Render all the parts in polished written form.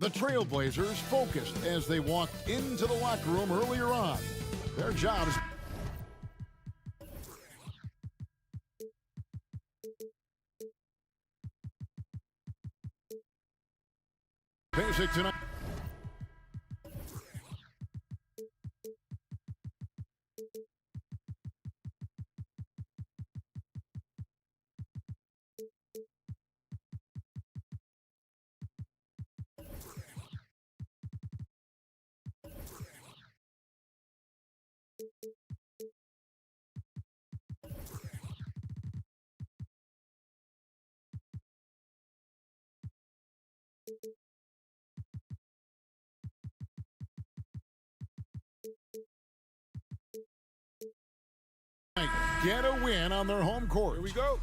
The Trailblazers focused as they walked into the locker room earlier on. Their job is basic tonight. Get a win on their home court. Here we go.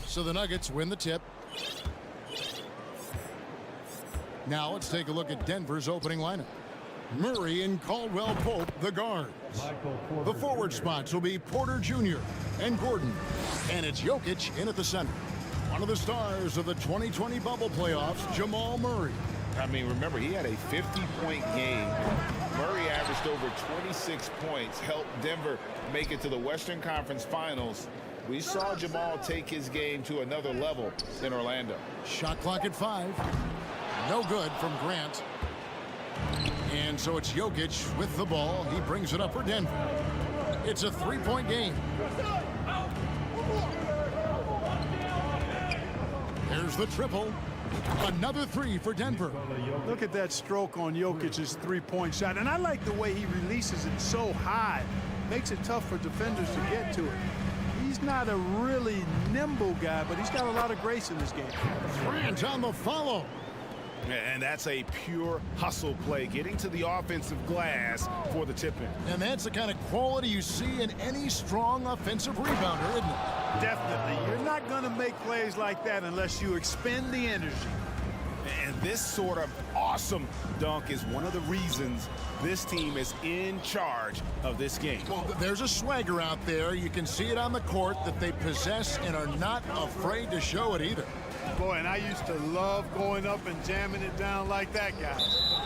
So the Nuggets win the tip. Now let's take a look at Denver's opening lineup. Murray and Caldwell Pope, the guards. The forward spots will be Porter Jr. and Gordon. And it's Jokic in at the center. One of the stars of the 2020 bubble playoffs, Jamal Murray. I mean, remember, he had a 50-point game. Murray averaged over 26 points, helped Denver make it to the Western Conference Finals. We saw Jamal take his game to another level in Orlando. Shot clock at 5. No good from Grant. And so it's Jokic with the ball. He brings it up for Denver. It's a 3-point game. There's the triple. Another 3 for Denver. Look at that stroke on Jokic's three-point shot. And I like the way he releases it so high. Makes it tough for defenders to get to it. He's not a really nimble guy, but he's got a lot of grace in this game. Grant on the follow. And that's a pure hustle play, getting to the offensive glass for the tip-in. And that's the kind of quality you see in any strong offensive rebounder, isn't it? Definitely. You're not going to make plays like that unless you expend the energy. And this sort of awesome dunk is one of the reasons this team is in charge of this game. Well, there's a swagger out there. You can see it on the court that they possess and are not afraid to show it either. Boy, and I used to love going up and jamming it down like that guy.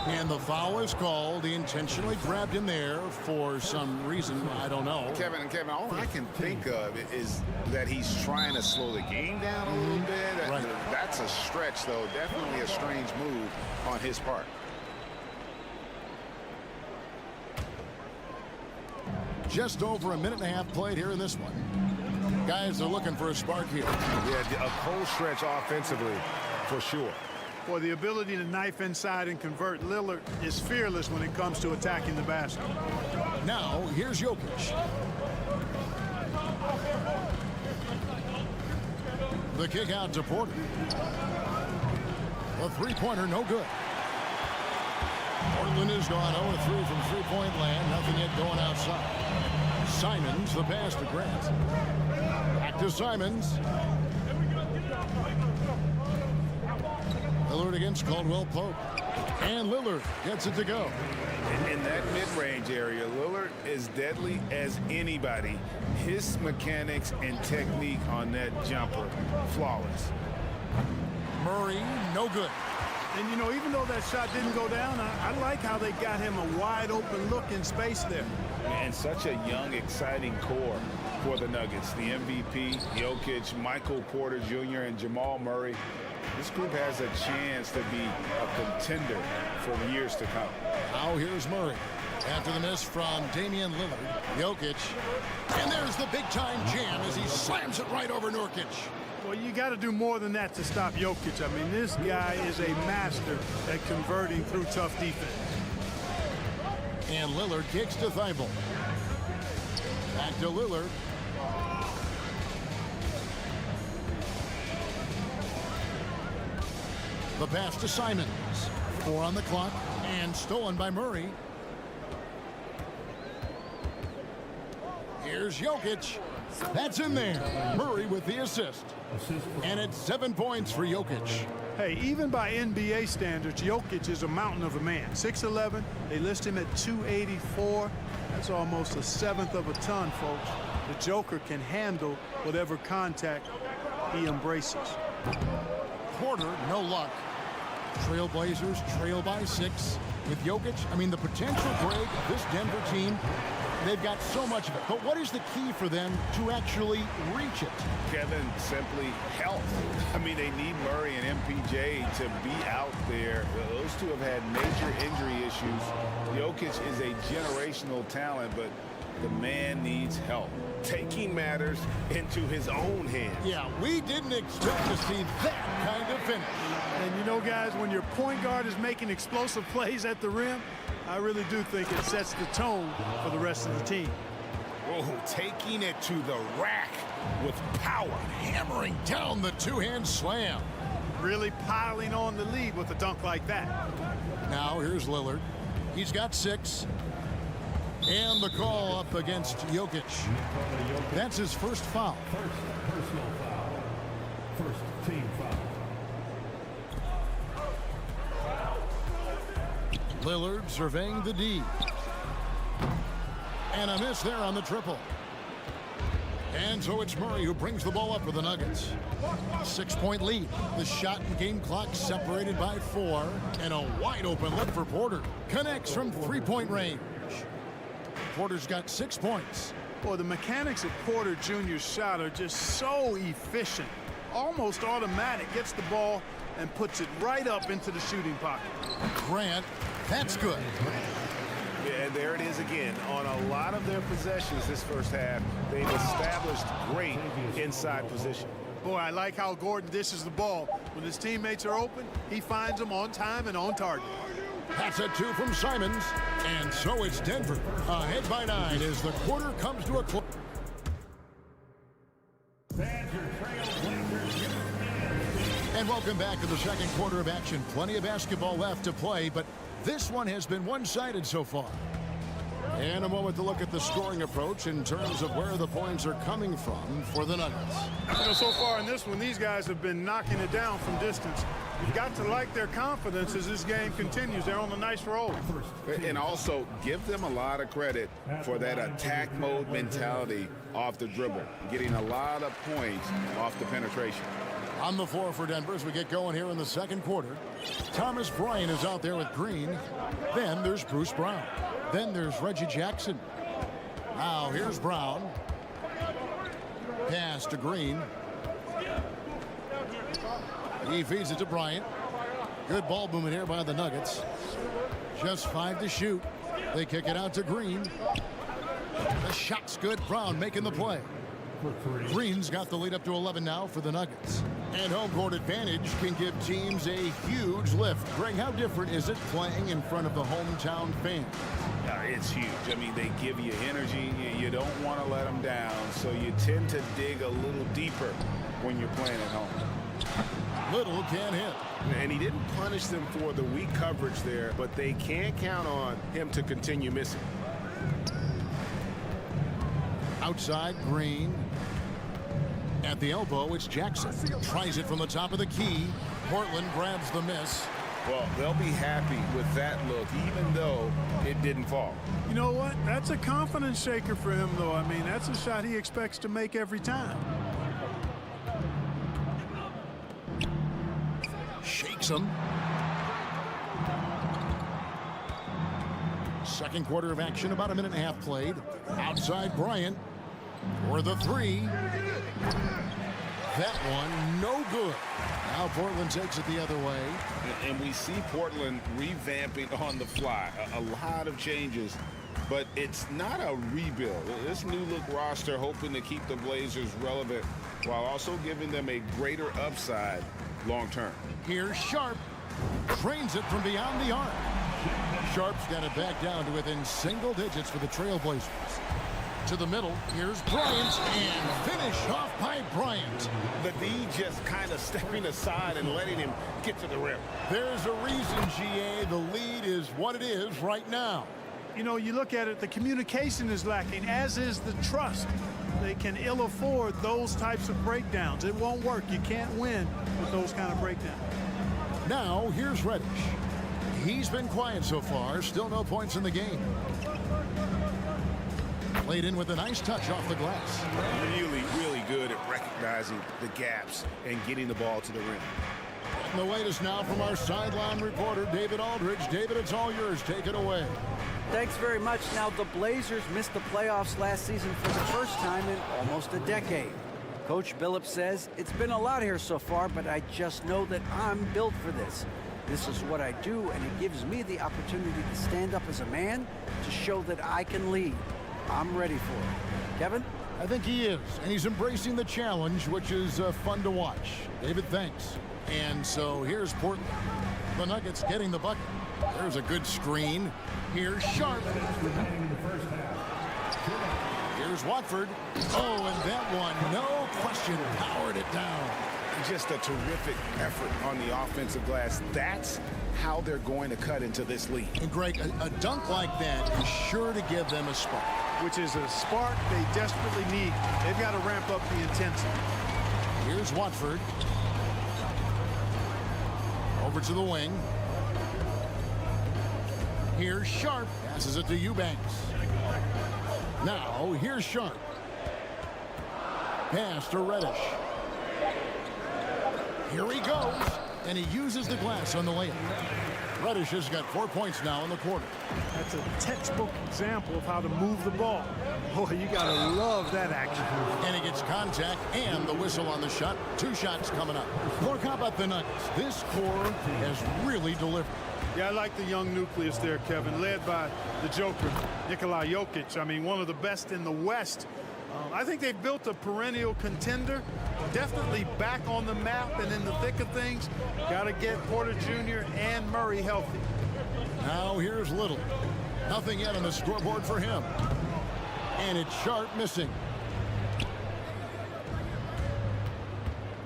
And the foul is called. He intentionally grabbed him there for some reason. I don't know. Kevin, all I can think of is that he's trying to slow the game down a little bit. Right. That's a stretch, though. Definitely a strange move on his part. Just over a minute and a half played here in this one. Guys are looking for a spark here. Yeah, a cold stretch offensively, for sure. Boy, the ability to knife inside and convert. Lillard is fearless when it comes to attacking the basket. Now, here's Jokic. The kick out to Porter. The three-pointer, no good. Portland has gone 0-3 from three-point land. Nothing yet going outside. Simons, the pass to Grant. Back to Simons. Lillard against Caldwell Pope. And Lillard gets it to go. In that mid-range area, Lillard is deadly as anybody. His mechanics and technique on that jumper, flawless. Murray, no good. And, you know, even though that shot didn't go down, I like how they got him a wide-open look in space there. And such a young, exciting core for the Nuggets. The MVP, Jokic, Michael Porter Jr., and Jamal Murray. This group has a chance to be a contender for years to come. Now here's Murray. After the miss from Damian Lillard, Jokic. And there's the big-time jam as he slams it right over Nurkic. Well, you got to do more than that to stop Jokic. I mean, this guy is a master at converting through tough defense. And Lillard kicks to Thibault. Back to Lillard. The pass to Simons. 4 on the clock and stolen by Murray. Here's Jokic. That's in there. Murray with the assist. And it's 7 points for Jokic. Hey, even by NBA standards, Jokic is a mountain of a man. 6'11", they list him at 284. That's almost a seventh of a ton, folks. The Joker can handle whatever contact he embraces. Porter, no luck. Trailblazers trail by 6 with Jokic. I mean, the potential break of this Denver team, they've got so much of it. But what is the key for them to actually reach it? Kevin, simply health. I mean, they need Murray and MPJ to be out there. Those two have had major injury issues. Jokic is a generational talent, but the man needs help. Taking matters into his own hands. Yeah, we didn't expect to see that kind of finish. And you know, guys, when your point guard is making explosive plays at the rim, I really do think it sets the tone for the rest of the team. Oh, taking it to the rack with power. Hammering down the two-hand slam. Really piling on the lead with a dunk like that. Now here's Lillard. He's got 6. And the call up against Jokic. That's his first foul. First personal foul. First team foul. Lillard surveying the D. And a miss there on the triple. And so it's Murray who brings the ball up for the Nuggets. 6-point lead. The shot and game clock separated by 4. And a wide open look for Porter. Connects from 3-point range. Porter's got 6 points. Boy, the mechanics of Porter Jr.'s shot are just so efficient. Almost automatic. Gets the ball and puts it right up into the shooting pocket. Grant, that's good. Yeah, and there it is again. On a lot of their possessions this first half, they've established great inside position. Boy, I like how Gordon dishes the ball. When his teammates are open, he finds them on time and on target. That's a 2 from Simons. And so it's Denver ahead by 9 as the quarter comes to a close. And welcome back to the second quarter of action. Plenty of basketball left to play, but this one has been one-sided so far. And a moment to look at the scoring approach in terms of where the points are coming from for the Nuggets. You know, so far in this one, these guys have been knocking it down from distance. You've got to like their confidence as this game continues. They're on a nice roll. And also give them a lot of credit for that attack mode mentality off the dribble, getting a lot of points off the penetration. On the floor for Denver as we get going here in the second quarter. Thomas Bryant is out there with Green. Then there's Bruce Brown. Then there's Reggie Jackson. Now here's Brown. Pass to Green. He feeds it to Bryant. Good ball movement here by the Nuggets. Just 5 to shoot. They kick it out to Green. The shot's good. Brown making the play. Green's got the lead up to 11 now for the Nuggets. And home court advantage can give teams a huge lift. Greg, how different is it playing in front of the hometown fans? It's huge. I mean, they give you energy. You don't want to let them down, so you tend to dig a little deeper when you're playing at home. Little can't hit. And he didn't punish them for the weak coverage there, but they can't count on him to continue missing. Outside, Green. At the elbow, it's Jackson. Tries it from the top of the key. Portland grabs the miss. Well, they'll be happy with that look, even though it didn't fall. You know what? That's a confidence shaker for him, though. I mean, that's a shot he expects to make every time. Shakes him. Second quarter of action, about a minute and a half played. Outside Bryant for the 3. That one, no good. Now Portland takes it the other way. And we see Portland revamping on the fly. A lot of changes, but it's not a rebuild. This new look roster hoping to keep the Blazers relevant while also giving them a greater upside long term. Here's Sharp. Trains it from beyond the arc. Sharp's got it back down to within single digits for the Trailblazers. To the middle, here's Bryant, and finish off by Bryant. The D just kind of stepping aside and letting him get to the rim. There's a reason, GA, the lead is what it is right now. You know, you look at it, the communication is lacking, as is the trust. They can ill afford those types of breakdowns. It won't work. You can't win with those kind of breakdowns. Now, here's Reddish. He's been quiet so far. Still no points in the game. Played in with a nice touch off the glass. Really, really good at recognizing the gaps and getting the ball to the rim. And the latest now from our sideline reporter, David Aldridge. David, it's all yours. Take it away. Thanks very much. Now, the Blazers missed the playoffs last season for the first time in almost a decade. Coach Billups says, it's been a lot here so far, but I just know that I'm built for this. This is what I do, and it gives me the opportunity to stand up as a man to show that I can lead. I'm ready for it. Kevin? I think he is, and he's embracing the challenge, which is fun to watch. David, thanks. And so here's Portland. The Nuggets getting the bucket. There's a good screen. Here's Sharp. Here's Watford. Oh, and that one, no question, powered it down. Just a terrific effort on the offensive glass. That's how they're going to cut into this league. And Greg, a dunk like that is sure to give them a spark. Which is a spark they desperately need. They've got to ramp up the intensity. Here's Watford. Over to the wing. Here's Sharp. Passes it to Eubanks. Now, here's Sharp. Pass to Reddish. Here he goes. And he uses the glass on the layup. Reddish has got 4 points now in the quarter. That's a textbook example of how to move the ball. Boy, you got to love that action. And he gets contact and the whistle on the shot. 2 shots coming up. Look, how about the Nuggets? This core has really delivered. Yeah, I like the young nucleus there, Kevin, led by the Joker, Nikola Jokic. I mean, one of the best in the West. I think they've built a perennial contender, definitely back on the map and in the thick of things. Got to get Porter Jr. and Murray healthy. Now here's Little. Nothing yet on the scoreboard for him. And it's Sharp missing.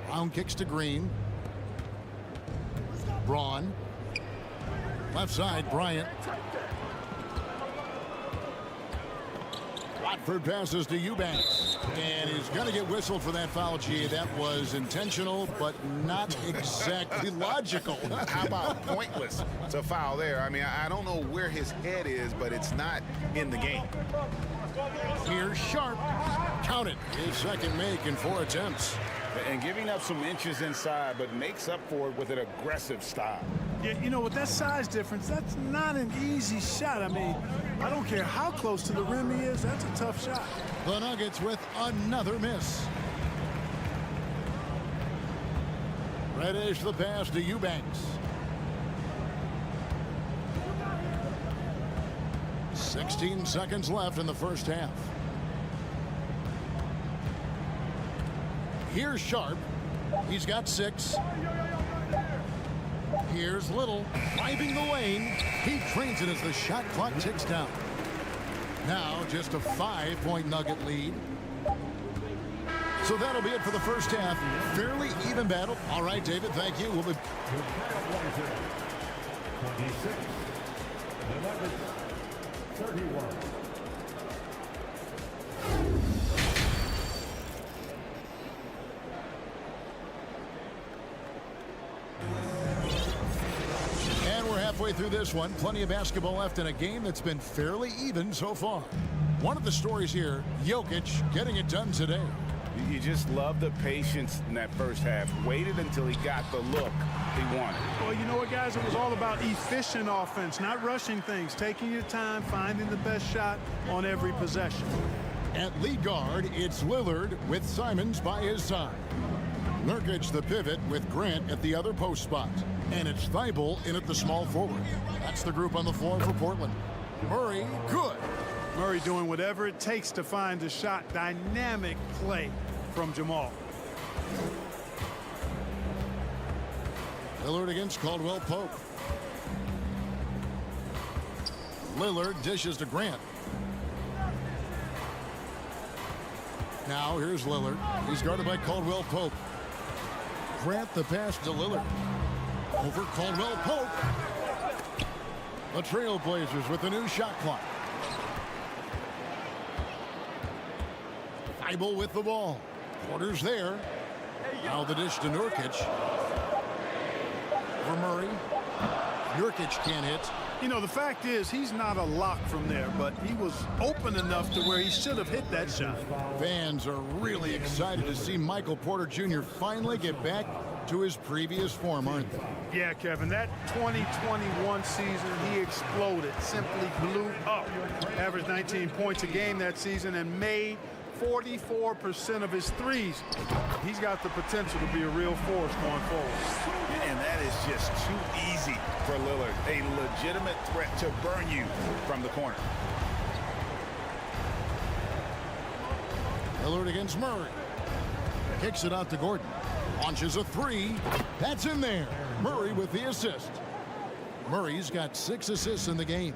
Brown kicks to Green. Braun. Left side, Bryant. Watford passes to Eubanks. And he's going to get whistled for that foul. Gee, that was intentional, but not exactly logical. How about pointless? It's a foul there. I mean, I don't know where his head is, but it's not in the game. Here's Sharp. Count it. His second make in 4 attempts. And giving up some inches inside, but makes up for it with an aggressive style. Yeah, you know, with that size difference, that's not an easy shot. I mean, I don't care how close to the rim he is. That's a tough shot. The Nuggets with another miss. Reddish the pass to Eubanks. 16 seconds left in the first half. Here's Sharp. He's got 6. Here's Little driving the lane. He trains it as the shot clock ticks down. Now just a 5-point Nugget lead. So that'll be it for the first half. Fairly even battle. All right, David, thank you. We'll be 26. The Nuggets, 31. Halfway through this one, plenty of basketball left in a game that's been fairly even so far. One of the stories here, Jokic getting it done today. You just love the patience in that first half. Waited until he got the look he wanted. Well, you know what, guys? It was all about efficient offense, not rushing things, taking your time, finding the best shot on every possession. At lead guard, it's Lillard with Simons by his side. Nurkic the pivot with Grant at the other post spot. And it's Thibault in at the small forward. That's the group on the floor for Portland. Murray, good. Murray doing whatever it takes to find a shot. Dynamic play from Jamal. Lillard against Caldwell Pope. Lillard dishes to Grant. Now here's Lillard. He's guarded by Caldwell Pope. Grant the pass to Lillard. Over Caldwell Pope. The Trailblazers with the new shot clock. Thibault with the ball. Porter's there. Now the dish to Nurkic. For Murray. Nurkic can't hit. You know, the fact is he's not a lock from there, but he was open enough to where he should have hit that shot. Fans are really excited to see Michael Porter Jr. finally get back to his previous form, aren't they? Yeah, Kevin, that 2021 season, he exploded, simply blew up. Averaged 19 points a game that season and made 44% of his threes. He's got the potential to be a real force going forward. And that is just too easy for Lillard. A legitimate threat to burn you from the corner. Lillard against Murray. Kicks it out to Gordon. Launches a three. That's in there. Murray with the assist. Murray's got 6 assists in the game.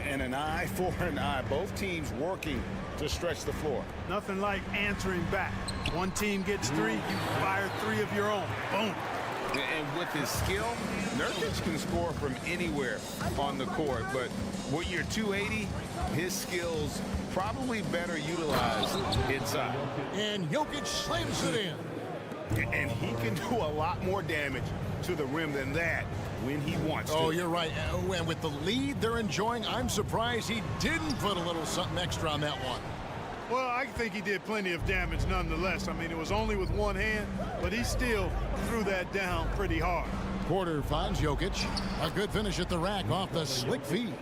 And an eye for an eye. Both teams working to stretch the floor. Nothing like answering back. One team gets 3, you fire 3 of your own. Boom. And with his skill, Nurkic can score from anywhere on the court. But with your 280, his skills probably better utilized inside. And Jokic slams it in. And he can do a lot more damage to the rim than that when he wants to. Oh, you're right. And with the lead they're enjoying, I'm surprised he didn't put a little something extra on that one. Well, I think he did plenty of damage nonetheless. I mean, it was only with one hand, but he still threw that down pretty hard. Porter finds Jokic. A good finish at the rack off the slick feed.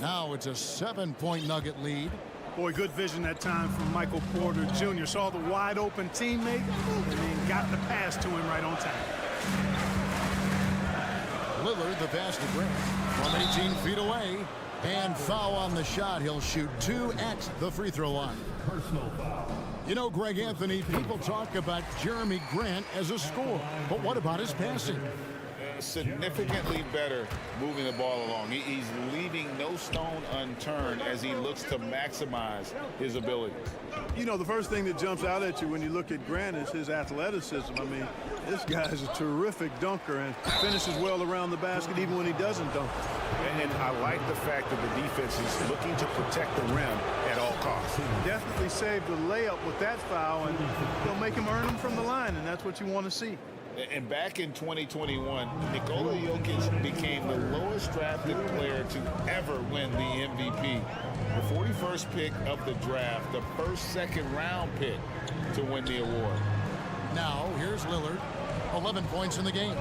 Now it's a 7-point Nugget lead. Boy, good vision that time from Michael Porter Jr. Saw the wide open teammate and then got the pass to him right on time. Lillard, the pass to Grant from 18 feet away. And foul on the shot. He'll shoot 2 at the free throw line. Personal foul. You know, Greg Anthony, people talk about Jeremy Grant as a scorer. But what about his passing? Significantly better moving the ball along. He's leaving no stone unturned as he looks to maximize his abilities. You know, the first thing that jumps out at you when you look at Grant is his athleticism. I mean, this guy's a terrific dunker and finishes well around the basket even when he doesn't dunk. And I like the fact that the defense is looking to protect the rim at all costs. Definitely saved the layup with that foul, and they'll make him earn them from the line, and that's what you want to see. And back in 2021, Nikola Jokic became the lowest drafted player to ever win the MVP. The 41st pick of the draft, the first second-round pick to win the award. Now, here's Lillard. 11 points in the game.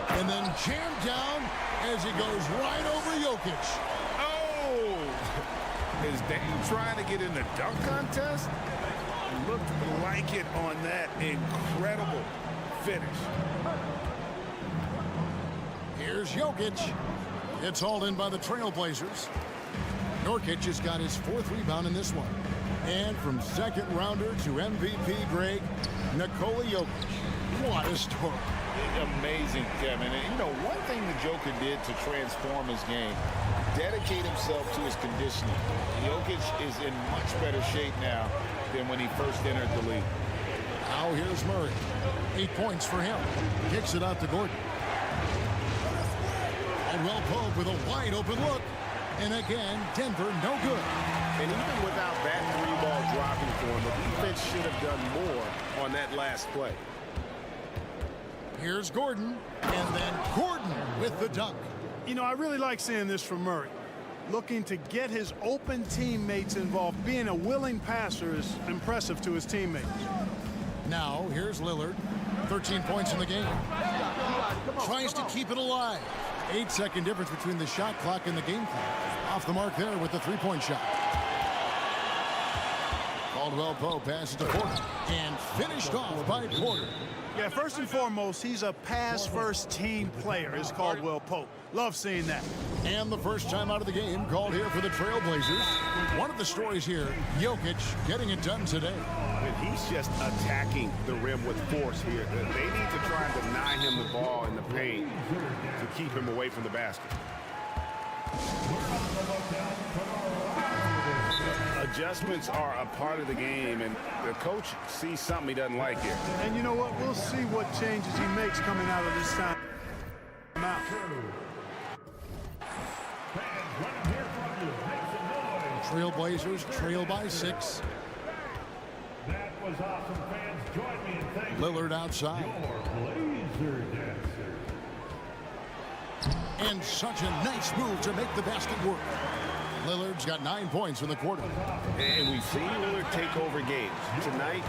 And then jammed down as he goes right over Jokic. Oh! Is Dame trying to get in the dunk contest? Looked like it on that incredible finish. Here's Jokic. It's hauled in by the Trailblazers. Nurkic has got his 4th rebound in this one. And from second rounder to MVP, Greg, Nikola Jokic. What a story. Amazing, Kevin. And you know, one thing the Joker did to transform his game, dedicate himself to his conditioning. Jokic is in much better shape now than when he first entered the league. Now here's Murray. 8 points for him. Kicks it out to Gordon. Caldwell Pope with a wide open look. And again, Denver no good. And even without that 3-ball dropping for him, the defense should have done more on that last play. Here's Gordon. And then Gordon with the dunk. You know, I really like seeing this from Murray. Looking to get his open teammates involved. Being a willing passer is impressive to his teammates. Now, here's Lillard. 13 points in the game. Tries to keep it alive. 8-second difference between the shot clock and the game clock. Off the mark there with the 3-point shot. Caldwell Pope passes to Porter. And finished off by Porter. Yeah, first and foremost, he's a pass-first team player, is Caldwell Pope. Love seeing that. And the first time out of the game called here for the Trailblazers. One of the stories here, Jokic getting it done today. And he's just attacking the rim with force here. They need to try and deny him the ball in the paint to keep him away from the basket. Adjustments are a part of the game, and the coach sees something he doesn't like here. And you know what? We'll see what changes he makes coming out of this time out. Trailblazers trail by 6. That was awesome, fans. Join me in thanking Lillard outside. your Blazer dancers. And such a nice move to make the basket work. Lillard's got 9 points in the quarter. And we've seen Lillard take over games. Tonight,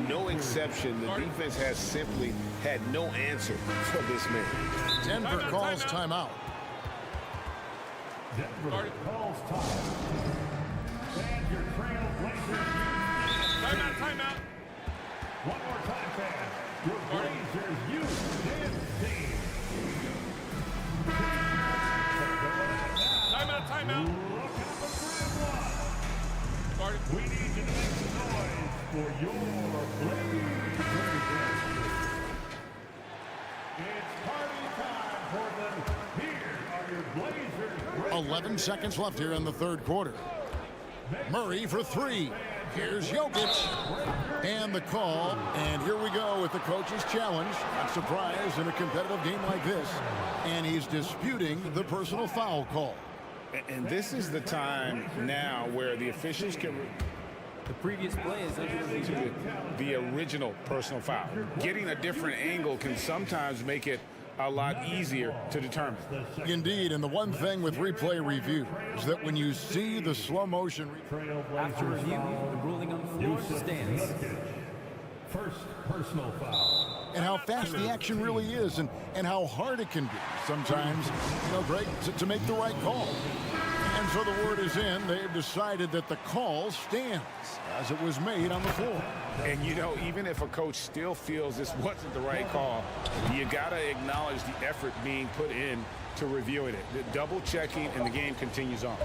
no exception. The defense has simply had no answer for this man. Denver calls timeout. Denver calls time. And your Trailblazers. Timeout. One more time, fans. Your Blazers use this team. Timeout. Look at the crowd. We need you to make some noise for your Blazers. It's party time, Portland. Here are your Blazers. 11 seconds left here in the third quarter. Murray for three. Here's Jokic. And the call. And here we go with the coach's challenge. Not surprised in a competitive game like this. And he's disputing the personal foul call. And this is the time now where the officials can... The previous play is under the original personal foul. Getting a different angle can sometimes make it a lot easier to determine. Indeed, and the one thing with replay review is that when you see the slow motion... After review, the ruling on the floor stands. First personal foul. And how fast the action really is and how hard it can be sometimes, Greg, to make the right call. And so the word is in. They've decided that the call stands as it was made on the floor. And, even if a coach still feels this wasn't the right call, you got to acknowledge the effort being put in to reviewing it. The double checking, and the game continues on.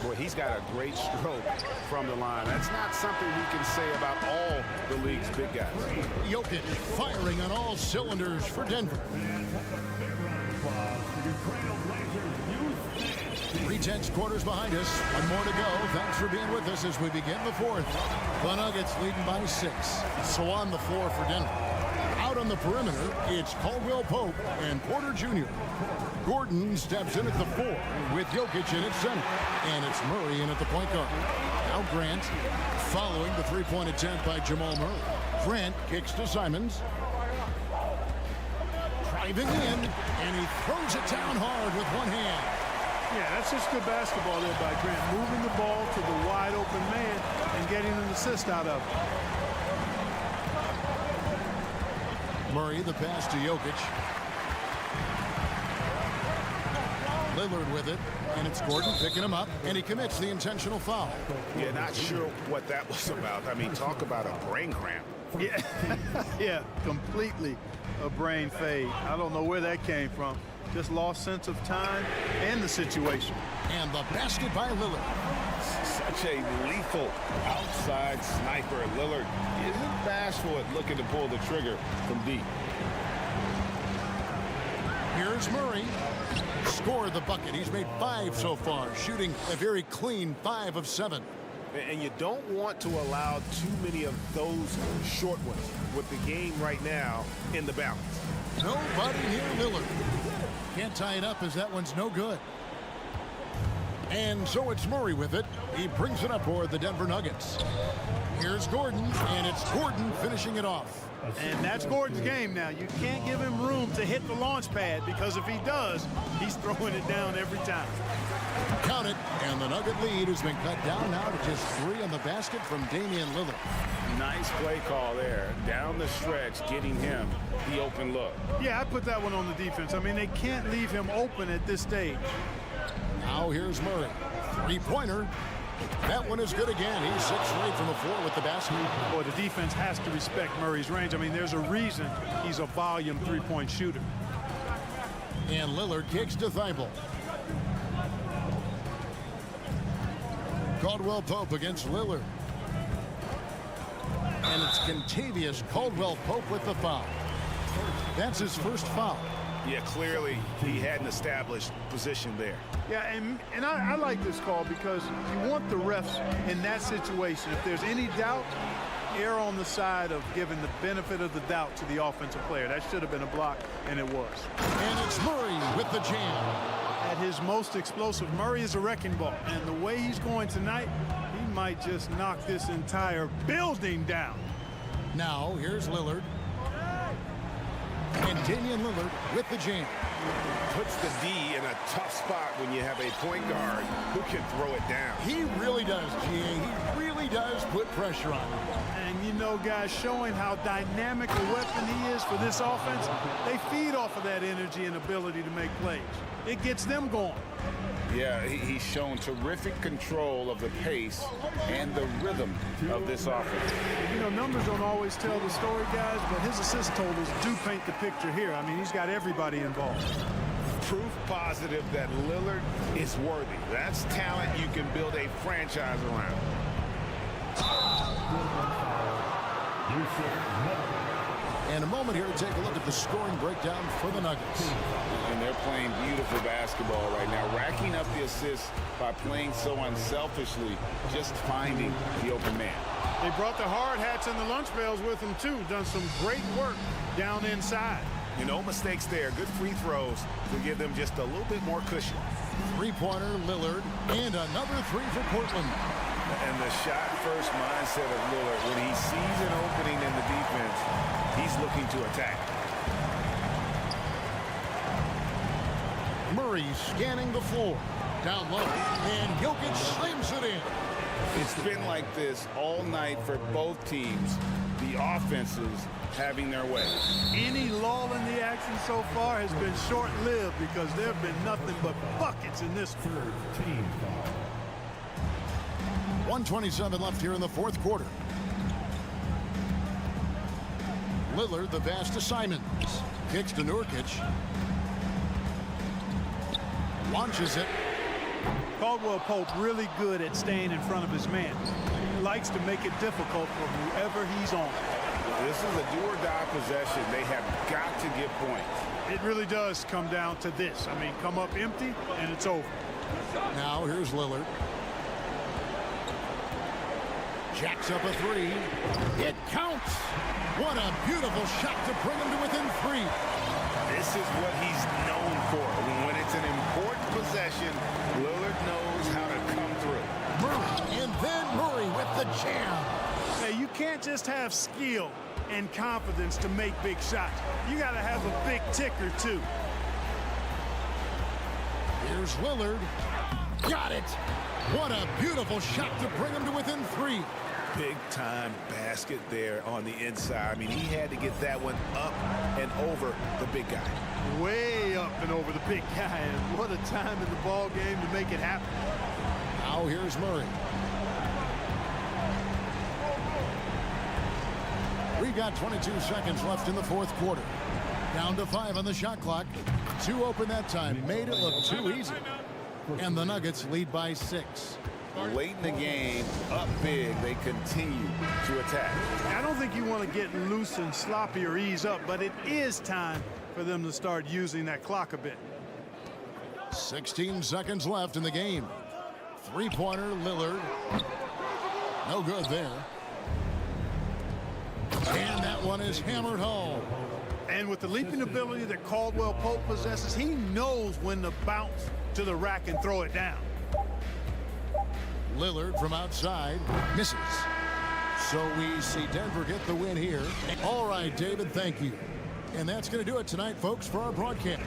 Boy, he's got a great stroke from the line. That's not something we can say about all the league's big guys. Jokic firing on all cylinders for Denver. 3/10 quarters behind us. One more to go. Thanks for being with us as we begin the fourth. The Nuggets leading by 6. So on the floor for Denver. Out on the perimeter, it's Caldwell Pope and Porter Jr. Gordon steps in at the 4 with Jokic in at center. And it's Murray in at the point guard. Now Grant following the three-point attempt by Jamal Murray. Grant kicks to Simons. Driving in, and he throws it down hard with one hand. Yeah, that's just good basketball there by Grant. Moving the ball to the wide open man and getting an assist out of it. Murray, the pass to Jokic. Lillard with it, and it's Gordon picking him up, and he commits the intentional foul. Yeah, not sure what that was about. I mean, talk about a brain cramp. Yeah, yeah, completely a brain fade. I don't know where that came from. Just lost sense of time and the situation. And the basket by Lillard. Such a lethal outside sniper. Lillard isn't bashful at looking to pull the trigger from deep. Here's Murray. Scored the bucket. He's made 5 so far, shooting a very clean 5 of 7. And you don't want to allow too many of those short ones with the game right now in the balance. Nobody near Lillard. Can't tie it up as that one's no good. And so it's Murray with it. He brings it up for the Denver Nuggets. Here's Gordon, and it's Gordon finishing it off. And that's Gordon's game now. You can't give him room to hit the launch pad, because if he does, he's throwing it down every time. Count it, and the Nugget lead has been cut down now to just 3 on the basket from Damian Lillard. Nice play call there. Down the stretch, getting him the open look. Yeah, I put that one on the defense. I mean, they can't leave him open at this stage. Now here's Murray. 3-pointer. That one is good again. He's 6 away from the floor with the basket. Boy, the defense has to respect Murray's range. I mean, there's a reason he's a volume 3-point shooter. And Lillard kicks to Thibault. Caldwell Pope against Lillard. And it's Kentavious Caldwell Pope with the foul. That's his first foul. Yeah, clearly he had an established position there. Yeah, and I like this call because you want the refs in that situation. If there's any doubt, err on the side of giving the benefit of the doubt to the offensive player. That should have been a block, and it was. And it's Murray with the jam. At his most explosive, Murray is a wrecking ball. And the way he's going tonight, he might just knock this entire building down. Now, here's Lillard. And Damian Lillard with the jam. Puts the D in a tough spot when you have a point guard who can throw it down. He really does, G.A. He really does put pressure on him. And you know, guys, showing how dynamic a weapon he is for this offense, they feed off of that energy and ability to make plays. It gets them going. Yeah, he's shown terrific control of the pace and the rhythm of this offense. You know, numbers don't always tell the story, guys, but his assist totals do paint the picture here. I mean, he's got everybody involved. Proof positive that Lillard is worthy. That's talent you can build a franchise around. And a moment here to take a look at the scoring breakdown for the Nuggets. And they're playing beautiful basketball right now, racking up the assists by playing so unselfishly, just finding the open man. They brought the hard hats and the lunch pails with them, too. Done some great work down inside. You know, mistakes there. Good free throws to give them just a little bit more cushion. Three-pointer, Lillard, and another three for Portland. And the shot-first mindset of Lillard, when he sees an opening in the defense, he's looking to attack. Murray scanning the floor. Down low, and Jokic slams it in. It's been like this all night for both teams. The offenses having their way. Any lull in the action so far has been short-lived because there have been nothing but buckets in this one. 1:27 left here in the fourth quarter. Lillard, the pass to Simons. Kicks to Nurkic. Launches it. Caldwell Pope really good at staying in front of his man. He likes to make it difficult for whoever he's on. This is a do-or-die possession. They have got to get points. It really does come down to this. I mean, come up empty, and it's over. Now here's Lillard. Jacks up a three. It counts. What a beautiful shot to bring him to within three. This is what he's known for. When it's an important possession, Lillard knows how to come through. Murray, and then Murray with the jam. Hey, you can't just have skill and confidence to make big shots. You got to have a big ticker, too. Here's Lillard. Got it. What a beautiful shot to bring him to within three. Big-time basket there on the inside. I mean, he had to get that one up and over the big guy. Way up and over the big guy. And what a time in the ball game to make it happen. Now here's Murray. We've got 22 seconds left in the fourth quarter. Down to 5 on the shot clock. 2 open that time. Made it look too easy. And the Nuggets lead by 6. Late in the game, up big, they continue to attack. I don't think you want to get loose and sloppy or ease up, but it is time for them to start using that clock a bit. 16 seconds left in the game. Three-pointer, Lillard. No good there. And that one is hammered home. And with the leaping ability that Caldwell Pope possesses, he knows when to bounce to the rack and throw it down. Lillard from outside misses. So we see Denver get the win here. All right, David, thank you. And that's going to do it tonight, folks, for our broadcast.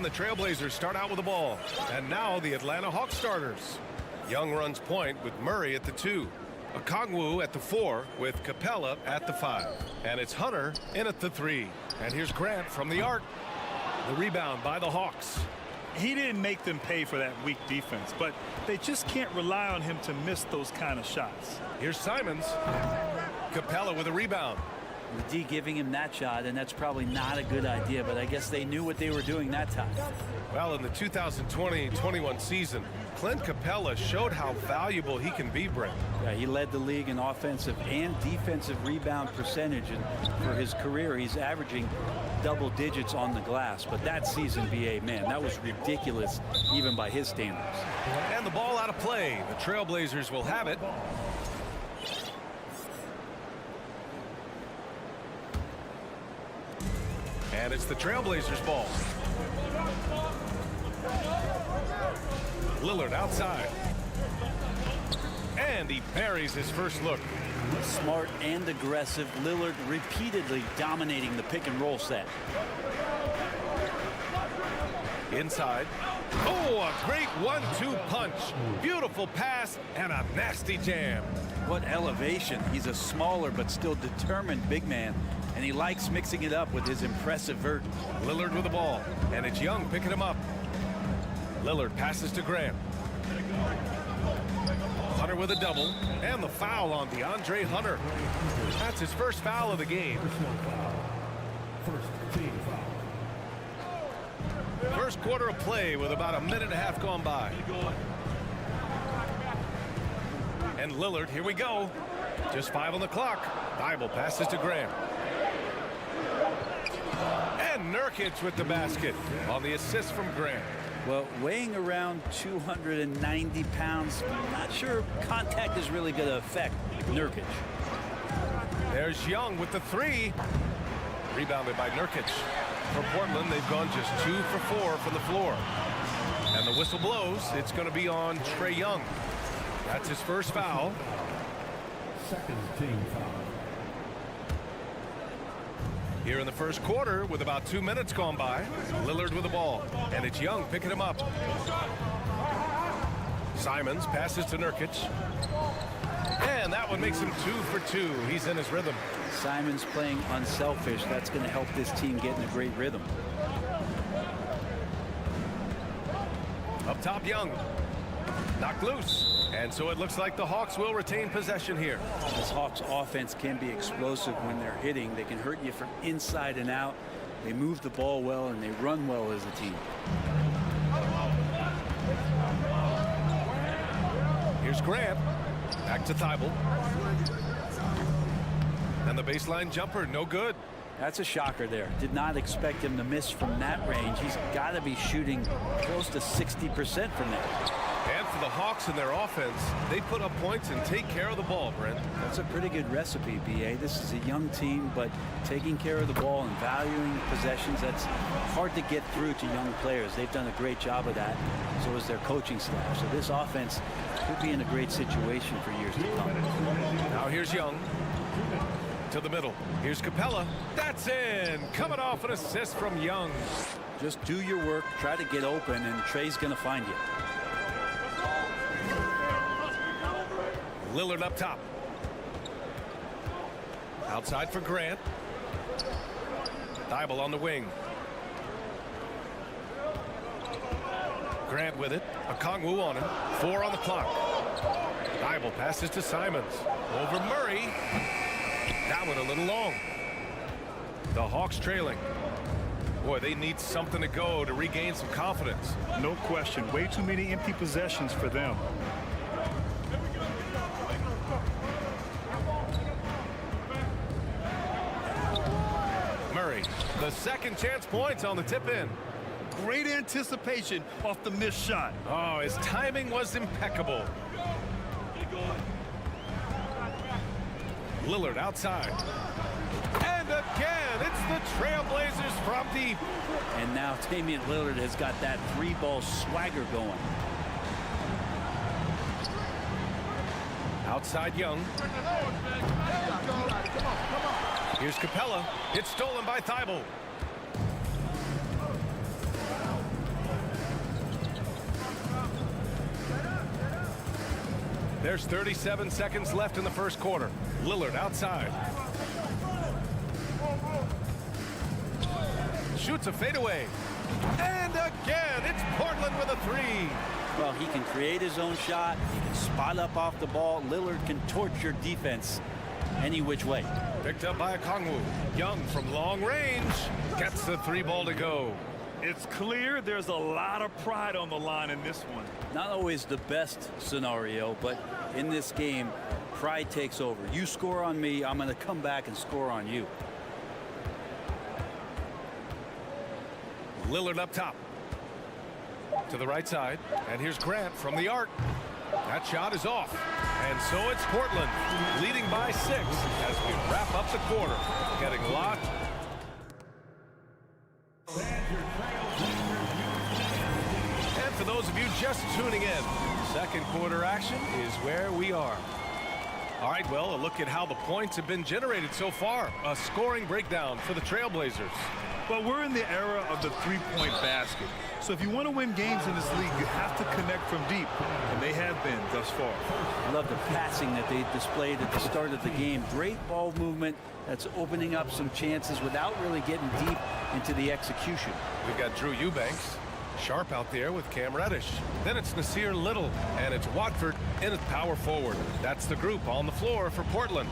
And the Trailblazers start out with the ball. And now the Atlanta Hawks starters. Young runs point with Murray at the 2. Okongwu at the 4 with Capella at the 5. And it's Hunter in at the 3. And here's Grant from the arc. The rebound by the Hawks. He didn't make them pay for that weak defense, but they just can't rely on him to miss those kind of shots. Here's Simons. Capella with a rebound. The D giving him that shot, and that's probably not a good idea, but I guess they knew what they were doing that time. Well, in the 2020-21 season, Clint Capella showed how valuable he can be, Brent. Yeah, he led the league in offensive and defensive rebound percentage, and for his career, he's averaging double digits on the glass. But that season, BA, man, that was ridiculous, even by his standards. And the ball out of play. The Trailblazers will have it. And it's the Trailblazers' ball. Lillard outside. And he buries his first look. Smart and aggressive. Lillard repeatedly dominating the pick and roll set. Inside. Oh, a great 1-2 punch. Beautiful pass and a nasty jam. What elevation. He's a smaller but still determined big man, and he likes mixing it up with his impressive vert. Lillard with the ball, and it's Young picking him up. Lillard passes to Grant. Hunter with a double, and the foul on DeAndre Hunter. That's his first foul of the game. First team foul. First quarter of play with about a minute and a half gone by. And Lillard, here we go. Just 5 on the clock. Bible passes to Grant. And Nurkic with the basket on the assist from Grant. Well, weighing around 290 pounds, not sure contact is really going to affect Nurkic. There's Young with the 3. Rebounded by Nurkic. For Portland, they've gone just 2 for 4 from the floor. And the whistle blows. It's going to be on Trae Young. That's his first foul. Second team foul. Here in the first quarter with about 2 minutes gone by. Lillard with the ball. And it's Young picking him up. Simons passes to Nurkic. And that one makes him 2 for 2. He's in his rhythm. Simons playing unselfish. That's going to help this team get in a great rhythm. Up top, Young. Knocked loose. And so it looks like the Hawks will retain possession here. This Hawks offense can be explosive when they're hitting. They can hurt you from inside and out. They move the ball well, and they run well as a team. Here's Grant. Back to Thibault. And the baseline jumper, no good. That's a shocker there. Did not expect him to miss from that range. He's got to be shooting close to 60% from there. And for the Hawks in their offense, they put up points and take care of the ball, Brent. That's a pretty good recipe, B.A. This is a young team, but taking care of the ball and valuing possessions, that's hard to get through to young players. They've done a great job of that. So is their coaching staff. So this offense could be in a great situation for years to come. Now here's Young. To the middle. Here's Capella. That's in. Coming off an assist from Young. Just do your work. Try to get open, and Trae's going to find you. Lillard up top. Outside for Grant. Thibault on the wing. Grant with it. Okongwu on him. 4 on the clock. Thibault passes to Simons. Over Murray. That one a little long. The Hawks trailing. Boy, they need something to go to regain some confidence. No question. Way too many empty possessions for them. Murray, the second chance points on the tip in. Great anticipation off the missed shot. Oh, his timing was impeccable. Lillard outside. And again, it's the Trailblazers from deep. And now Damian Lillard has got that 3-ball swagger going. Outside Young. Here's Capella. It's stolen by Thibault. There's 37 seconds left in the first quarter. Lillard outside. Shoots a fadeaway. And again, it's Portland with a three. Well, he can create his own shot. He can spot up off the ball. Lillard can torch your defense any which way. Picked up by Okongwu. Young from long range gets the three ball to go. It's clear there's a lot of pride on the line in this one. Not always the best scenario, but in this game, pride takes over. You score on me, I'm going to come back and score on you. Lillard up top. To the right side. And here's Grant from the arc. That shot is off. And so it's Portland leading by 6 as we wrap up the quarter. Getting locked. And for those of you just tuning in, second quarter action is where we are. All right, well, a look at how the points have been generated so far. A scoring breakdown for the Trailblazers. Well, we're in the era of the three-point basket. So if you want to win games in this league, you have to connect from deep, and they have been thus far. I love the passing that they displayed at the start of the game. Great ball movement that's opening up some chances without really getting deep into the execution. We've got Drew Eubanks. Sharp out there with Cam Reddish. Then it's Nasir Little, and it's Watford in its power forward. That's the group on the floor for Portland.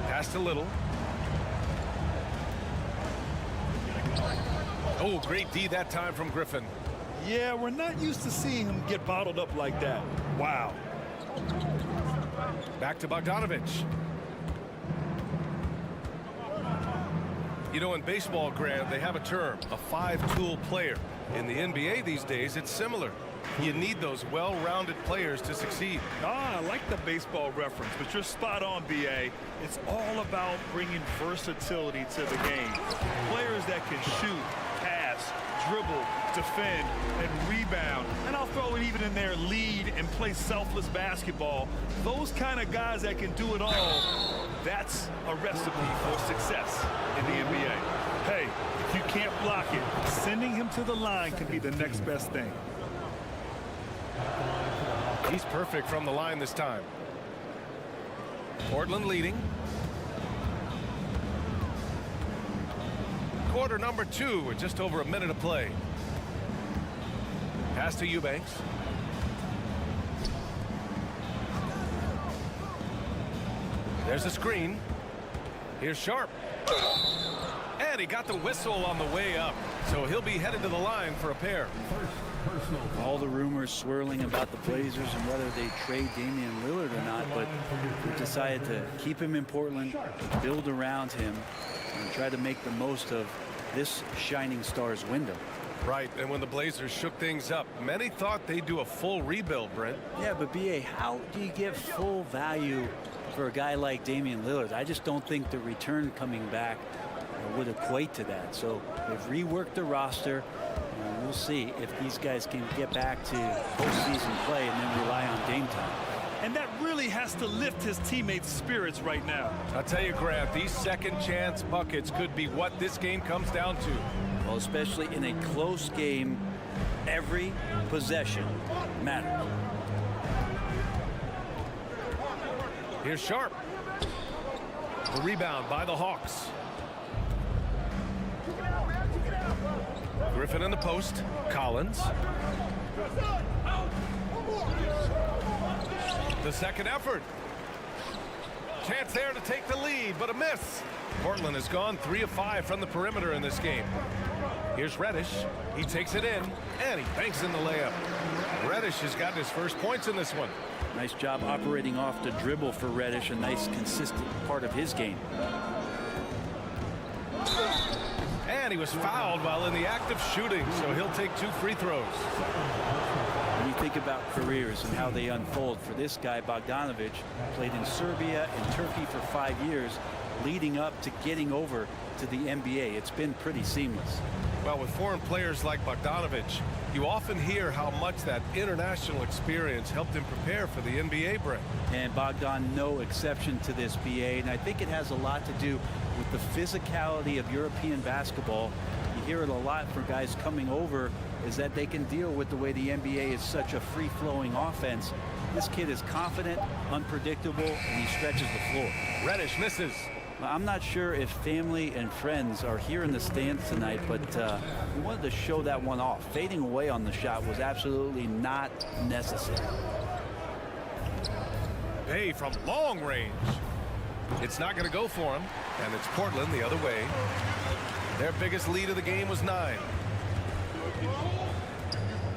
Pass to Little. Oh, great D that time from Griffin. Yeah, we're not used to seeing him get bottled up like that. Wow. Back to Bogdanovich. You know, in baseball, Grant, they have a term, a five-tool player. In the NBA these days, it's similar. You need those well-rounded players to succeed. I like the baseball reference, but you're spot on, B.A. It's all about bringing versatility to the game. Players that can shoot, pass, dribble, defend, and rebound. And I'll throw it even in there, lead and play selfless basketball. Those kind of guys that can do it all, that's a recipe for success in the NBA. Hey, if you can't block it, sending him to the line can be the next best thing. He's perfect from the line this time. Portland leading. Quarter number 2 with just over a minute to play. Pass to Eubanks. There's a screen. Here's Sharp. And he got the whistle on the way up. So he'll be headed to the line for a pair. All the rumors swirling about the Blazers and whether they trade Damian Lillard or not, but they decided to keep him in Portland, build around him, and try to make the most of this shining star's window. Right, and when the Blazers shook things up, many thought they'd do a full rebuild, Brent. Yeah, but B.A., how do you give full value for a guy like Damian Lillard? I just don't think the return coming back would equate to that. So they've reworked the roster. We'll see if these guys can get back to postseason play and then rely on game time. And that really has to lift his teammates' spirits right now. I'll tell you, Grant, these second chance buckets could be what this game comes down to. Well, especially in a close game, every possession matters. Here's Sharp. The rebound by the Hawks. Griffin in the post. Collins. The second effort. Chance there to take the lead, but a miss. Portland has gone 3 of 5 from the perimeter in this game. Here's Reddish. He takes it in, and he banks in the layup. Reddish has gotten his first points in this one. Nice job operating off the dribble for Reddish, a nice consistent part of his game. And he was fouled while in the act of shooting, so he'll take 2 free throws. When you think about careers and how they unfold, for this guy, Bogdanovich, played in Serbia and Turkey for 5 years, leading up to getting over to the NBA. It's been pretty seamless. Well, with foreign players like Bogdanovich, you often hear how much that international experience helped him prepare for the NBA, Brent. And Bogdan, no exception to this, BA, and I think it has a lot to do with the physicality of European basketball. You hear it a lot for guys coming over is that they can deal with the way the NBA is such a free-flowing offense. This kid is confident, unpredictable, and he stretches the floor. Reddish misses. I'm not sure if family and friends are here in the stands tonight, but we wanted to show that one off. Fading away on the shot was absolutely not necessary. Hey, from long range. It's not going to go for him, and it's Portland the other way. Their biggest lead of the game was 9.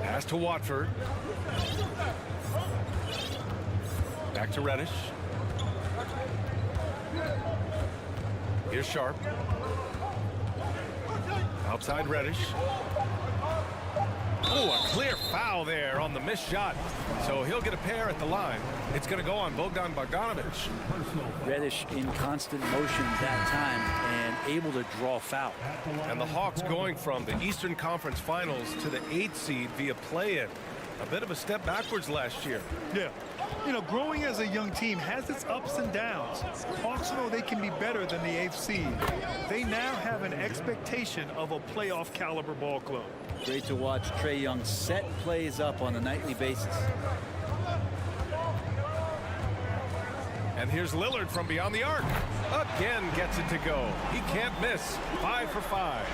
Pass to Watford. Back to Reddish. Here's Sharp. Outside Reddish. Oh, a clear foul there on the missed shot. So he'll get a pair at the line. It's going to go on Bogdan Bogdanovic. Reddish in constant motion that time and able to draw foul. And the Hawks going from the Eastern Conference Finals to the 8th seed via play-in. A bit of a step backwards last year. Yeah. You know, growing as a young team has its ups and downs. Hawks know they can be better than the 8th seed. They now have an expectation of a playoff caliber ball club. Great to watch Trae Young set plays up on a nightly basis. And here's Lillard from beyond the arc. Again gets it to go. He can't miss. 5 for 5.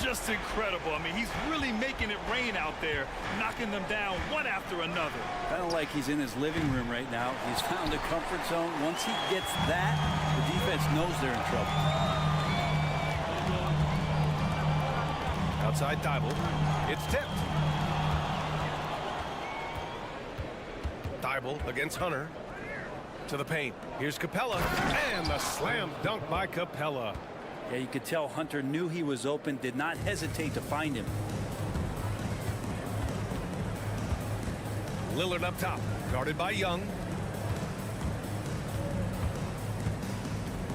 Just incredible. I mean, he's really making it rain out there, knocking them down one after another. Kind of like he's in his living room right now. He's found a comfort zone. Once he gets that, the defense knows they're in trouble. Outside Thibault. It's tipped. Thibault against Hunter. To the paint. Here's Capella. And the slam dunk by Capella. Yeah, you could tell Hunter knew he was open, did not hesitate to find him. Lillard up top, guarded by Young.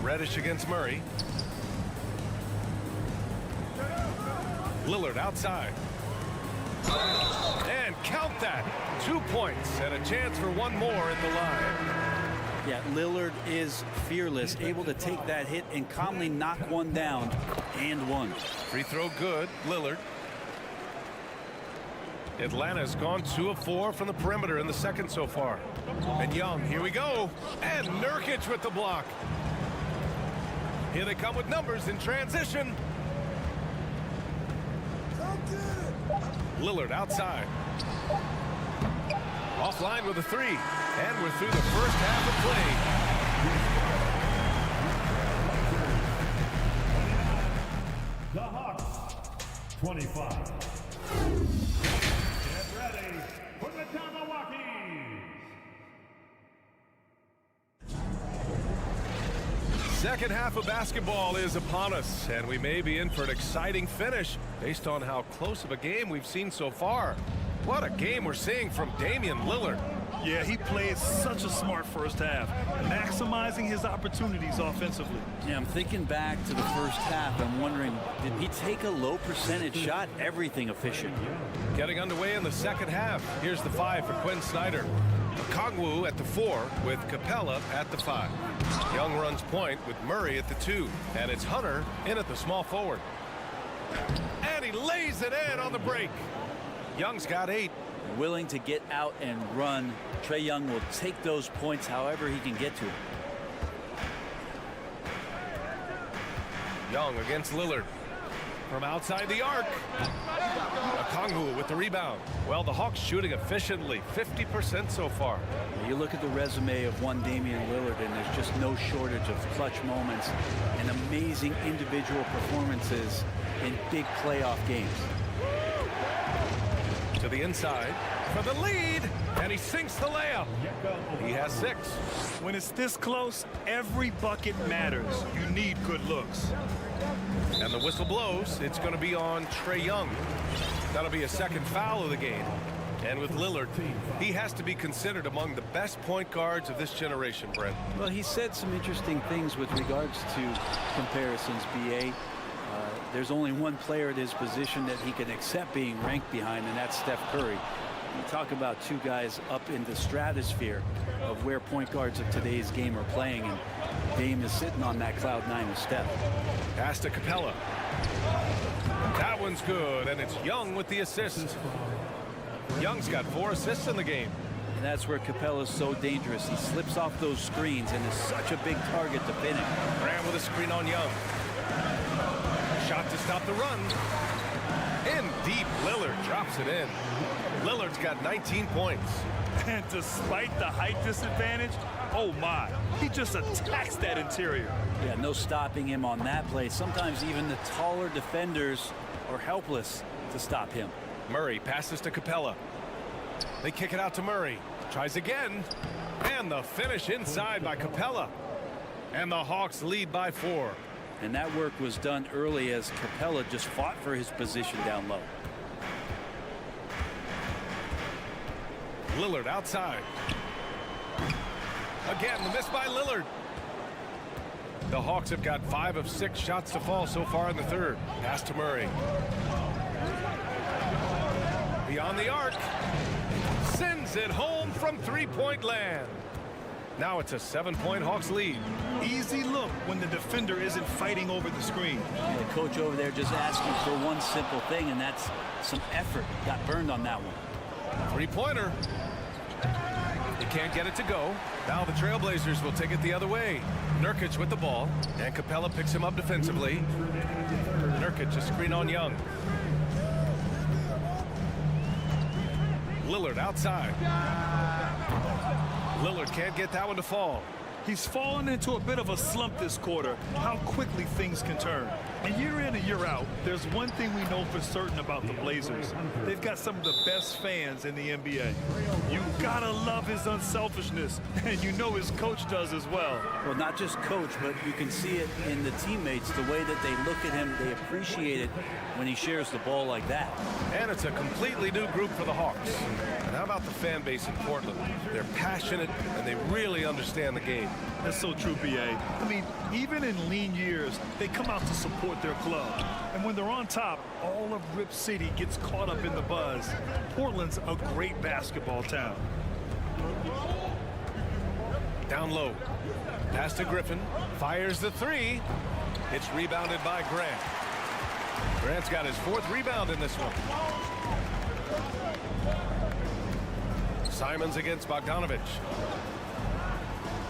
Reddish against Murray. Lillard outside. And count that. 2 points and a chance for one more at the line. Yeah, Lillard is fearless, able to take that hit and calmly knock one down and one. Free throw good, Lillard. Atlanta's gone 2 of 4 from the perimeter in the second so far. And Young, here we go. And Nurkic with the block. Here they come with numbers in transition. Lillard outside. Offline with a 3. And we're through the first half of play. The Hawks, 25. Get ready for the Milwaukee. Second half of basketball is upon us, and we may be in for an exciting finish based on how close of a game we've seen so far. What a game we're seeing from Damian Lillard. Yeah, he played such a smart first half, maximizing his opportunities offensively. Yeah, I'm thinking back to the first half. I'm wondering, did he take a low percentage shot? Everything efficient. Getting underway in the second half. Here's the 5 for Quinn Snyder. Okongwu at the 4 with Capella at the 5. Young runs point with Murray at the 2. And it's Hunter in at the small forward. And he lays it in on the break. Young's got 8. Willing to get out and run. Trae Young will take those points however he can get to them. Young against Lillard. From outside the arc. Okongwu with the rebound. Well, the Hawks shooting efficiently. 50% so far. You look at the resume of one Damian Lillard, and there's just no shortage of clutch moments and amazing individual performances in big playoff games. To the inside for the lead, and he sinks the layup. He has 6. When it's this close, every bucket matters. You need good looks. And the whistle blows. It's going to be on Trae Young. That'll be a second foul of the game. And with Lillard, he has to be considered among the best point guards of this generation, Brent. Well, he said some interesting things with regards to comparisons, B.A. There's only one player at his position that he can accept being ranked behind, and that's Steph Curry. You talk about two guys up in the stratosphere of where point guards of today's game are playing, and Dame is sitting on that cloud 9 with Steph. Pass to Capella. That one's good, and it's Young with the assist. Young's got 4 assists in the game. And that's where Capella's so dangerous. He slips off those screens and is such a big target to finish. Grant with a screen on Young. Shot to stop the run. In deep, Lillard drops it in. Lillard's got 19 points. And despite the height disadvantage, oh my, he just attacks that interior. Yeah, no stopping him on that play. Sometimes even the taller defenders are helpless to stop him. Murray passes to Capella. They kick it out to Murray. Tries again. And the finish inside by Capella. And the Hawks lead by 4. And that work was done early as Capella just fought for his position down low. Lillard outside. Again, the miss by Lillard. The Hawks have got 5 of 6 shots to fall so far in the third. Pass to Murray. Beyond the arc. Sends it home from three-point land. Now it's a 7-point Hawks lead. Easy look when the defender isn't fighting over the screen. The coach over there just asking for one simple thing, and that's some effort. Got burned on that one. Three-pointer. They can't get it to go. Now the Trailblazers will take it the other way. Nurkic with the ball, and Capella picks him up defensively. Nurkic a screen on Young. Lillard outside. Lillard can't get that one to fall. He's fallen into a bit of a slump this quarter. How quickly things can turn. And year in and year out, there's one thing we know for certain about the Blazers. They've got some of the best fans in the NBA. You gotta love his unselfishness, and you know his coach does as well. Well, not just coach, but you can see it in the teammates, the way that they look at him. They appreciate it when he shares the ball like that. And it's a completely new group for the Hawks. And how about the fan base in Portland? They're passionate, and they really understand the game. That's so true, B.A. I mean, even in lean years, they come out to support their club. And when they're on top, all of Rip City gets caught up in the buzz. Portland's a great basketball town. Down low. Pass to Griffin. Fires the three. It's rebounded by Grant. Grant's got his 4th rebound in this one. Simons against Bogdanovich.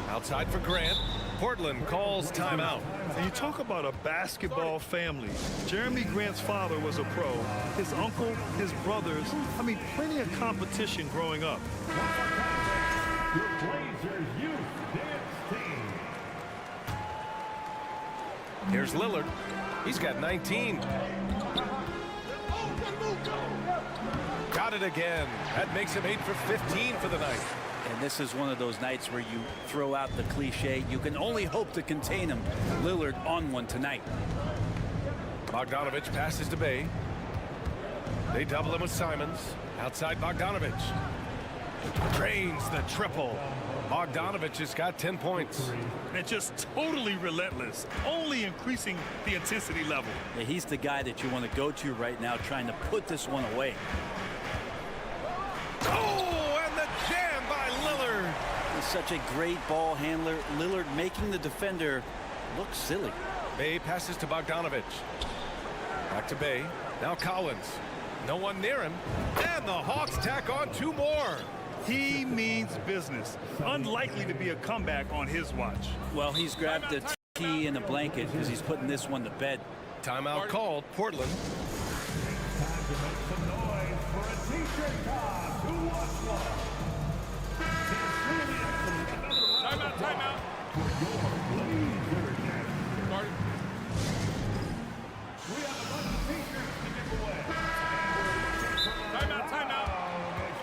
Outside for Grant. Portland calls timeout. And you talk about a basketball family. Jeremy Grant's father was a pro. His uncle, his brothers. I mean, plenty of competition growing up. Your Blazers youth dance team. Here's Lillard. He's got 19. Got it again. That makes him 8 for 15 for the night. And this is one of those nights where you throw out the cliche. You can only hope to contain him. Lillard on one tonight. Bogdanovich passes to Bay. They double him with Simons. Outside Bogdanovich. Drains the triple. Bogdanovich has got 10 points. And just totally relentless, only increasing the intensity level. Yeah, he's the guy that you want to go to right now, trying to put this one away. Oh, and the jam by Lillard. He's such a great ball handler. Lillard making the defender look silly. Bay passes to Bogdanovich. Back to Bay. Now Collins. No one near him. And the Hawks tack on 2 more. He means business. Unlikely to be a comeback on his watch. Well, he's grabbed a tee and a blanket because he's putting this one to bed. Timeout called. Portland. Time to make some noise for a t-shirt toss. Who wants one? Timeout. For your Blazer dancers. We have a bunch of t-shirts to give away. Timeout.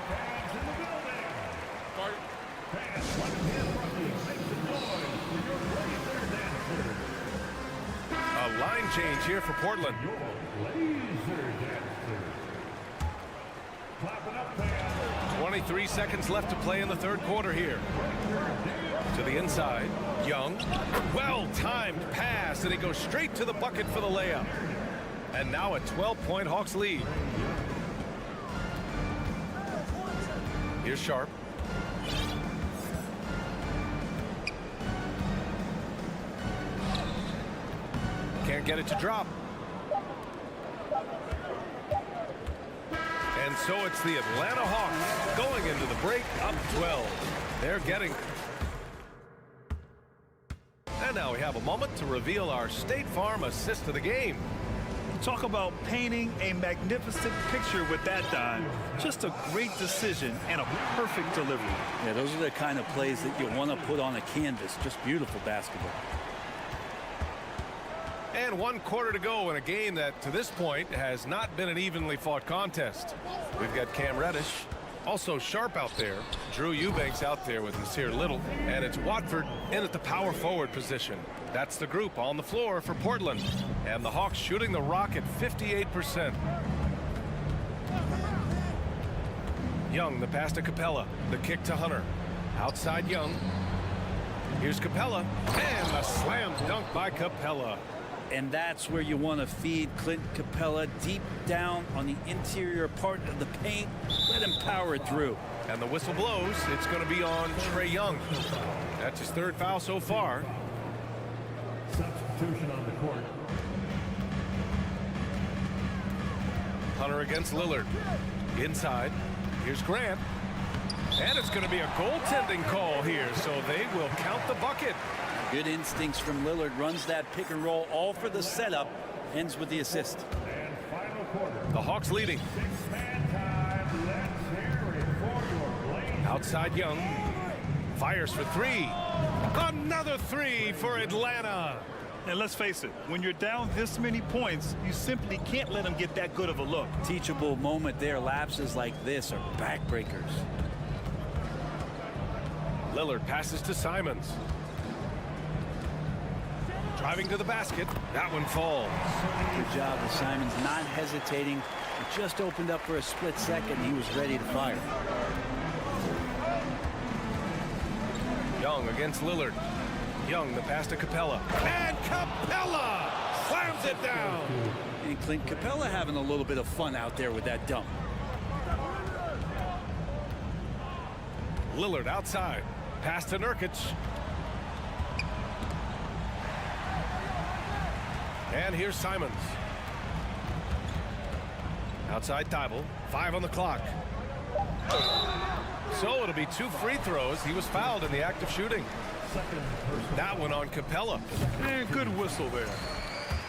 Fans in the building. Fans, let them hear from you. Make some noise for your Blazer dancers. A line change here for Portland. Your Blazer dancers. Clap it up, fans. 23 seconds left to play in the third quarter here. To the inside. Young. Well-timed pass, and he goes straight to the bucket for the layup. And now a 12-point Hawks lead. Here's Sharp. Can't get it to drop. And so it's the Atlanta Hawks going into the break up 12. They're getting... And now we have a moment to reveal our State Farm assist of the game. Talk about painting a magnificent picture with that dime. Just a great decision and a perfect delivery. Yeah, those are the kind of plays that you want to put on a canvas. Just beautiful basketball. And 1 quarter to go in a game that, to this point, has not been an evenly fought contest. We've got Cam Reddish, also sharp out there. Drew Eubanks out there with Nasir Little. And it's Watford in at the power forward position. That's the group on the floor for Portland. And the Hawks shooting the rock at 58%. Young, the pass to Capella. The kick to Hunter. Outside Young. Here's Capella. And a slam dunk by Capella. And that's where you want to feed Clint Capella, deep down on the interior part of the paint. Let him power it through. And the whistle blows. It's going to be on Trae Young. That's his 3rd foul so far. Substitution on the court. Hunter against Lillard. Inside. Here's Grant. And it's going to be a goaltending call here, so they will count the bucket. Good instincts from Lillard. Runs that pick and roll all for the setup. Ends with the assist. And final quarter. The Hawks leading. 6-man time. Let's hear it for your Blazers. Outside Young. Fires for 3. Another 3 for Atlanta. And let's face it, when you're down this many points, you simply can't let them get that good of a look. Teachable moment there. Lapses like this are backbreakers. Lillard passes to Simons. Driving to the basket. That one falls. Good job of Simons not hesitating. It just opened up for a split second. He was ready to fire. Young against Lillard. Young, the pass to Capella. And Capella slams it down. And Clint Capella having a little bit of fun out there with that dump. Lillard outside. Pass to Nurkic. And here's Simons. Outside Thibault. 5 on the clock. So it'll be 2 free throws. He was fouled in the act of shooting. That one on Capella. And good whistle there.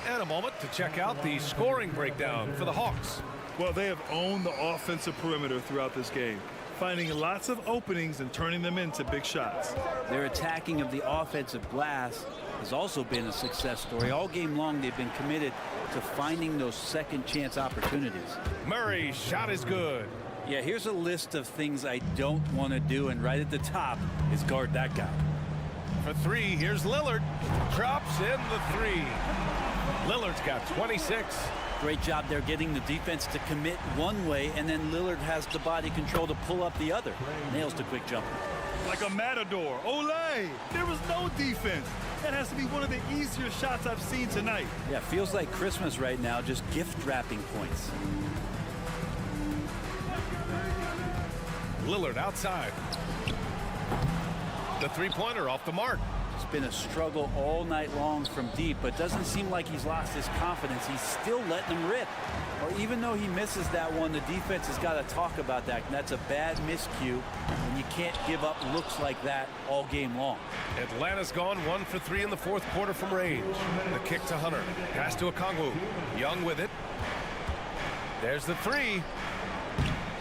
And a moment to check out the scoring breakdown for the Hawks. Well, they have owned the offensive perimeter throughout this game, finding lots of openings and turning them into big shots. Their attacking of the offensive glass has also been a success story. All game long, they've been committed to finding those second chance opportunities. Murray's shot is good. Yeah, here's a list of things I don't want to do, and right at the top is guard that guy. For 3, here's Lillard. Drops in the 3. Lillard's got 26. Great job there getting the defense to commit one way, and then Lillard has the body control to pull up the other. Nails the quick jumper. Like a matador. Olay! There was no defense. That has to be one of the easier shots I've seen tonight. Yeah, feels like Christmas right now, just gift wrapping points. Lillard outside. The 3-pointer off the mark. It's been a struggle all night long from deep, but doesn't seem like he's lost his confidence. He's still letting them rip. Or even though he misses that one, the defense has got to talk about that. And that's a bad miscue, and you can't give up looks like that all game long. Atlanta's gone 1 for 3 in the 4th quarter from range. The kick to Hunter. Pass to Okongwu. Young with it. There's the 3.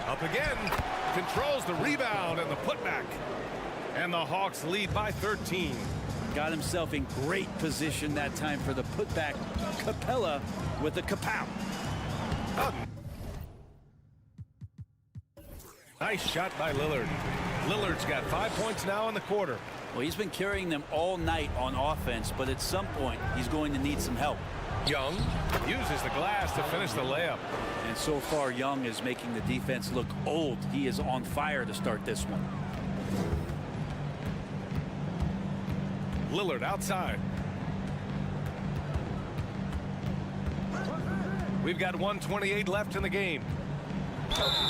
Up again. Controls the rebound and the putback. And the Hawks lead by 13. Got himself in great position that time for the putback. Capella with the kapow. Nice shot by Lillard. Lillard's got 5 points now in the quarter. Well, he's been carrying them all night on offense, but at some point, he's going to need some help. Young uses the glass to finish the layup. And so far, Young is making the defense look old. He is on fire to start this one. Lillard outside. We've got 1:28 left in the game.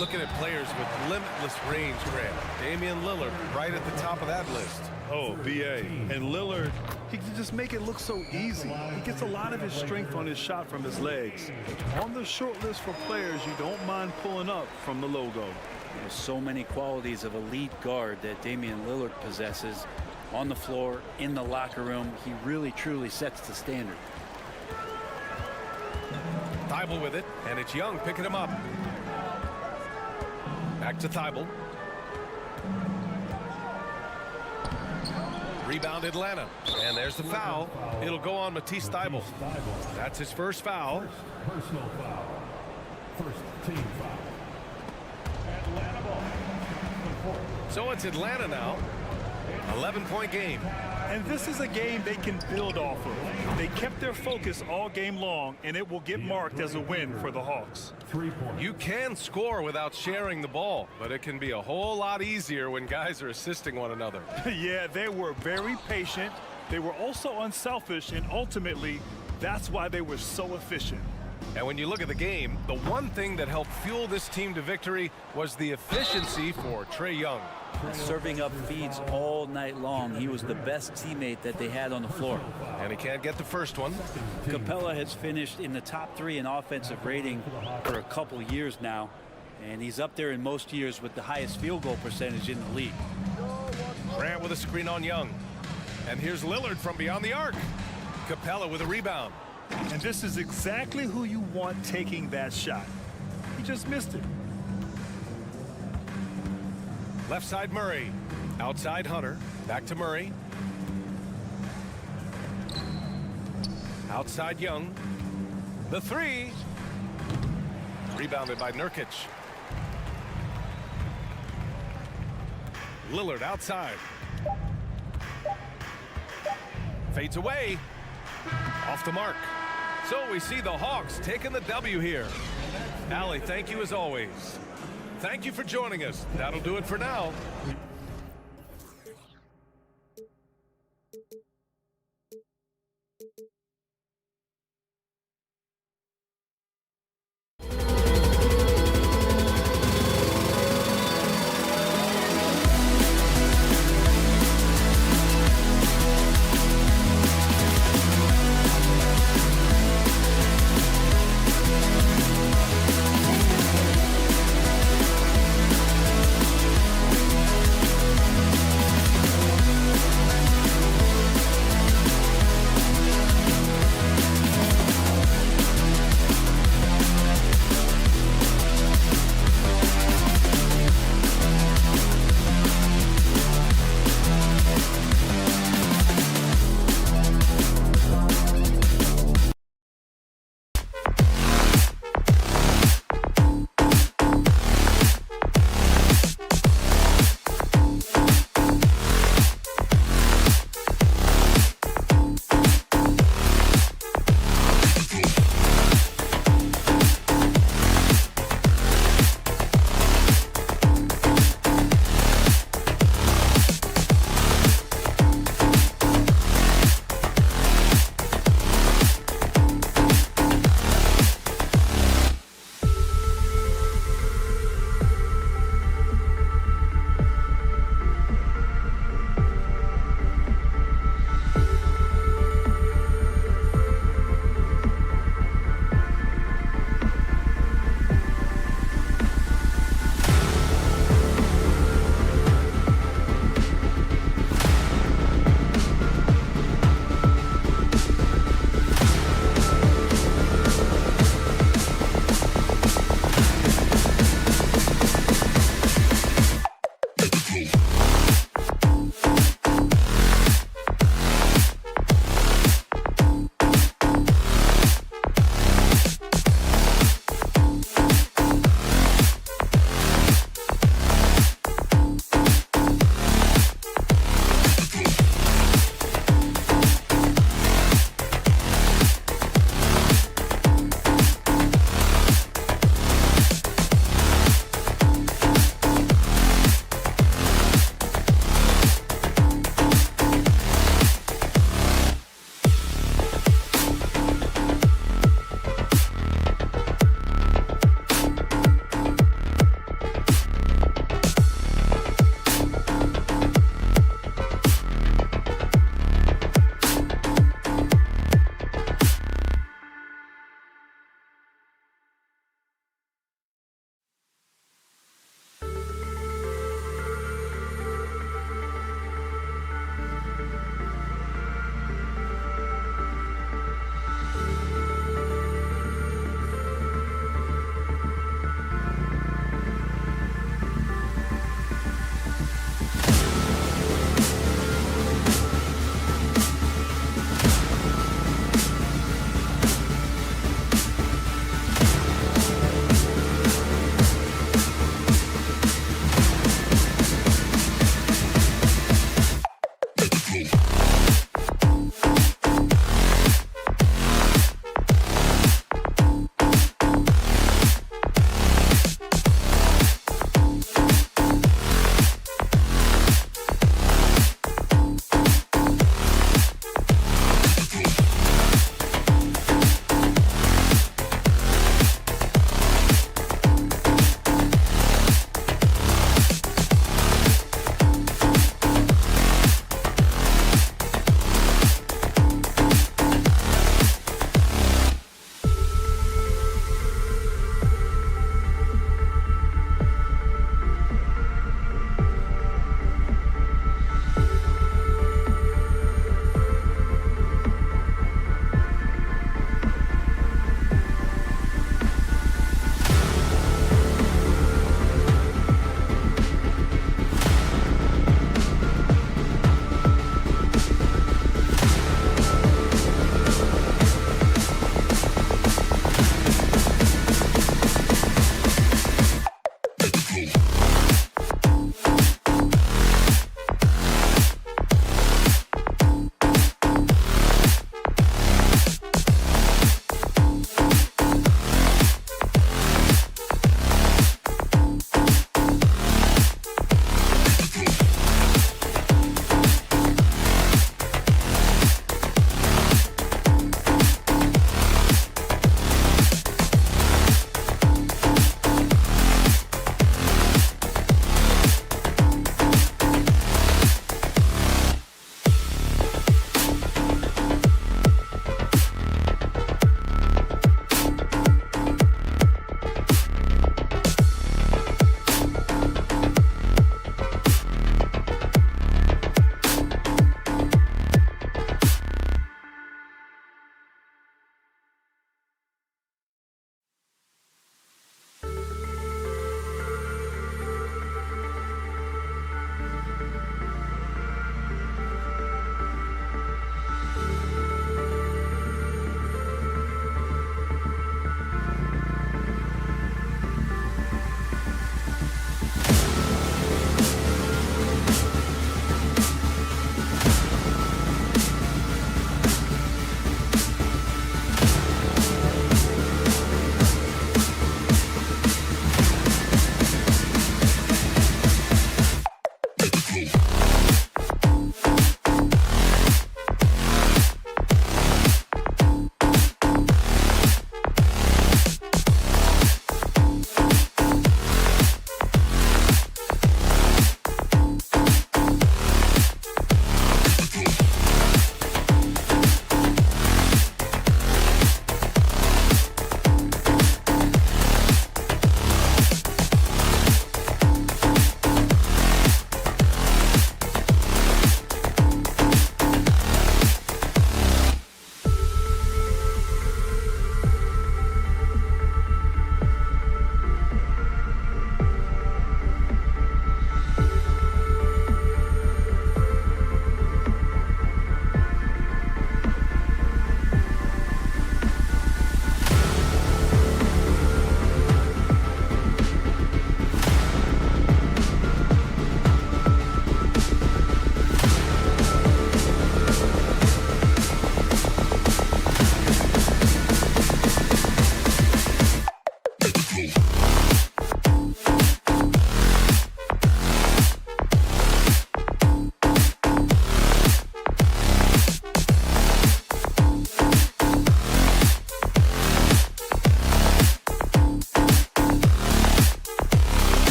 Looking at players with limitless range, Grant. Damian Lillard right at the top of that list. Oh, BA. And Lillard, he can just make it look so easy. He gets a lot of his strength on his shot from his legs. On the short list for players you don't mind pulling up from the logo. There's so many qualities of elite guard that Damian Lillard possesses on the floor, in the locker room. He really, truly sets the standard. Thibault with it, and it's Young picking him up. Back to Thibault. Rebound Atlanta, and there's the foul. It'll go on Matisse Thibault. That's his first foul. Personal foul. First team foul. Atlanta ball. So it's Atlanta now. 11-point game. And this is a game they can build off of. They kept their focus all game long, and it will get marked as a win for the Hawks. 3 points. You can score without sharing the ball, but it can be a whole lot easier when guys are assisting one another. Yeah, they were very patient. They were also unselfish, and ultimately, that's why they were so efficient. And when you look at the game, the one thing that helped fuel this team to victory was the efficiency for Trae Young. Serving up feeds all night long. He was the best teammate that they had on the floor. And he can't get the first one. Capella has finished in the top 3 in offensive rating for a couple years now, and he's up there in most years with the highest field goal percentage in the league. Grant with a screen on Young. And here's Lillard from beyond the arc. Capella with a rebound. And this is exactly who you want taking that shot. He just missed it. Left side Murray. Outside Hunter. Back to Murray. Outside Young. The 3. Rebounded by Nurkic. Lillard outside. Fades away. Off the mark. So we see the Hawks taking the W here. Allie, thank you as always. Thank you for joining us. That'll do it for now.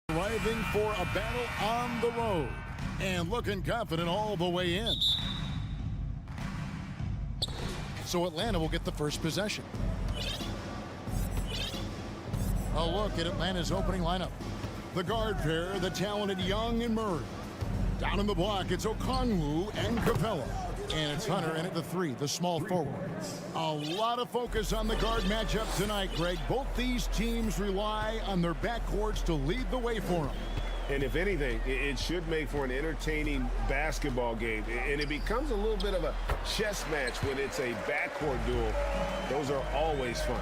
Arriving for a battle on the road and looking confident all the way in. So Atlanta will get the first possession. A look at Atlanta's opening lineup. The guard pair, the talented Young and Murray. Down in the block, it's Okongwu and Capella. And it's Hunter in at the 3, the small forward. A lot of focus on the guard matchup tonight, Greg. Both these teams rely on their backcourts to lead the way for them. And if anything, it should make for an entertaining basketball game. And it becomes a little bit of a chess match when it's a backcourt duel. Those are always fun.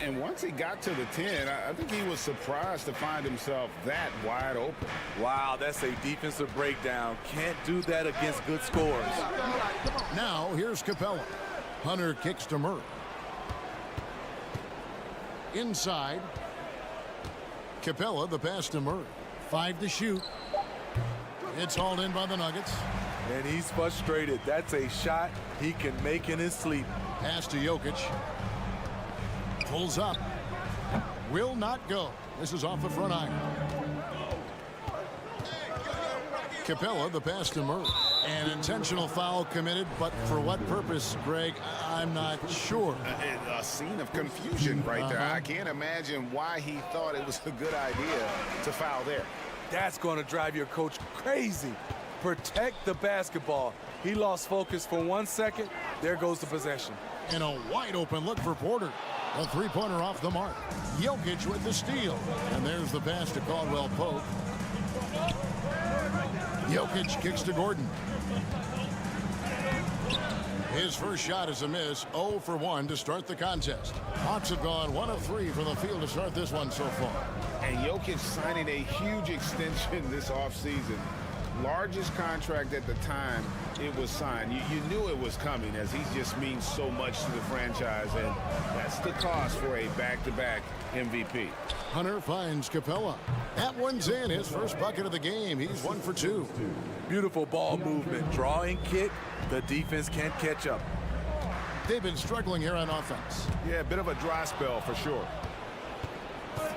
And once he got to the 10, I think he was surprised to find himself that wide open. Wow, that's a defensive breakdown. Can't do that against good scores. Now, here's Capella. Hunter kicks to Murray. Inside. Capella, the pass to Murray. 5 to shoot. It's hauled in by the Nuggets. And he's frustrated. That's a shot he can make in his sleep. Pass to Jokic. Pulls up. Will not go. This is off the front iron. Capella, the pass to Murray. An intentional foul committed, but for what purpose, Greg? I'm not sure. A scene of confusion right there. I can't imagine why he thought it was a good idea to foul there. That's going to drive your coach crazy. Protect the basketball. He lost focus for 1 second. There goes the possession. And a wide open look for Porter. A three-pointer off the mark. Jokic with the steal. And there's the pass to Caldwell Pope. Jokic kicks to Gordon. His first shot is a miss. 0 for 1 to start the contest. Hawks have gone 1 of 3 from the field to start this one so far. And Jokic signing a huge extension this offseason. Largest contract at the time it was signed. You knew it was coming, as he just means so much to the franchise, and that's the cost for a back-to-back MVP. Hunter finds Capella. That one's in. His first bucket of the game. He's 1 for 2. Beautiful ball movement. Draw and kick. The defense can't catch up. They've been struggling here on offense. Yeah, a bit of a dry spell for sure.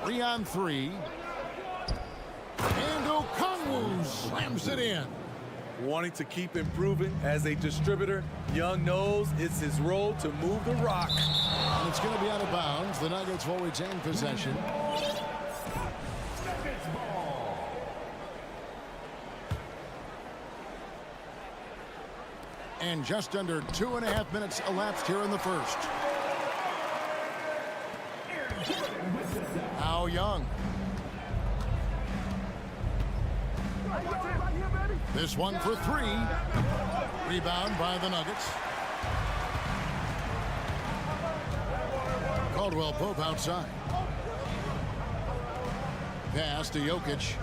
3 on 3. And Okongwu slams it in. Wanting to keep improving as a distributor, Young knows it's his role to move the rock. And it's going to be out of bounds. The Nuggets will retain possession. And just under 2.5 minutes elapsed here in the first. Now Young. This one for 3. Rebound by the Nuggets. Caldwell Pope outside. Pass to Jokic.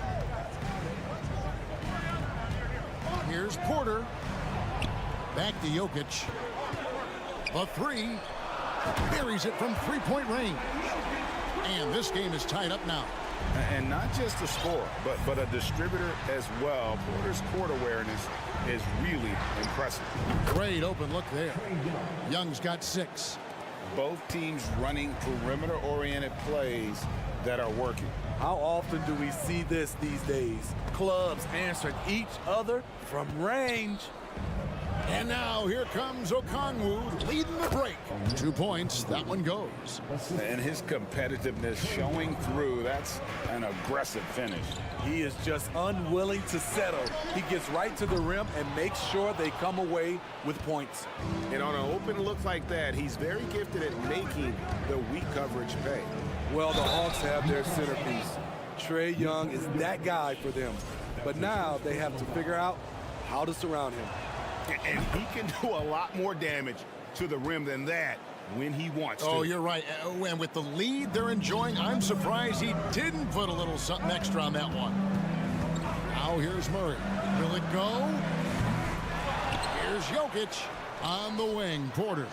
Here's Porter. Back to Jokic. The 3. Buries it from three-point range. And this game is tied up now. And not just a scorer, but a distributor as well. Porter's court awareness is really impressive. Great open look there. Young's got 6. Both teams running perimeter-oriented plays that are working. How often do we see this these days? Clubs answering each other from range. And now here comes Okongwu leading the break. 2 points. That one goes. And his competitiveness showing through. That's an aggressive finish. He is just unwilling to settle. He gets right to the rim and makes sure they come away with points. And on an open look like that, he's very gifted at making the weak coverage pay. Well, the Hawks have their centerpiece. Trae Young is that guy for them. But now they have to figure out how to surround him. And he can do a lot more damage to the rim than that when he wants to. Oh, you're right. And with the lead they're enjoying, I'm surprised he didn't put a little something extra on that one. Now here's Murray. Will it go? Here's Jokic on the wing. Porter.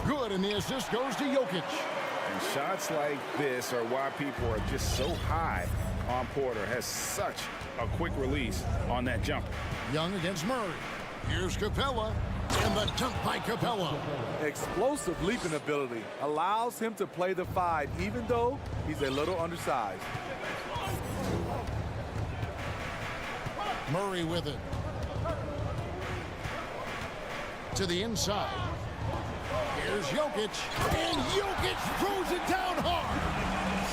Good, and the assist goes to Jokic. And shots like this are why people are just so high on Porter. Has such a quick release on that jumper. Young against Murray. Here's Capella. And the dunk by Capella. Explosive leaping ability allows him to play the 5, even though he's a little undersized. Murray with it. To the inside. Here's Jokic. And Jokic throws it down hard.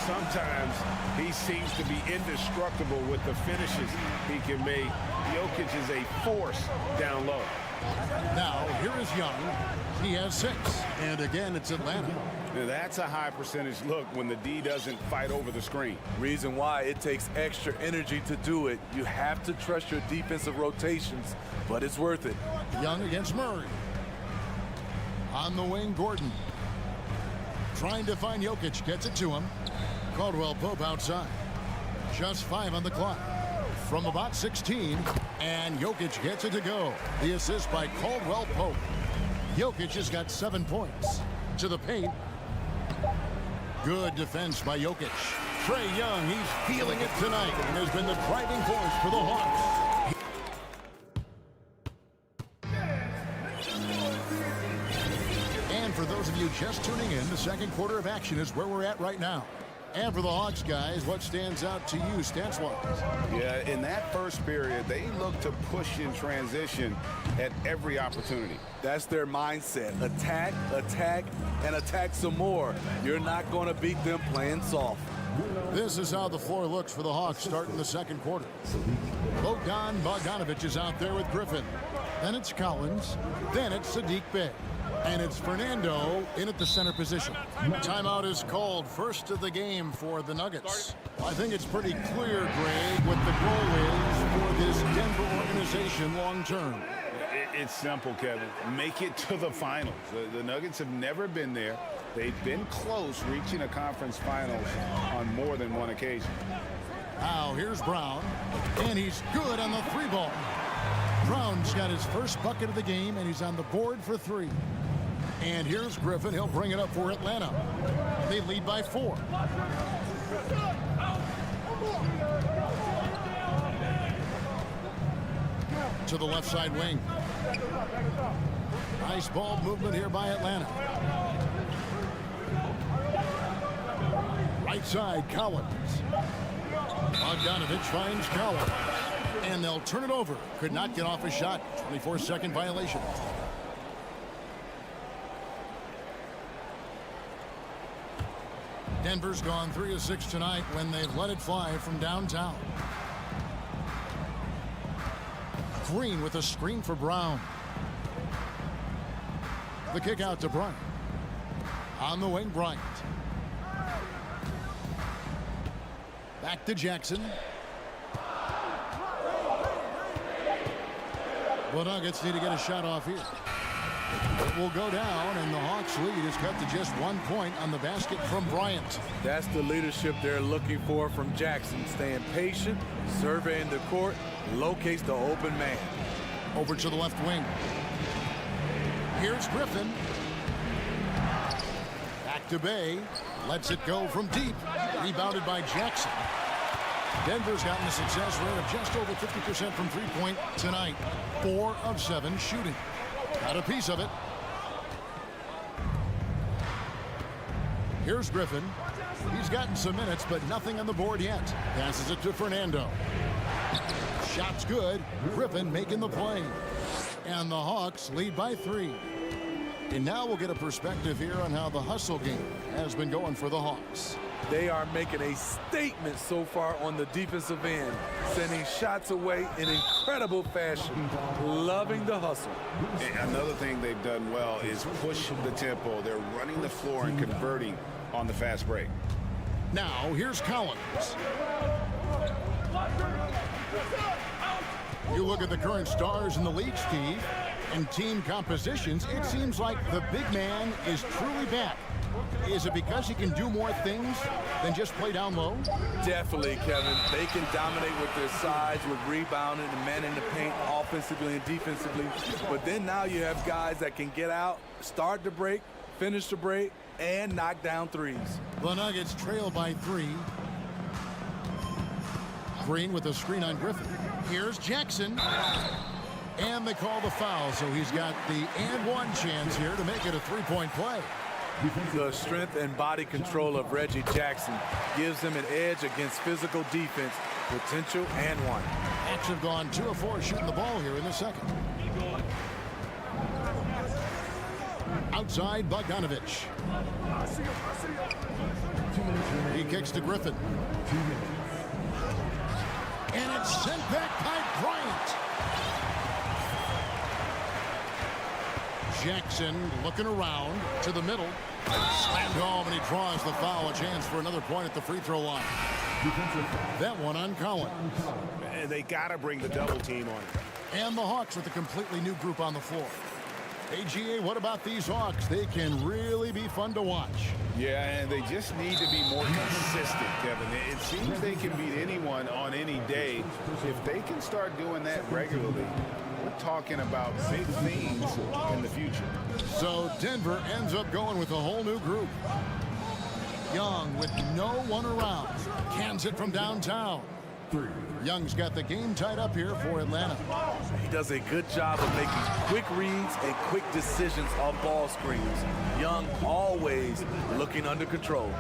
Sometimes he seems to be indestructible with the finishes he can make. Jokic is a force down low. Now, here is Young. He has 6. And again, it's Atlanta. Now, that's a high percentage look when the D doesn't fight over the screen. Reason why it takes extra energy to do it. You have to trust your defensive rotations, but it's worth it. Young against Murray. On the wing, Gordon. Trying to find Jokic. Gets it to him. Caldwell Pope outside. Just 5 on the clock. From about 16, and Jokic gets it to go. The assist by Caldwell Pope. Jokic has got 7 points. To the paint. Good defense by Jokic. Trae Young, he's feeling it tonight and has been the driving force for the Hawks. And for those of you just tuning in, the second quarter of action is where we're at right now. And for the Hawks, guys, what stands out to you stats-wise? Yeah, in that first period, they look to push in transition at every opportunity. That's their mindset. Attack, attack, and attack some more. You're not going to beat them playing soft. This is how the floor looks for the Hawks starting the second quarter. Bogdan Bogdanovic is out there with Griffin. Then it's Collins. Then it's Saddiq Bey. And it's Fernando in at the center position. Timeout is called. First of the game for the Nuggets. I think it's pretty clear, Greg, what the goal is for this Denver organization long term. It's simple, Kevin. Make it to the finals. The Nuggets have never been there. They've been close reaching a conference finals on more than one occasion. Now here's Brown. And he's good on the 3-ball. Brown's got his first bucket of the game, and he's on the board for 3. And here's Griffin. He'll bring it up for Atlanta. They lead by 4. To the left side wing. Nice ball movement here by Atlanta. Right side, Collins. Bogdanovic finds Collins. And they'll turn it over. Could not get off a shot. 24-second violation. Denver's gone 3 of 6 tonight when they've let it fly from downtown. Green with a screen for Brown. The kick out to Bryant. On the wing, Bryant. Back to Jackson. The Nuggets need to get a shot off here. It will go down, and the Hawks' lead is cut to just 1 point on the basket from Bryant. That's the leadership they're looking for from Jackson. Staying patient, surveying the court, locates the open man. Over to the left wing. Here's Griffin. Back to Bey. Lets it go from deep. Rebounded by Jackson. Denver's gotten a success rate of just over 50% from three-point tonight. 4 of 7 shooting. Got a piece of it. Here's Griffin. He's gotten some minutes, but nothing on the board yet. Passes it to Fernando. Shot's good. Griffin making the play. And the Hawks lead by 3. And now we'll get a perspective here on how the hustle game has been going for the Hawks. They are making a statement so far on the defensive end, sending shots away in incredible fashion, loving the hustle. And another thing they've done well is push the tempo. They're running the floor and converting on the fast break. Now, here's Collins. You look at the current stars in the league, Steve, and team compositions, it seems like the big man is truly back. Is it because he can do more things than just play down low? Definitely, Kevin. They can dominate with their size, with rebounding and manning the paint offensively and defensively. But then now you have guys that can get out, start the break, finish the break, and knock down threes. The Nuggets trail by 3. Green with a screen on Griffin. Here's Jackson. And they call the foul, so he's got the and one chance here to make it a three-point play. The strength and body control of Reggie Jackson gives him an edge against physical defense, potential and one. Hawks have gone 2 of 4 shooting the ball here in the second. Outside, Bogdanovich. He kicks to Griffin. And it's sent back by Bryant. Jackson looking around to the middle. Slammed home, and he draws the foul. A chance for another point at the free throw line. That one on Collins. And they got to bring the double team on it. And the Hawks with a completely new group on the floor. AGA, what about these Hawks? They can really be fun to watch. Yeah, and they just need to be more consistent, Kevin. It seems they can beat anyone on any day. If they can start doing that regularly, we're talking about big things in the future. So Denver ends up going with a whole new group. Young with no one around. Cans it from downtown. Young's got the game tied up here for Atlanta. He does a good job of making quick reads and quick decisions off ball screens. Young always looking under control.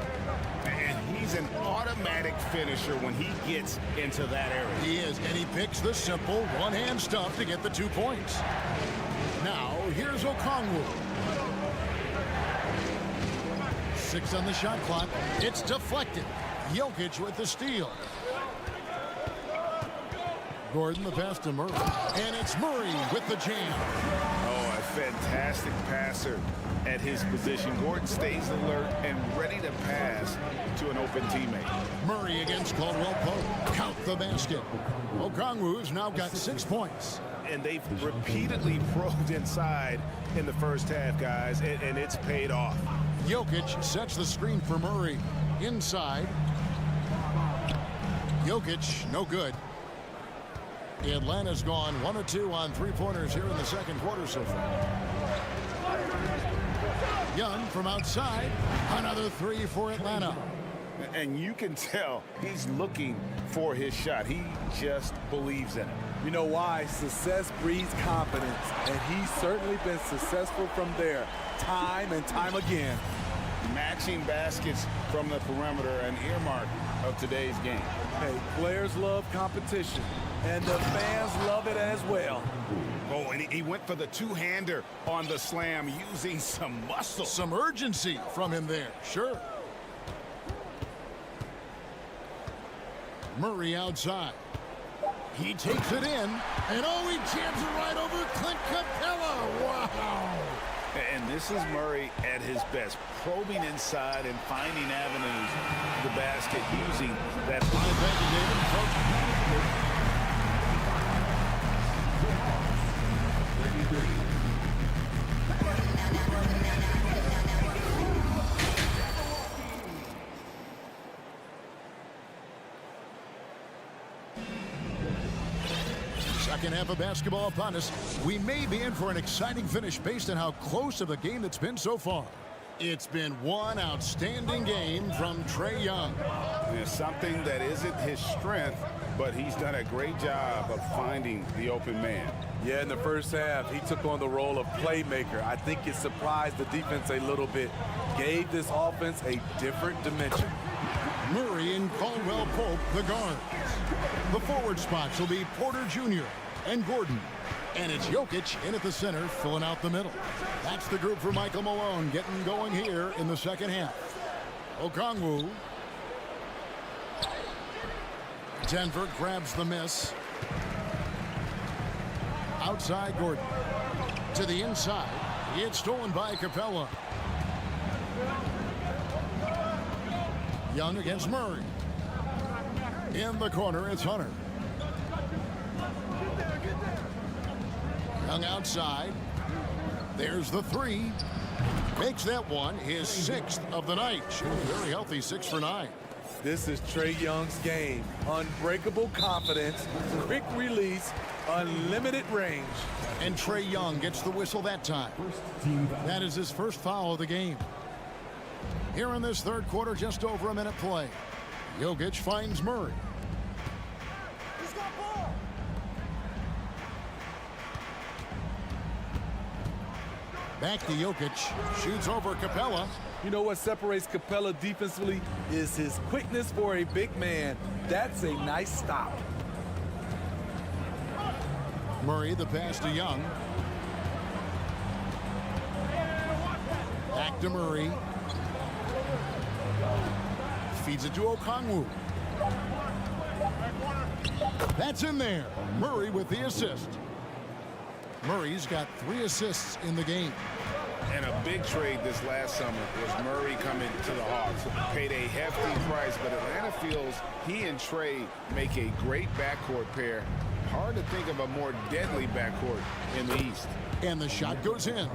And he's an automatic finisher when he gets into that area. He is, and he picks the simple one-hand stuff to get the 2 points. Now, here's Okongwu. 6 on the shot clock. It's deflected. Jokic with the steal. Gordon the pass to Murray. And it's Murray with the jam. Oh, a fantastic passer at his position. Gordon stays alert and ready to pass to an open teammate. Murray against Caldwell Pope. Count the basket. Okongwu's now got 6 points. And they've repeatedly probed inside in the first half, guys, and it's paid off. Jokic sets the screen for Murray. Inside. Jokic, no good. Atlanta's gone 1 of 2 on three-pointers here in the second quarter so far. Young from outside. Another 3 for Atlanta. And you can tell he's looking for his shot. He just believes in it. You know why? Success breeds confidence, and he's certainly been successful from there time and time again. Matching baskets from the perimeter, an earmark of today's game. Hey, players love competition, and the fans love it as well. Oh, and he went for the two-hander on the slam using some muscle. Some urgency from him there, sure. Murray outside. He takes it in, and oh, he jams it right over Clint Capella. Wow. And this is Murray at his best, probing inside and finding avenues to the basket using that. Thank you, David. Second half of basketball upon us. We may be in for an exciting finish based on how close of a game it's been so far. It's been one outstanding game from Trae Young. There's something that isn't his strength, but he's done a great job of finding the open man. Yeah, in the first half, he took on the role of playmaker. I think it surprised the defense a little bit. Gave this offense a different dimension. Murray and Caldwell Pope, the guards. The forward spots will be Porter Jr. and Gordon. And it's Jokic in at the center, filling out the middle. That's the group for Michael Malone getting going here in the second half. Okongwu. Denver grabs the miss. Outside Gordon. To the inside. It's stolen by Capella. Young against Murray. In the corner, it's Hunter. Young outside. There's the three. Makes that one his 6th of the night. Shooting very healthy, 6 for 9. This is Trae Young's game. Unbreakable confidence, quick release, unlimited range. And Trae Young gets the whistle that time. That is his first foul of the game. Here in this third quarter, just over a minute play. Jokic finds Murray. Back to Jokic. Shoots over Capella. You know what separates Capella defensively is his quickness for a big man. That's a nice stop. Murray, the pass to Young. Back to Murray. Feeds it to Okongwu. That's in there. Murray with the assist. Murray's got 3 assists in the game. And a big trade this last summer was Murray coming to the Hawks. Paid a hefty price, but Atlanta feels he and Trey make a great backcourt pair. Hard to think of a more deadly backcourt in the East. And the shot goes in.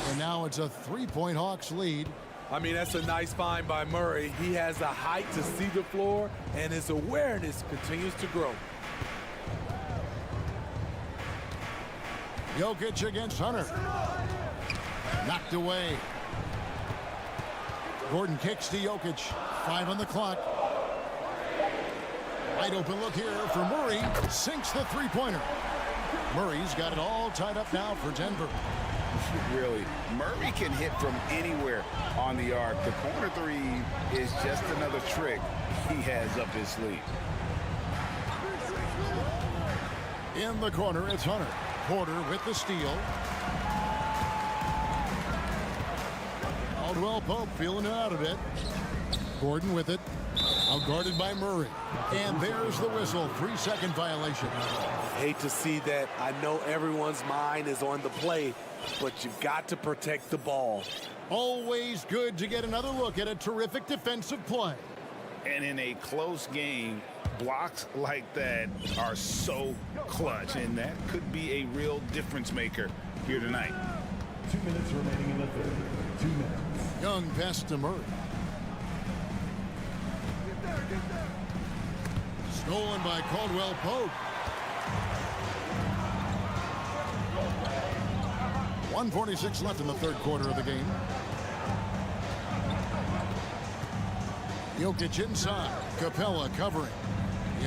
And now it's a 3-point Hawks lead. I mean, that's a nice find by Murray. He has the height to see the floor, and his awareness continues to grow. Jokic against Hunter. Knocked away. Gordon kicks to Jokic. 5 on the clock. Wide open look here for Murray. Sinks the three-pointer. Murray's got it all tied up now for Denver. Really, Murray can hit from anywhere on the arc. The corner three is just another trick he has up his sleeve. In the corner, it's Hunter. Porter with the steal. Caldwell Pope feeling it out a bit. Gordon with it. Outguarded by Murray. And there's the whistle. 3-second violation. Hate to see that. I know everyone's mind is on the play, but you've got to protect the ball. Always good to get another look at a terrific defensive play. And in a close game, blocks like that are so clutch, and that could be a real difference maker here tonight. 2 minutes remaining in the third. 2 minutes. Young pass to Murray. Stolen by Caldwell Pope. 1:46 left in the third quarter of the game. Jokic inside. Capella covering.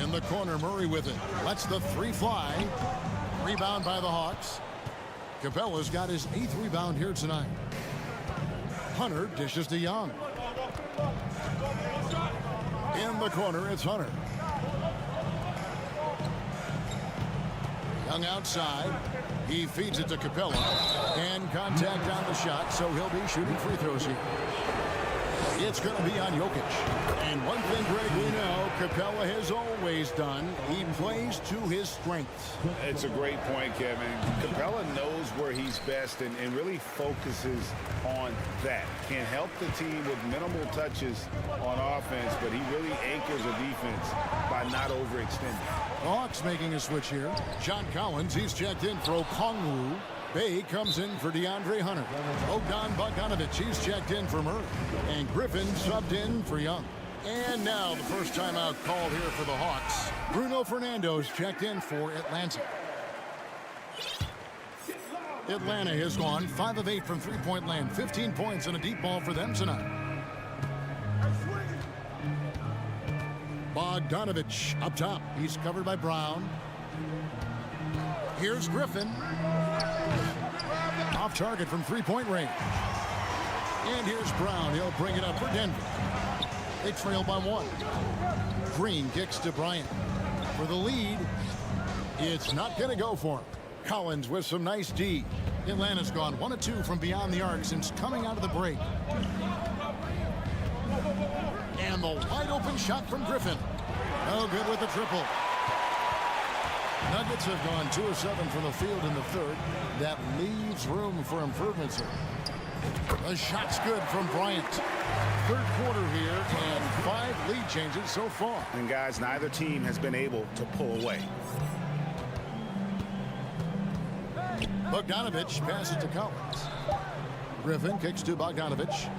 In the corner, Murray with it. Lets the three fly. Rebound by the Hawks. Capella's got his 8th rebound here tonight. Hunter dishes to Young. In the corner, it's Hunter. Young outside. He feeds it to Capella. And contact on the shot, so he'll be shooting free throws here. It's going to be on Jokic. And one thing, Greg, we know Capella has always done. He plays to his strengths. It's a great point, Kevin. Capella knows where he's best and really focuses on that. Can help the team with minimal touches on offense, but he really anchors a defense by not overextending. Hawks making a switch here. John Collins, he's checked in for Okongwu. Bay comes in for DeAndre Hunter. Bogdanovic, he's checked in for Murray. And Griffin subbed in for Young. And now the first timeout called here for the Hawks. Bruno Fernando's checked in for Atlanta. Atlanta has gone 5 of 8 from three-point land. 15 points and a deep ball for them tonight. Bogdanovic up top. He's covered by Brown. Here's Griffin. Off target from three-point range. And here's Brown. He'll bring it up for Denver. They trail by 1. Green kicks to Bryant. For the lead, it's not going to go for him. Collins with some nice D. Atlanta's gone 1 of 2 from beyond the arc since coming out of the break. And the wide open shot from Griffin. No good with the triple. Nuggets have gone 2 of 7 from the field in the third. That leaves room for improvements here. The shot's good from Bryant. Third quarter here and 5 lead changes so far. And guys, neither team has been able to pull away. Bogdanovic passes to Collins. Griffin kicks to Bogdanovic.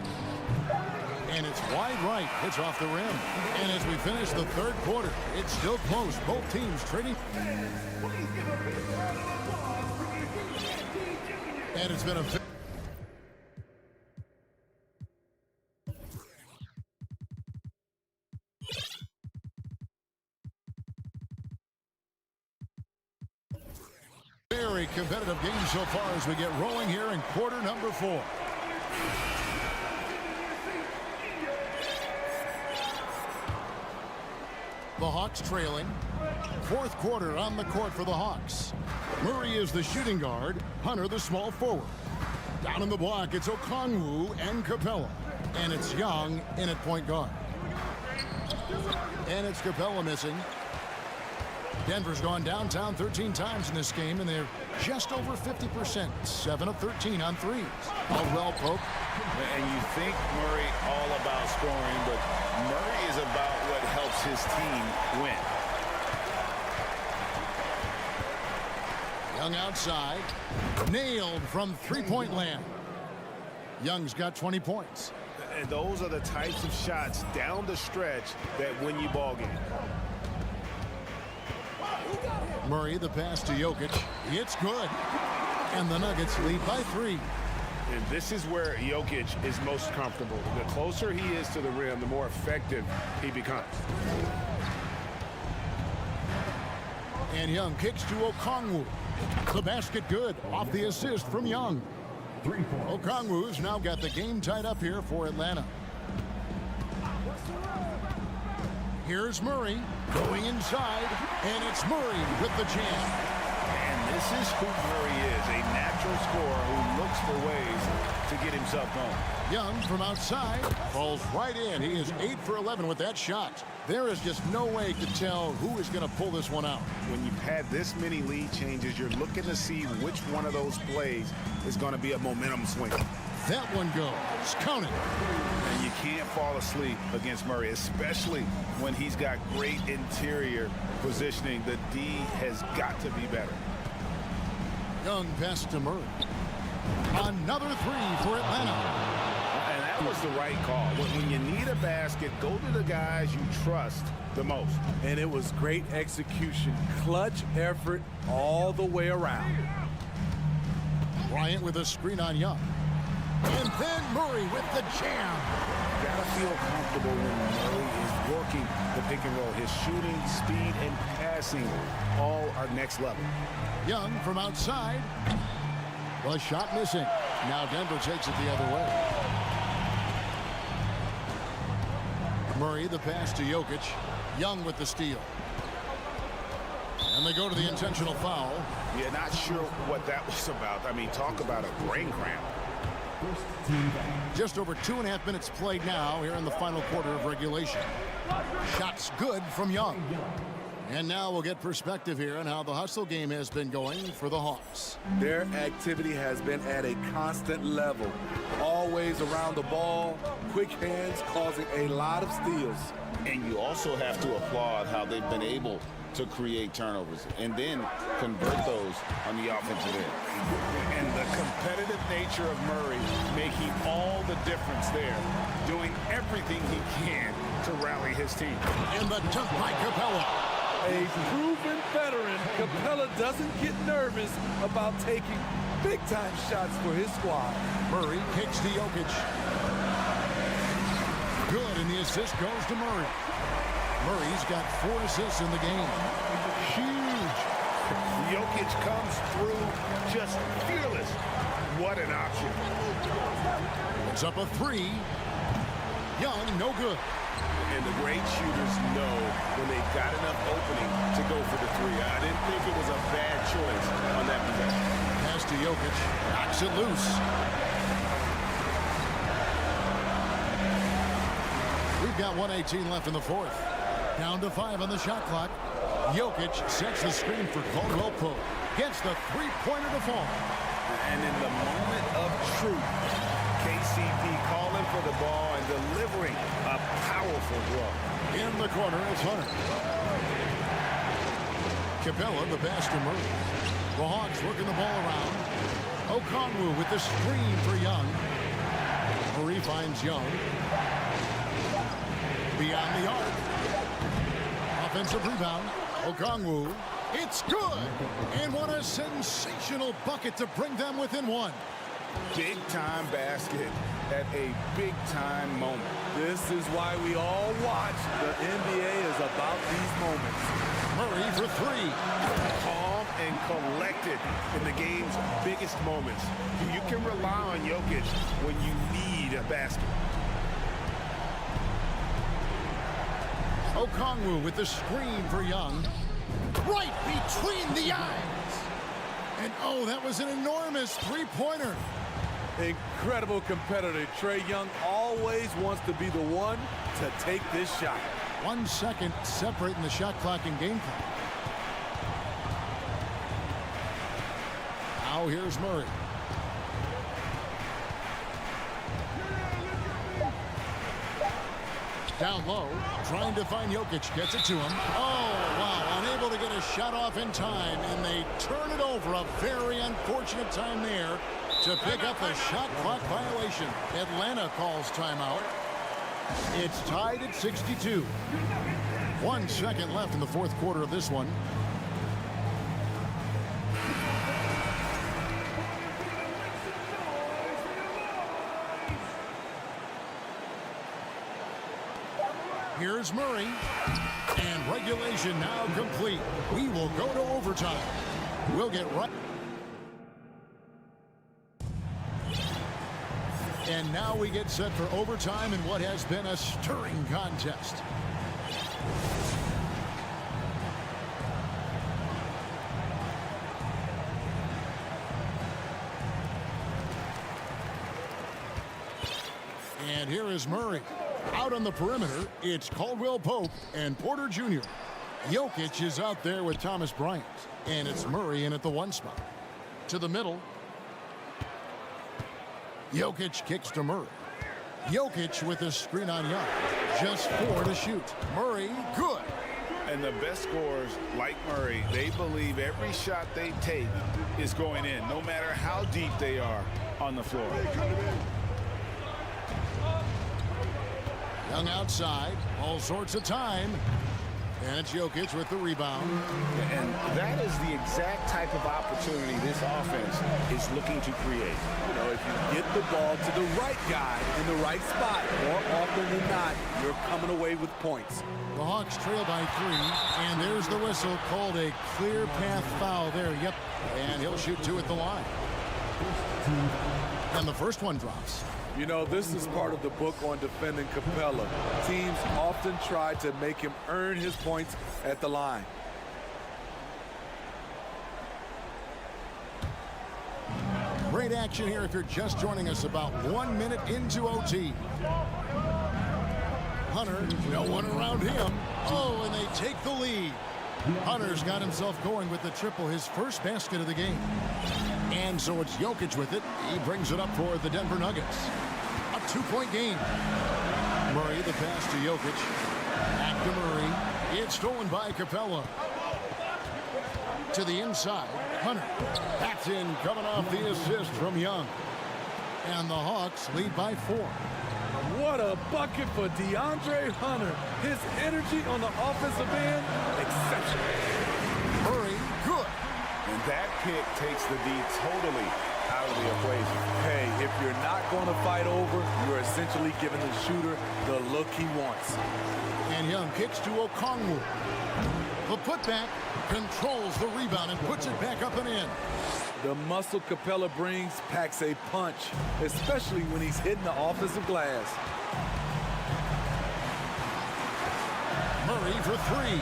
And it's wide right. Hits off the rim. And as we finish the third quarter, it's still close. Both teams trading. And it's been a... Very competitive game so far as we get rolling here in quarter number 4. The Hawks trailing. Fourth quarter on the court for the Hawks. Murray is the shooting guard. Hunter the small forward. Down in the block, it's Okongwu and Capella. And it's Young in at point guard. And it's Capella missing. Denver's gone downtown 13 times in this game, and they're just over 50%. 7 of 13 on threes. Caldwell Pope. And you think Murray all about scoring, but Murray is about what helps his team win. Young outside. Nailed from three-point land. Young's got 20 points. And those are the types of shots down the stretch that win you ball games. Murray, the pass to Jokic. It's good. And the Nuggets lead by 3. And this is where Jokic is most comfortable. The closer he is to the rim, the more effective he becomes. And Young kicks to Okongwu. The basket good off the assist from Young. Okongwu's now got the game tied up here for Atlanta. Here's Murray going inside, and it's Murray with the jam. And this is who Murray is, a natural scorer who looks for ways to get himself going. Young from outside falls right in. He is 8 for 11 with that shot. There is just no way to tell who is going to pull this one out. When you've had this many lead changes, you're looking to see which one of those plays is going to be a momentum swing. That one goes. Count it. And you can't fall asleep against Murray, especially when he's got great interior positioning. The D has got to be better. Young pass to Murray. Another 3 for Atlanta. And that was the right call. When you need a basket, go to the guys you trust the most. And it was great execution. Clutch effort all the way around. Bryant with a screen on Young. And then Murray with the jam. You gotta feel comfortable when Murray is working the pick and roll. His shooting, speed, and passing all are next level. Young from outside. The shot missing. Now Denver takes it the other way. Murray the pass to Jokic. Young with the steal. And they go to the intentional foul. Yeah, not sure what that was about. I mean, talk about a brain cramp. Just over 2.5 minutes played now here in the final quarter of regulation. Shots good from Young. And now we'll get perspective here on how the hustle game has been going for the Hawks. Their activity has been at a constant level. Always around the ball, quick hands causing a lot of steals. And you also have to applaud how they've been able to create turnovers and then convert those on the offensive end. And the competitive nature of Murray making all the difference there, doing everything he can to rally his team. And the dunk by Capella. A proven veteran, Capella doesn't get nervous about taking big-time shots for his squad. Murray kicks to Jokic. Good, and the assist goes to Murray. Murray's got 4 assists in the game. Huge. Jokic comes through just fearless. What an option. It's up a 3. Young, no good. And the great shooters know when they've got enough opening to go for the 3. I didn't think it was a bad choice on that possession. Pass to Jokic. Knocks it loose. We've got 1:18 left in the fourth. Down to 5 on the shot clock. Jokic sets the screen for Caldwell Pope. Gets the three-pointer to fall. And in the moment of truth, KCP calling for the ball and delivering a powerful draw. In the corner, it's Hunter. Capella, the pass to Murray. The Hawks working the ball around. Okongwu with the screen for Young. Murray finds Young. Beyond the arc. Offensive rebound. Okongwu. It's good. And what a sensational bucket to bring them within 1. Big-time basket at a big-time moment. This is why we all watch. The NBA is about these moments. Murray for 3. Calm and collected in the game's biggest moments. You can rely on Jokic when you need a basket. Okongwu with the screen for Young. Right between the eyes. And oh, that was an enormous three-pointer. Incredible competitor. Trae Young always wants to be the one to take this shot. 1 second separating the shot clock and game clock. Now here's Murray. Down low, trying to find Jokic, gets it to him. Oh, wow, unable to get a shot off in time, and they turn it over. A very unfortunate time there to pick up a shot clock violation. Atlanta calls timeout. It's tied at 62. 1 second left in the fourth quarter of this one. Here's Murray. And regulation now complete. We will go to overtime. We'll get right. And now we get set for overtime in what has been a stirring contest. And here is Murray. Out on the perimeter, it's Caldwell Pope and Porter Jr. Jokic is out there with Thomas Bryant. And it's Murray in at the 1 spot. To the middle. Jokic kicks to Murray. Jokic with a screen on Young. Just 4 to shoot. Murray, good. And the best scorers, like Murray, they believe every shot they take is going in, no matter how deep they are on the floor. Young outside, all sorts of time. And it's Jokic with the rebound. And that is the exact type of opportunity this offense is looking to create. You know, if you get the ball to the right guy in the right spot, more often than not, you're coming away with points. The Hawks trail by 3, and there's the whistle called a clear path foul there. Yep, and he'll shoot 2 at the line. And the first one drops. You know, this is part of the book on defending Capella. Teams often try to make him earn his points at the line. Great action here if you're just joining us, about 1 minute into OT. Hunter, no one around him. Oh, and they take the lead. Hunter's got himself going with the triple, his first basket of the game. And so it's Jokic with it. He brings it up for the Denver Nuggets. A 2-point game. Murray, the pass to Jokic. Back to Murray. It's stolen by Capella. To the inside. Hunter. That's in, coming off the assist from Young. And the Hawks lead by 4. What a bucket for DeAndre Hunter. His energy on the offensive end, exceptional. Murray, good. And that pick takes the D totally out of the equation. Hey, if you're not going to fight over, you're essentially giving the shooter the look he wants. And Young kicks to Okongwu. The putback controls the rebound and puts it back up and in. The muscle Capella brings packs a punch, especially when he's hitting the offensive glass. Murray for 3.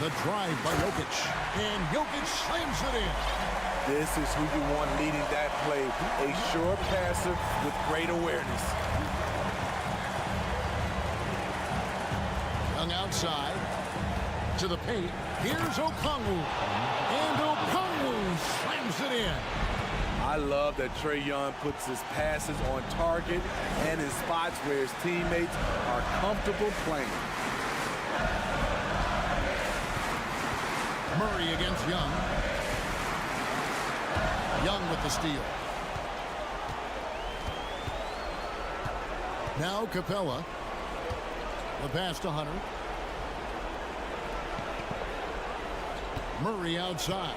The drive by Jokic. And Jokic slams it in. This is who you want leading that play. A sure passer with great awareness. Young outside. To the paint. Here's Okongwu. And Okongwu slams it in. I love that Trae Young puts his passes on target and in spots where his teammates are comfortable playing. Murray against Young. Young with the steal. Now Capella. The pass to Hunter. Murray outside.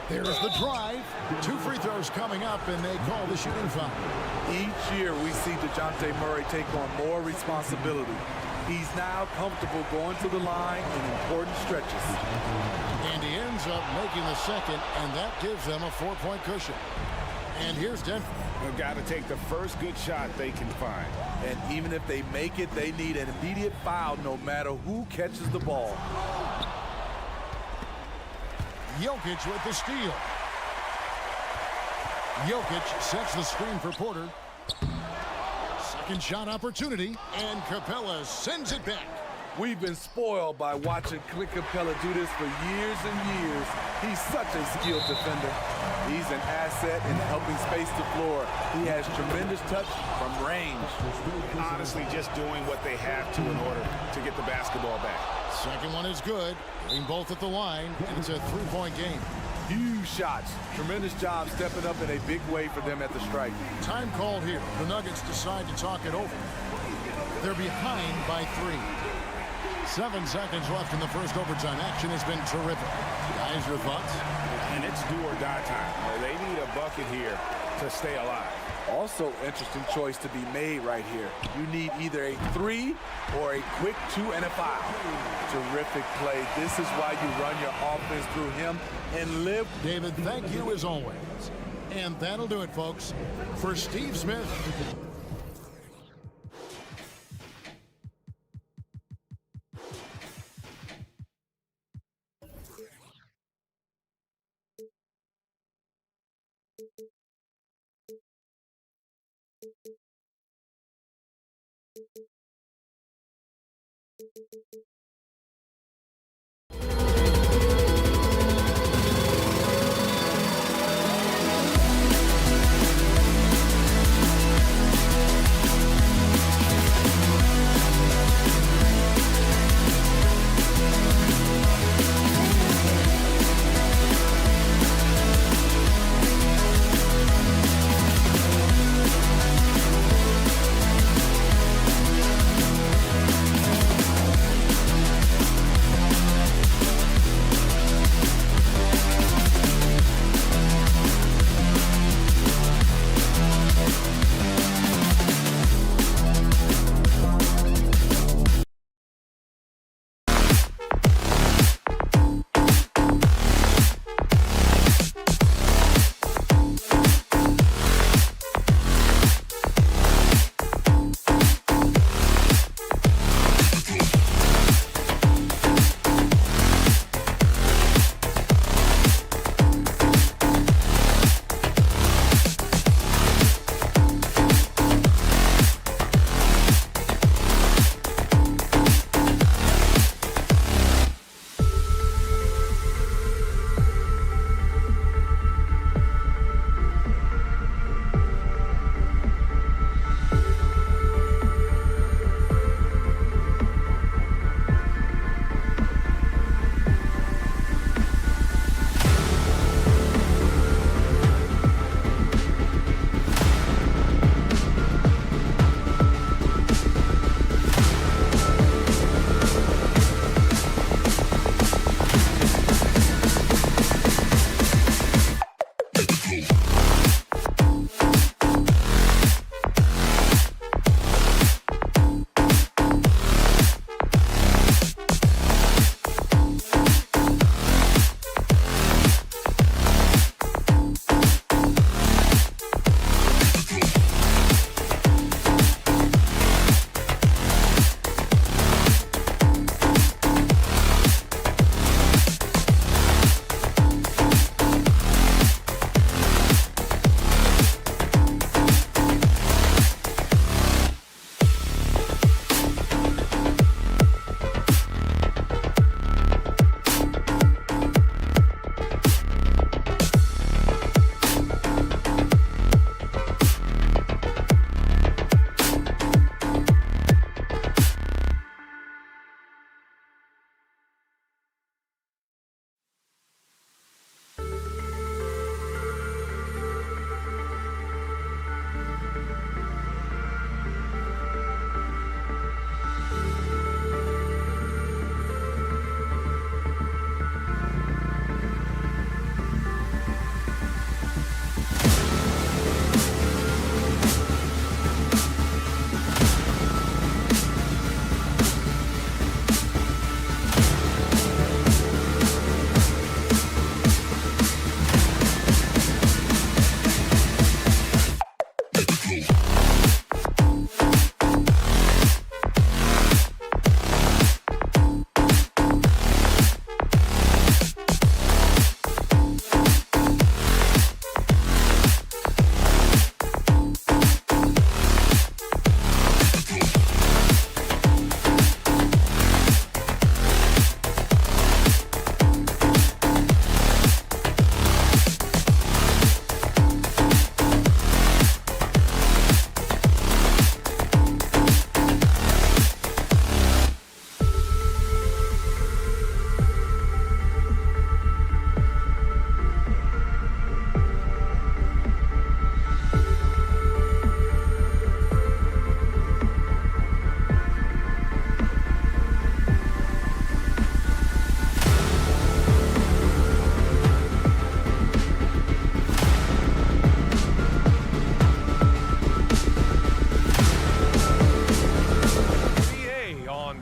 There's the drive. 2 free throws coming up, and they call the shooting foul. Each year we see DeJounte Murray take on more responsibility. He's now comfortable going to the line in important stretches. And he ends up making the second, and that gives them a 4-point cushion. And here's Denver. They've got to take the first good shot they can find. And even if they make it, they need an immediate foul no matter who catches the ball. Jokic with the steal. Jokic sets the screen for Porter. Second shot opportunity, and Capella sends it back. We've been spoiled by watching Clint Capella do this for years and years. He's such a skilled defender. He's an asset in helping space the floor. He has tremendous touch from range. Honestly, just doing what they have to in order to get the basketball back. Second one is good. Getting both at the line, and it's a 3-point game. Huge shots. Tremendous job stepping up in a big way for them at the stripe. Time called here. The Nuggets decide to talk it over. They're behind by 3. 7 seconds left in the first overtime. Action has been terrific. Guys, your thoughts? And it's do or die time. They need a bucket here to stay alive. Also, interesting choice to be made right here. You need either a 3 or a quick 2 and a foul. Terrific play. This is why you run your offense through him and live. David, thank you as always. And that'll do it, folks. For Steve Smith.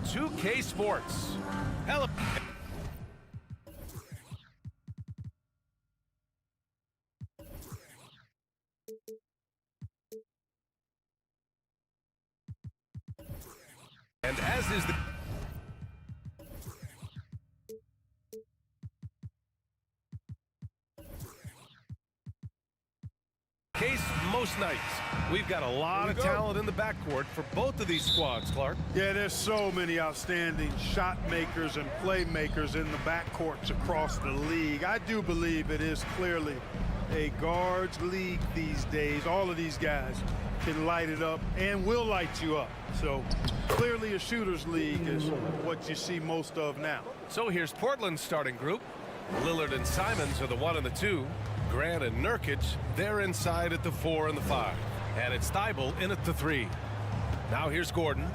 2K Sports. Hello. And as is the case most nights, we've got a lot of talent in the backcourt for both of these squads, Clark. Yeah, there's so many outstanding shot makers and playmakers in the backcourts across the league. I do believe it is clearly a guards league these days. All of these guys can light it up and will light you up. So clearly a shooters league is what you see most of now. So here's Portland's starting group. Lillard and Simons are the 1 and the 2. Grant and Nurkic, they're inside at the 4 and the 5. And it's Thibault in at the 3. Now here's Gordon.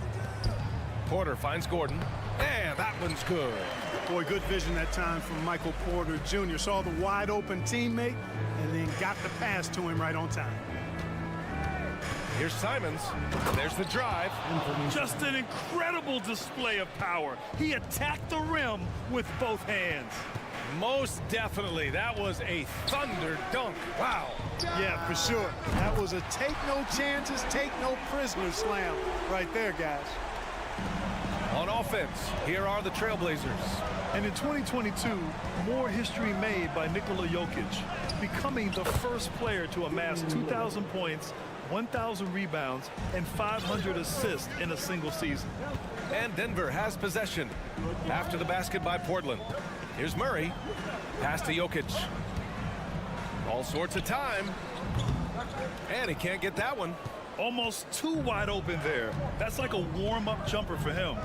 Porter finds Gordon. And that one's good. Boy, good vision that time from Michael Porter Jr. Saw the wide open teammate and then got the pass to him right on time. Here's Simons. There's the drive. Just an incredible display of power. He attacked the rim with both hands. Most definitely. That was a thunder dunk. Wow. Yeah, for sure. That was a take no chances, take no prisoners slam right there, guys. On offense, here are the Trailblazers. And in 2022, more history made by Nikola Jokic, becoming the first player to amass 2,000 points, 1,000 rebounds, and 500 assists in a single season. And Denver has possession after the basket by Portland. Here's Murray. Pass to Jokic. All sorts of time. And he can't get that one. Almost too wide open there. That's like a warm-up jumper for him.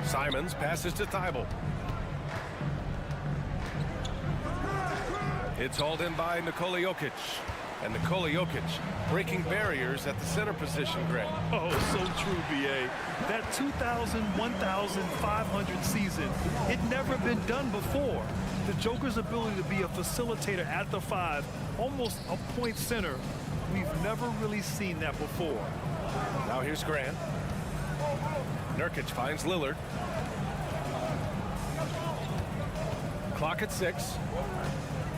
Simons passes to Thibault. It's hauled in by Nikola Jokic. And Nikola Jokic breaking barriers at the center position, Greg. Oh, so true, B.A. That 2,000, 1,500 season, it never been done before. The Joker's ability to be a facilitator at the 5, almost a point center, we've never really seen that before. Now here's Grant. Nurkic finds Lillard. Clock at 6.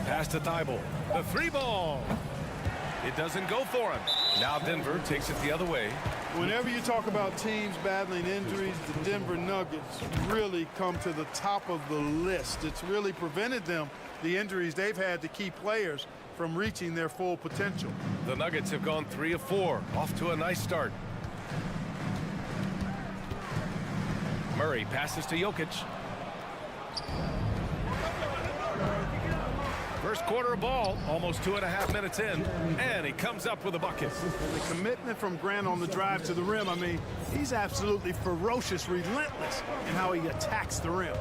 Pass to Thibault. The 3 ball. It doesn't go for him. Now Denver takes it the other way. Whenever you talk about teams battling injuries, the Denver Nuggets really come to the top of the list. It's really prevented them, the injuries they've had to key players, from reaching their full potential. The Nuggets have gone 3 of 4, off to a nice start. Murray passes to Jokic. First quarter of ball, almost 2.5 minutes in, and he comes up with a bucket. The commitment from Grant on the drive to the rim, I mean, he's absolutely ferocious, relentless in how he attacks the rim.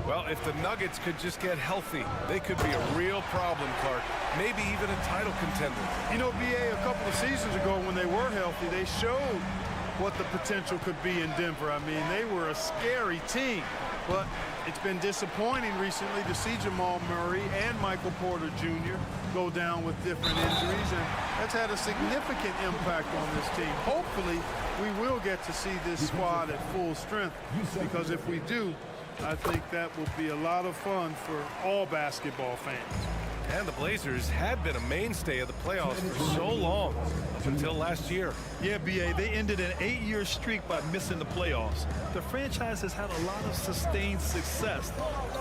Well, if the Nuggets could just get healthy, they could be a real problem, Clark. Maybe even a title contender. You know, B.A., a couple of seasons ago when they were healthy, they showed what the potential could be in Denver. I mean, they were a scary team, but it's been disappointing recently to see Jamal Murray and Michael Porter Jr. go down with different injuries, and that's had a significant impact on this team. Hopefully, we will get to see this squad at full strength, because if we do, I think that will be a lot of fun for all basketball fans. And the Blazers had been a mainstay of the playoffs for so long, up until last year. Yeah, B.A., they ended an 8-year streak by missing the playoffs. The franchise has had a lot of sustained success.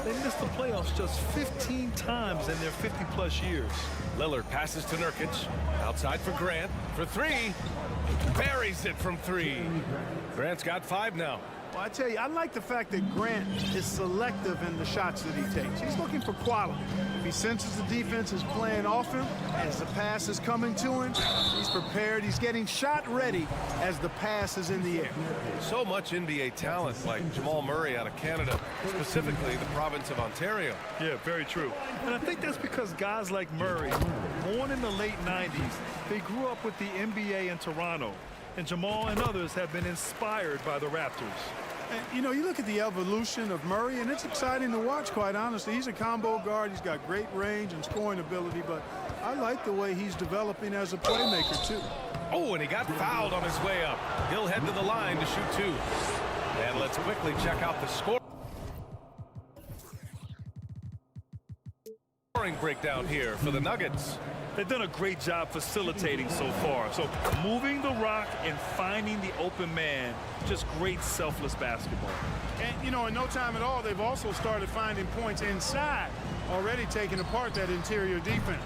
They missed the playoffs just 15 times in their 50-plus years. Lillard passes to Nurkic. Outside for Grant. For 3. Buries it from 3. Grant's got 5 now. Well, I tell you, I like the fact that Grant is selective in the shots that he takes. He's looking for quality. If he senses the defense is playing off him, as the pass is coming to him, he's prepared. He's getting shot ready as the pass is in the air. So much NBA talent, like Jamal Murray out of Canada, specifically the province of Ontario. Yeah, very true. And I think that's because guys like Murray, born in the late 90s, they grew up with the NBA in Toronto. And Jamal and others have been inspired by the Raptors. And, you know, you look at the evolution of Murray, and it's exciting to watch, quite honestly. He's a combo guard. He's got great range and scoring ability, but I like the way he's developing as a playmaker, too. Oh, and he got fouled on his way up. He'll head to the line to shoot 2. And let's quickly check out the scoring breakdown here for the Nuggets. They've done a great job facilitating so far. So moving the rock and finding the open man, just great selfless basketball. And, you know, in no time at all, they've also started finding points inside, already taking apart that interior defense.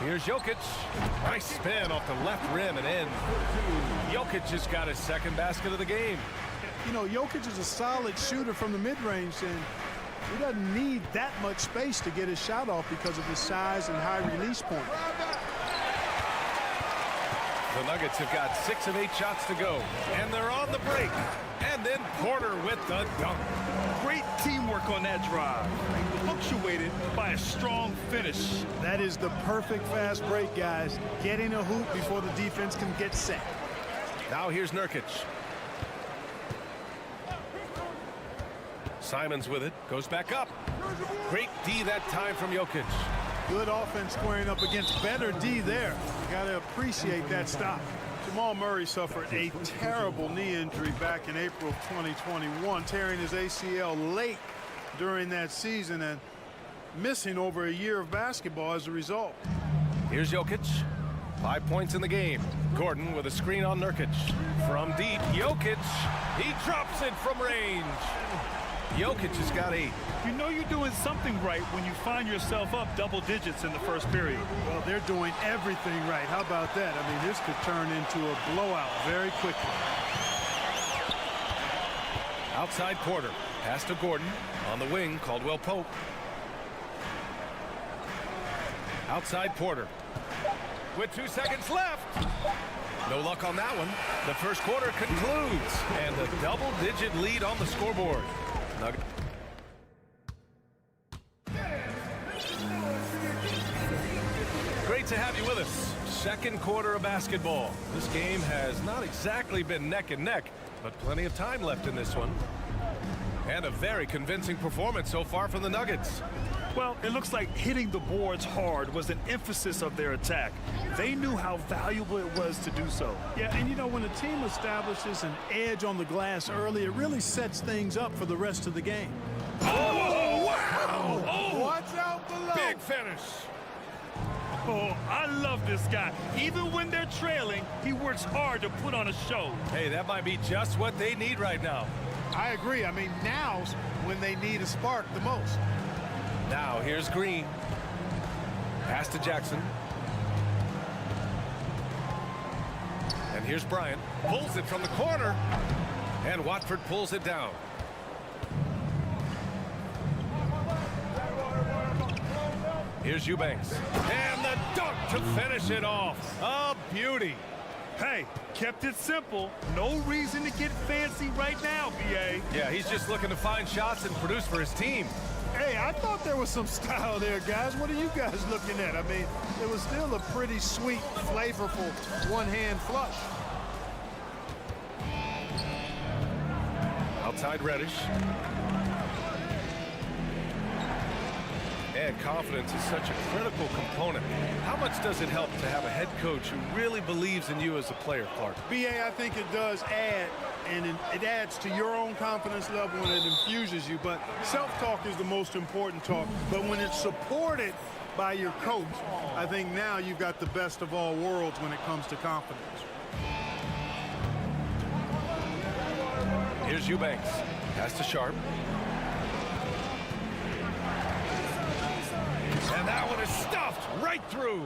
Here's Jokic. Nice spin off the left rim and in. Jokic just got his second basket of the game. You know, Jokic is a solid shooter from the mid-range, and he doesn't need that much space to get his shot off because of his size and high release point. The Nuggets have got 6 of 8 shots to go, and they're on the break. And then Porter with the dunk. Great teamwork on that drive, punctuated by a strong finish. That is the perfect fast break, guys. Getting a hoop before the defense can get set. Now here's Nurkic. Simons with it, goes back up. Great D that time from Jokic. Good offense squaring up against better D there. You got to appreciate that stop. Jamal Murray suffered a terrible knee injury back in April of 2021, tearing his ACL late during that season and missing over a year of basketball as a result. Here's Jokic. 5 points in the game. Gordon with a screen on Nurkic. From deep, Jokic. He drops it from range. Jokic has got 8. You know you're doing something right when you find yourself up double digits in the first period. Well, they're doing everything right. How about that? I mean, this could turn into a blowout very quickly. Outside Porter. Pass to Gordon. On the wing, Caldwell Pope. Outside Porter. With 2 seconds left. No luck on that one. The first quarter concludes. And a double-digit lead on the scoreboard. Nugget. Great to have you with us. Second quarter of basketball. This game has not exactly been neck and neck, but plenty of time left in this one. And a very convincing performance so far from the Nuggets. Well, it looks like hitting the boards hard was an emphasis of their attack. They knew how valuable it was to do so. Yeah, and you know, when a team establishes an edge on the glass early, it really sets things up for the rest of the game. Oh, wow! Oh, watch out below! Big finish. Oh, I love this guy. Even when they're trailing, he works hard to put on a show. Hey, that might be just what they need right now. I agree. I mean, now's when they need a spark the most. Now, here's Green. Pass to Jackson. And here's Bryant. Pulls it from the corner. And Watford pulls it down. Here's Eubanks. And the dunk to finish it off. A beauty. Hey, kept it simple. No reason to get fancy right now, B.A. Yeah, he's just looking to find shots and produce for his team. Hey, I thought there was some style there, guys. What are you guys looking at? I mean, it was still a pretty sweet, flavorful one-hand flush. Outside Reddish. And confidence is such a critical component. How much does it help to have a head coach who really believes in you as a player, Clark? B.A., I think it does add, and it adds to your own confidence level and it infuses you. But self-talk is the most important talk. But when it's supported by your coach, I think now you've got the best of all worlds when it comes to confidence. Here's Eubanks. Pass to Sharp. And that one is stuffed right through.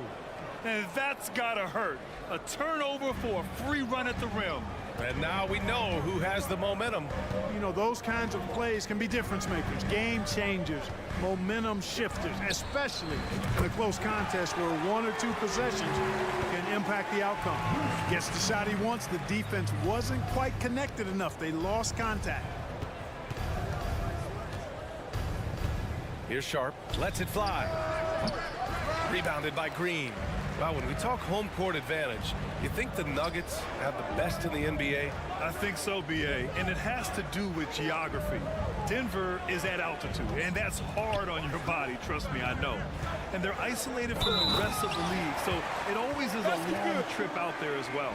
And that's gotta hurt. A turnover for a free run at the rim. And now we know who has the momentum. You know, those kinds of plays can be difference makers, game changers, momentum shifters, especially in a close contest where 1 or 2 possessions can impact the outcome. Gets the shot he wants. The defense wasn't quite connected enough. They lost contact. Here's Sharp. Lets it fly. Rebounded by Green. Well, when we talk home court advantage, you think the Nuggets have the best in the NBA? I think so, B.A., and it has to do with geography. Denver is at altitude, and that's hard on your body, trust me, I know. And they're isolated from the rest of the league, so it always is a long trip out there as well.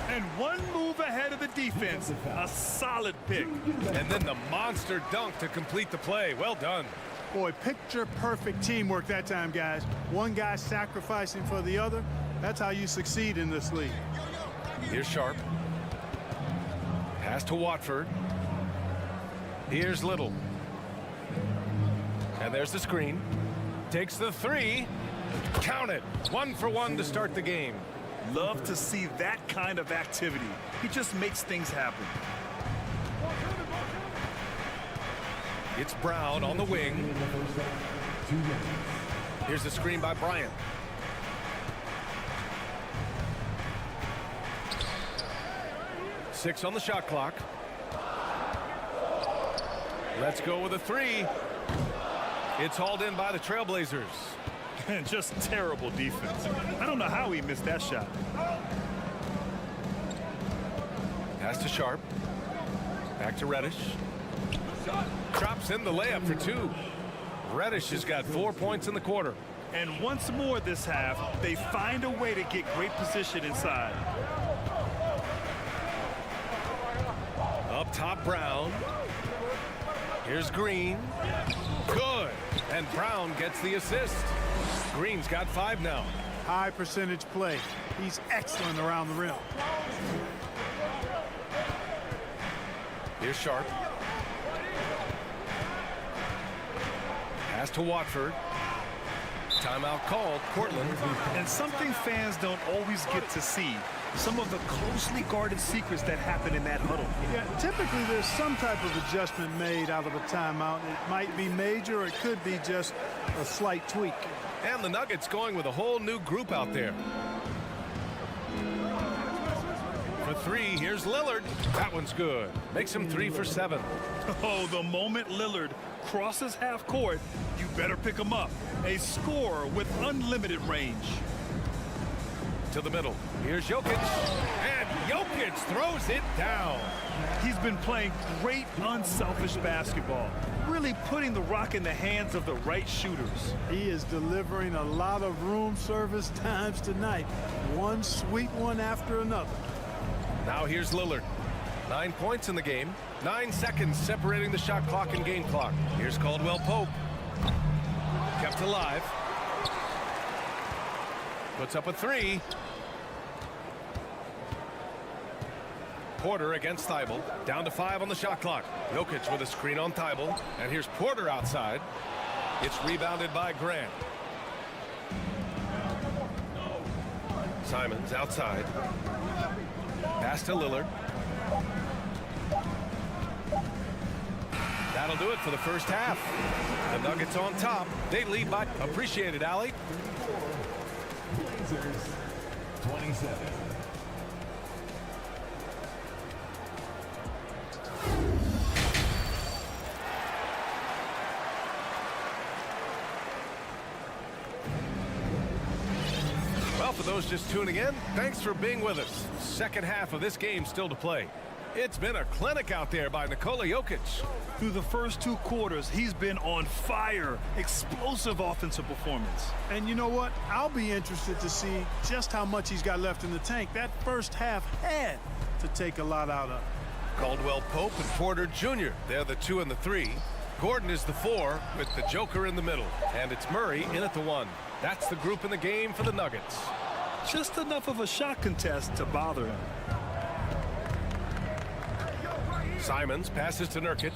And one move ahead of the defense, a solid pick. And then the monster dunk to complete the play. Well done. Boy, picture-perfect teamwork that time, guys. One guy sacrificing for the other. That's how you succeed in this league. Here's Sharp. Pass to Watford. Here's Little. And there's the screen. Takes the three. Count it. 1 for 1 to start the game. Love to see that kind of activity. He just makes things happen. It's Brown on the wing. Here's the screen by Bryant. Six on the shot clock. Let's go with a three. It's hauled in by the Trailblazers. And just terrible defense. I don't know how he missed that shot. Pass to Sharp. Back to Reddish. Drops in the layup for 2. Reddish has got 4 points in the quarter. And once more this half, they find a way to get great position inside. Up top, Brown. Here's Green. Good. And Brown gets the assist. Green's got 5 now. High percentage play. He's excellent around the rim. Here's Sharp. Pass to Watford. Timeout called. Portland. And something fans don't always get to see. Some of the closely guarded secrets that happen in that huddle. Yeah, typically there's some type of adjustment made out of a timeout. It might be major or it could be just a slight tweak. And the Nuggets going with a whole new group out there. For 3, here's Lillard. That one's good. Makes him 3 for 7. Oh, the moment Lillard crosses half court, you better pick him up. A scorer with unlimited range. To the middle. Here's Jokic. And Jokic throws it down. He's been playing great unselfish basketball. Really putting the rock in the hands of the right shooters. He is delivering a lot of room service times tonight. One sweet one after another. Now here's Lillard. 9 points in the game. 9 seconds separating the shot clock and game clock. Here's Caldwell Pope. Kept alive. Puts up a 3. Porter against Thibault. Down to 5 on the shot clock. Jokic with a screen on Thibault. And here's Porter outside. It's rebounded by Grant. Simons outside. Pass to Lillard. That'll do it for the first half. The Nuggets on top. They lead by... Appreciate it, Allie. Blazers, 27. Well, for those just tuning in, thanks for being with us. Second half of this game still to play. It's been a clinic out there by Nikola Jokic. Through the first 2 quarters, he's been on fire. Explosive offensive performance. And you know what? I'll be interested to see just how much he's got left in the tank. That first half had to take a lot out of. Caldwell Pope and Porter Jr. They're the 2 and the 3. Gordon is the 4 with the Joker in the middle. And it's Murray in at the 1. That's the group in the game for the Nuggets. Just enough of a shot contest to bother him. Simons passes to Nurkic.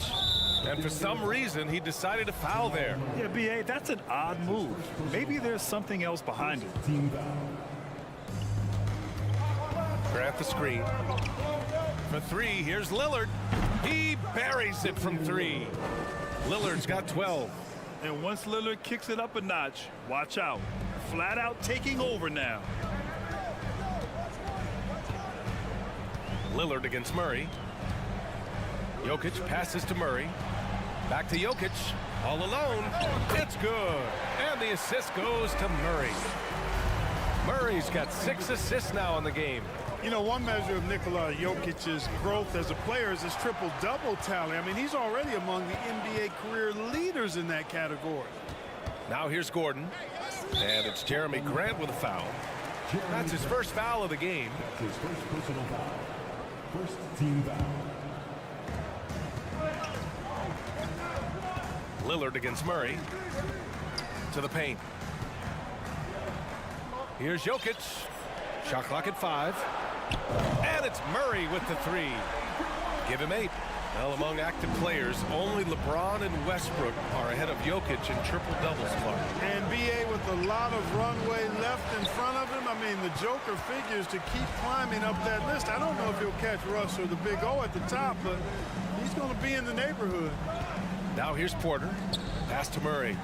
And for some reason, he decided to foul there. Yeah, B.A., that's an odd move. Maybe there's something else behind it. Grant the screen. For 3, here's Lillard. He buries it from 3. Lillard's got 12. And once Lillard kicks it up a notch, watch out. Flat out taking over now. Lillard against Murray. Jokic passes to Murray. Back to Jokic. All alone. It's good. And the assist goes to Murray. Murray's got 6 assists now in the game. You know, one measure of Nikola Jokic's growth as a player is his triple-double tally. I mean, he's already among the NBA career leaders in that category. Now here's Gordon. And it's Jeremy Grant with a foul. That's his first foul of the game. His first personal foul. First team foul. Lillard against Murray. To the paint. Here's Jokic. Shot clock at 5. And it's Murray with the 3. Give him 8. Well, among active players, only LeBron and Westbrook are ahead of Jokic in triple-doubles, Clark. And B.A. with a lot of runway left in front of him. I mean, the Joker figures to keep climbing up that list. I don't know if he'll catch Russ or the Big O at the top, but he's going to be in the neighborhood. Now here's Porter. Pass to Murray.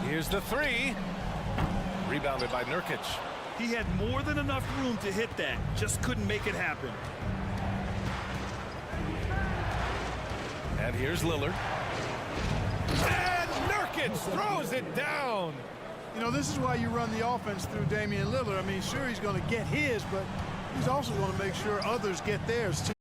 Here's the 3. Rebounded by Nurkic. He had more than enough room to hit that. Just couldn't make it happen. And here's Lillard. And Nurkic throws it down. You know, this is why you run the offense through Damian Lillard. I mean, sure, he's going to get his, but he's also going to make sure others get theirs, too.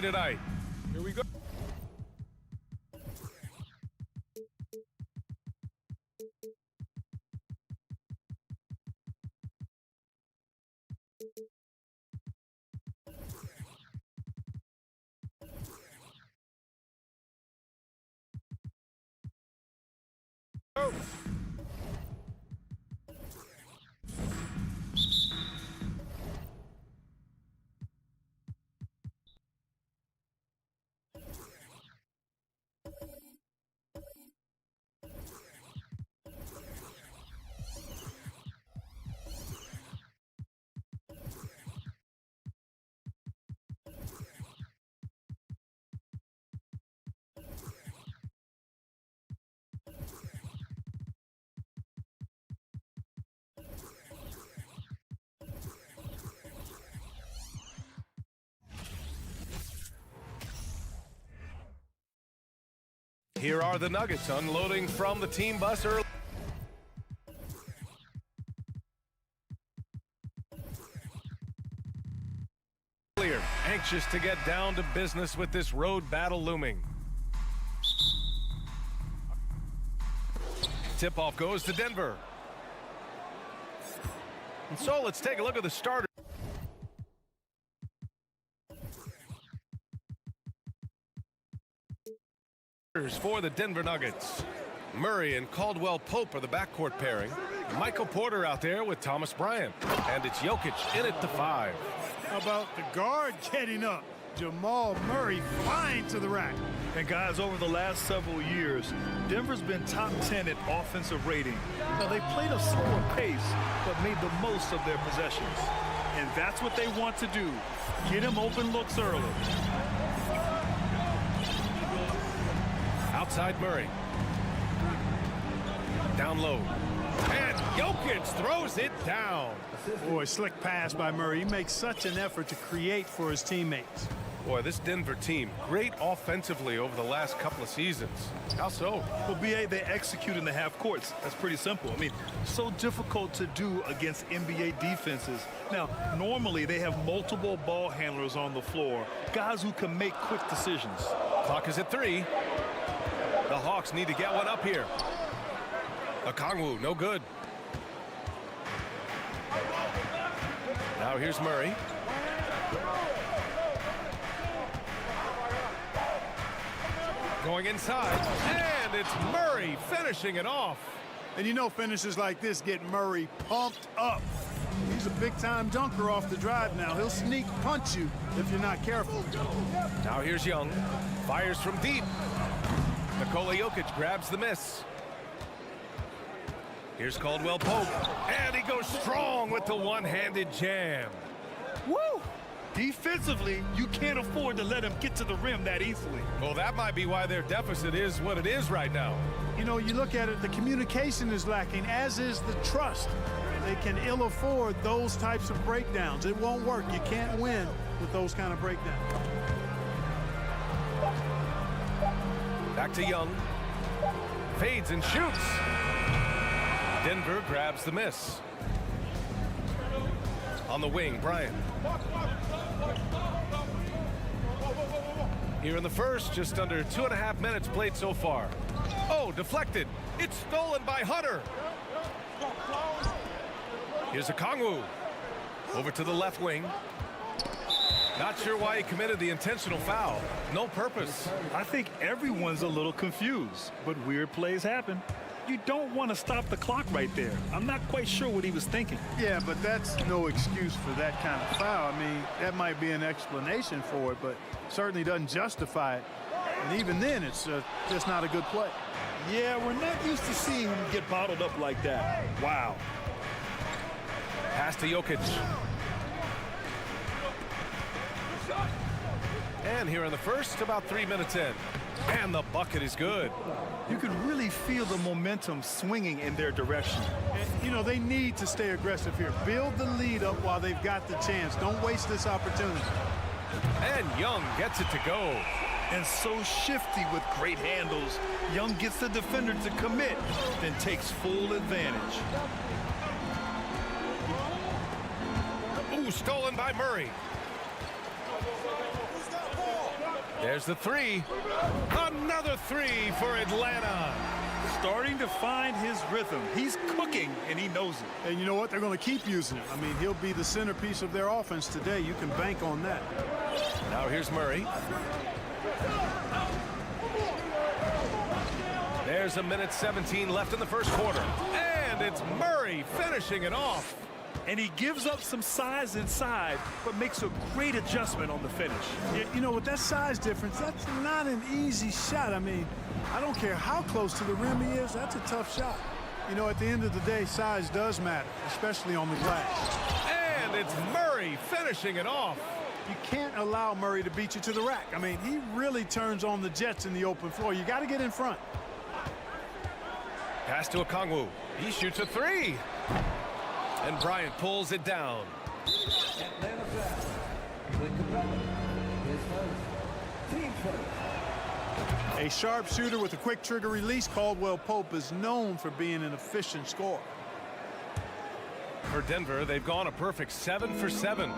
tonight. Here we go. Here are the Nuggets unloading from the team bus early. Anxious to get down to business with this road battle looming. Tip-off goes to Denver. And so let's take a look at the starter. For the Denver Nuggets, Murray and Caldwell Pope are the backcourt pairing. Michael Porter out there with Thomas Bryant, and it's Jokic in at the 5. How about the guard getting up? Jamal Murray flying to the rack. And guys, over the last several years, Denver's been top 10 at offensive rating. Now, they played a slower pace, but made the most of their possessions. And that's what they want to do. Get him open looks early. Outside Murray. Down low. And Jokic throws it down. Boy, slick pass by Murray. He makes such an effort to create for his teammates. Boy, this Denver team, great offensively over the last couple of seasons. How so? Well, BA, they execute in the half courts. That's pretty simple. I mean, so difficult to do against NBA defenses. Now, normally they have multiple ball handlers on the floor, guys who can make quick decisions. Clock is at 3. The Hawks need to get one up here. Okongwu, no good. Now here's Murray. Going inside, and it's Murray finishing it off. And you know finishes like this get Murray pumped up. He's a big-time dunker off the drive now. He'll sneak punch you if you're not careful. Now here's Young. Fires from deep. Nikola Jokic grabs the miss. Here's Caldwell Pope, and he goes strong with the one-handed jam. Woo! Defensively, you can't afford to let him get to the rim that easily. Well, that might be why their deficit is what it is right now. You know, you look at it, the communication is lacking, as is the trust. They can ill afford those types of breakdowns. It won't work. You can't win with those kind of breakdowns. Back to Young. Fades and shoots. Denver grabs the miss. On the wing, Bryant. Here in the first, just under 2.5 minutes played so far. Oh, deflected. It's stolen by Hunter. Here's Okongwu. Over to the left wing. Not sure why he committed the intentional foul. No purpose. I think everyone's a little confused, but weird plays happen. You don't want to stop the clock right there. I'm not quite sure what he was thinking. Yeah, but that's no excuse for that kind of foul. I mean, that might be an explanation for it, but certainly doesn't justify it. And even then, it's just not a good play. Yeah, we're not used to seeing him get bottled up like that. Wow. Pass to Jokic. And here in the first, about 3 minutes in. And the bucket is good. You can really feel the momentum swinging in their direction. And, you know, they need to stay aggressive here. Build the lead up while they've got the chance. Don't waste this opportunity. And Young gets it to go. And so shifty with great handles. Young gets the defender to commit, then takes full advantage. Ooh, stolen by Murray. There's the three. Another three for Atlanta. Starting to find his rhythm. He's cooking, and he knows it. And you know what? They're going to keep using him. I mean, he'll be the centerpiece of their offense today. You can bank on that. Now here's Murray. There's a minute 17 left in the first quarter. And it's Murray finishing it off. And he gives up some size inside, but makes a great adjustment on the finish. You know, with that size difference, that's not an easy shot. I mean, I don't care how close to the rim he is, that's a tough shot. You know, at the end of the day, size does matter, especially on the glass. And it's Murray finishing it off. You can't allow Murray to beat you to the rack. I mean, he really turns on the Jets in the open floor. You got to get in front. Pass to Okongwu. He shoots a three. And Bryant pulls it down. Atlanta foul. The Capella. His first. Team first. A sharp shooter with a quick trigger release, Caldwell Pope is known for being an efficient scorer. For Denver, they've gone a perfect 7 for 7.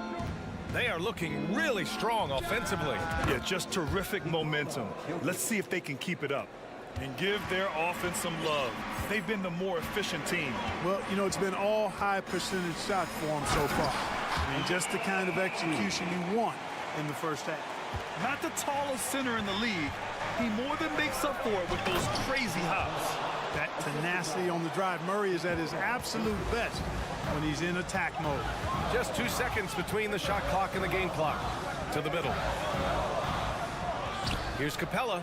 They are looking really strong offensively. Yeah, just terrific momentum. Let's see if they can keep it up and give their offense some love. They've been the more efficient team. Well, you know, it's been all high percentage shots for them so far. I mean, just the kind of execution you want in the first half. Not the tallest center in the league. He more than makes up for it with those crazy hops. That tenacity on the drive. Murray is at his absolute best when he's in attack mode. Just 2 seconds between the shot clock and the game clock. To the middle. Here's Capella.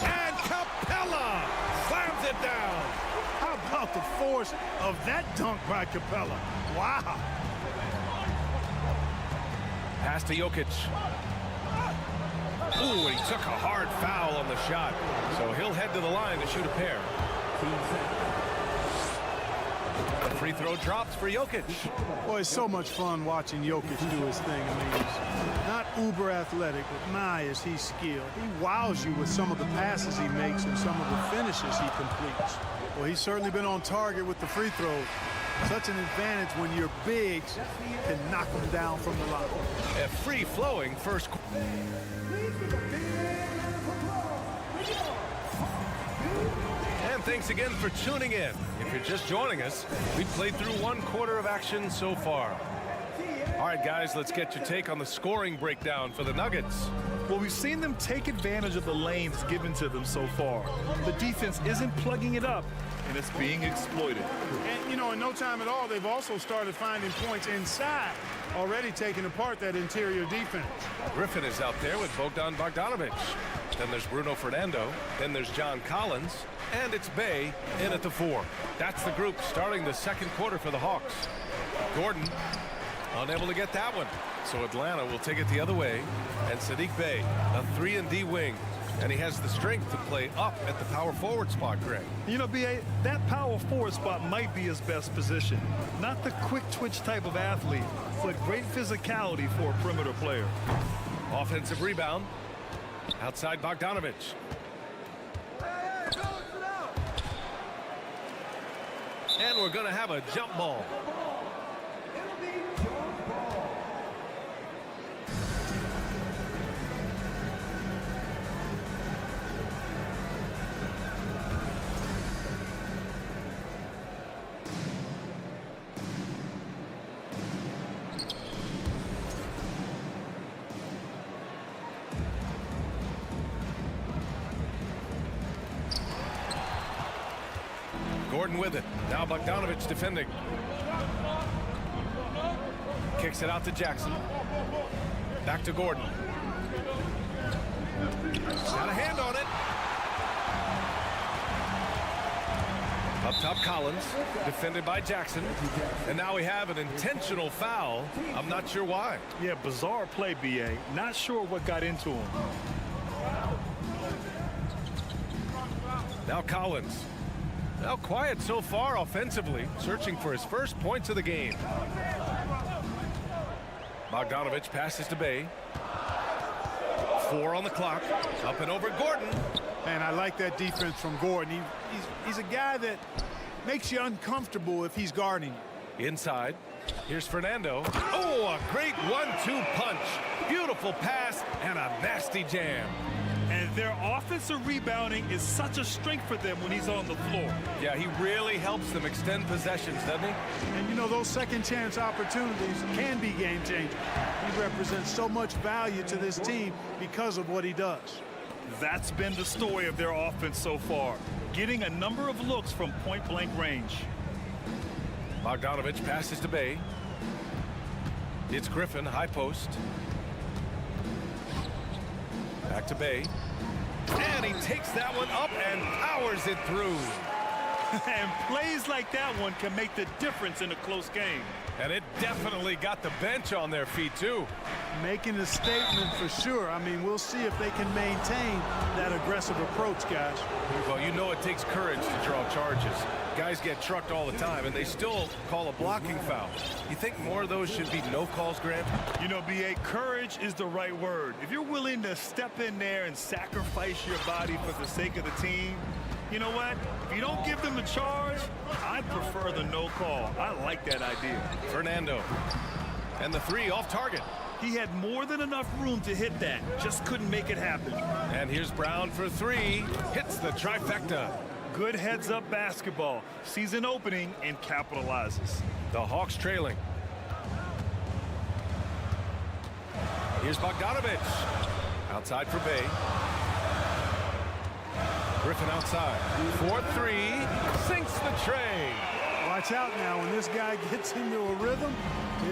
And Capella slams it down. How about the force of that dunk by Capella? Wow. Pass to Jokic. Ooh, and he took a hard foul on the shot. So he'll head to the line to shoot a pair. The free throw drops for Jokic. Boy, it's so much fun watching Jokic do his thing. I mean, he's not uber athletic, but my, is he skilled. He wows you with some of the passes he makes and some of the finishes he completes. Well, he's certainly been on target with the free throws. Such an advantage when your bigs can knock them down from the line. A free-flowing first quarter. And thanks again for tuning in. If you're just joining us, we've played through 1 quarter of action so far. All right, guys, let's get your take on the scoring breakdown for the Nuggets. Well, we've seen them take advantage of the lanes given to them so far. The defense isn't plugging it up, and it's being exploited. And, you know, in no time at all, they've also started finding points inside, already taking apart that interior defense. Griffin is out there with Bogdan Bogdanovic. Then there's Bruno Fernando. Then there's John Collins. And it's Bay in at the 4. That's the group starting the second quarter for the Hawks. Gordon unable to get that one. So Atlanta will take it the other way. And Sadiq Bey, a 3-and-D wing. And he has the strength to play up at the power forward spot, Greg. You know, B.A., that power forward spot might be his best position. Not the quick twitch type of athlete, but great physicality for a perimeter player. Offensive rebound. Outside Bogdanovic. And we're going to have a jump ball. Gordon with it. Now Bogdanovic defending. Kicks it out to Jackson. Back to Gordon. Got a hand on it. Up top Collins. Defended by Jackson. And now we have an intentional foul. I'm not sure why. Yeah, bizarre play, B.A. Not sure what got into him. Now Collins. Now quiet so far offensively, searching for his first points of the game. Bogdanovic passes to Bay. 4 on the clock. Up and over Gordon. Man, I like that defense from Gordon. He's a guy that makes you uncomfortable if he's guarding you. Inside. Here's Fernando. Oh, a great 1-2 punch. Beautiful pass and a nasty jam. And their offensive rebounding is such a strength for them when he's on the floor. Yeah, he really helps them extend possessions, doesn't he? And you know, those second chance opportunities can be game changing. He represents so much value to this team because of what he does. That's been the story of their offense so far, getting a number of looks from point-blank range. Bogdanovich passes to Bay. It's Griffin, high post. Back to Bay. And he takes that one up and powers it through. And plays like that one can make the difference in a close game. And it definitely got the bench on their feet, too. Making a statement for sure. I mean, we'll see if they can maintain that aggressive approach, guys. Well, you know it takes courage to draw charges. Guys get trucked all the time, and they still call a blocking foul. You think more of those should be no calls, Grant? You know, B.A., courage is the right word. If you're willing to step in there and sacrifice your body for the sake of the team, you know what? If you don't give them a charge, I prefer the no call. I like that idea. Fernando. And the three off target. He had more than enough room to hit that. Just couldn't make it happen. And here's Brown for three. Hits the trifecta. Good heads-up basketball. Sees an opening and capitalizes. The Hawks trailing. Here's Bogdanovich. Outside for Bay. Griffin outside. 4-3. Sinks the tray. Watch out now. When this guy gets into a rhythm,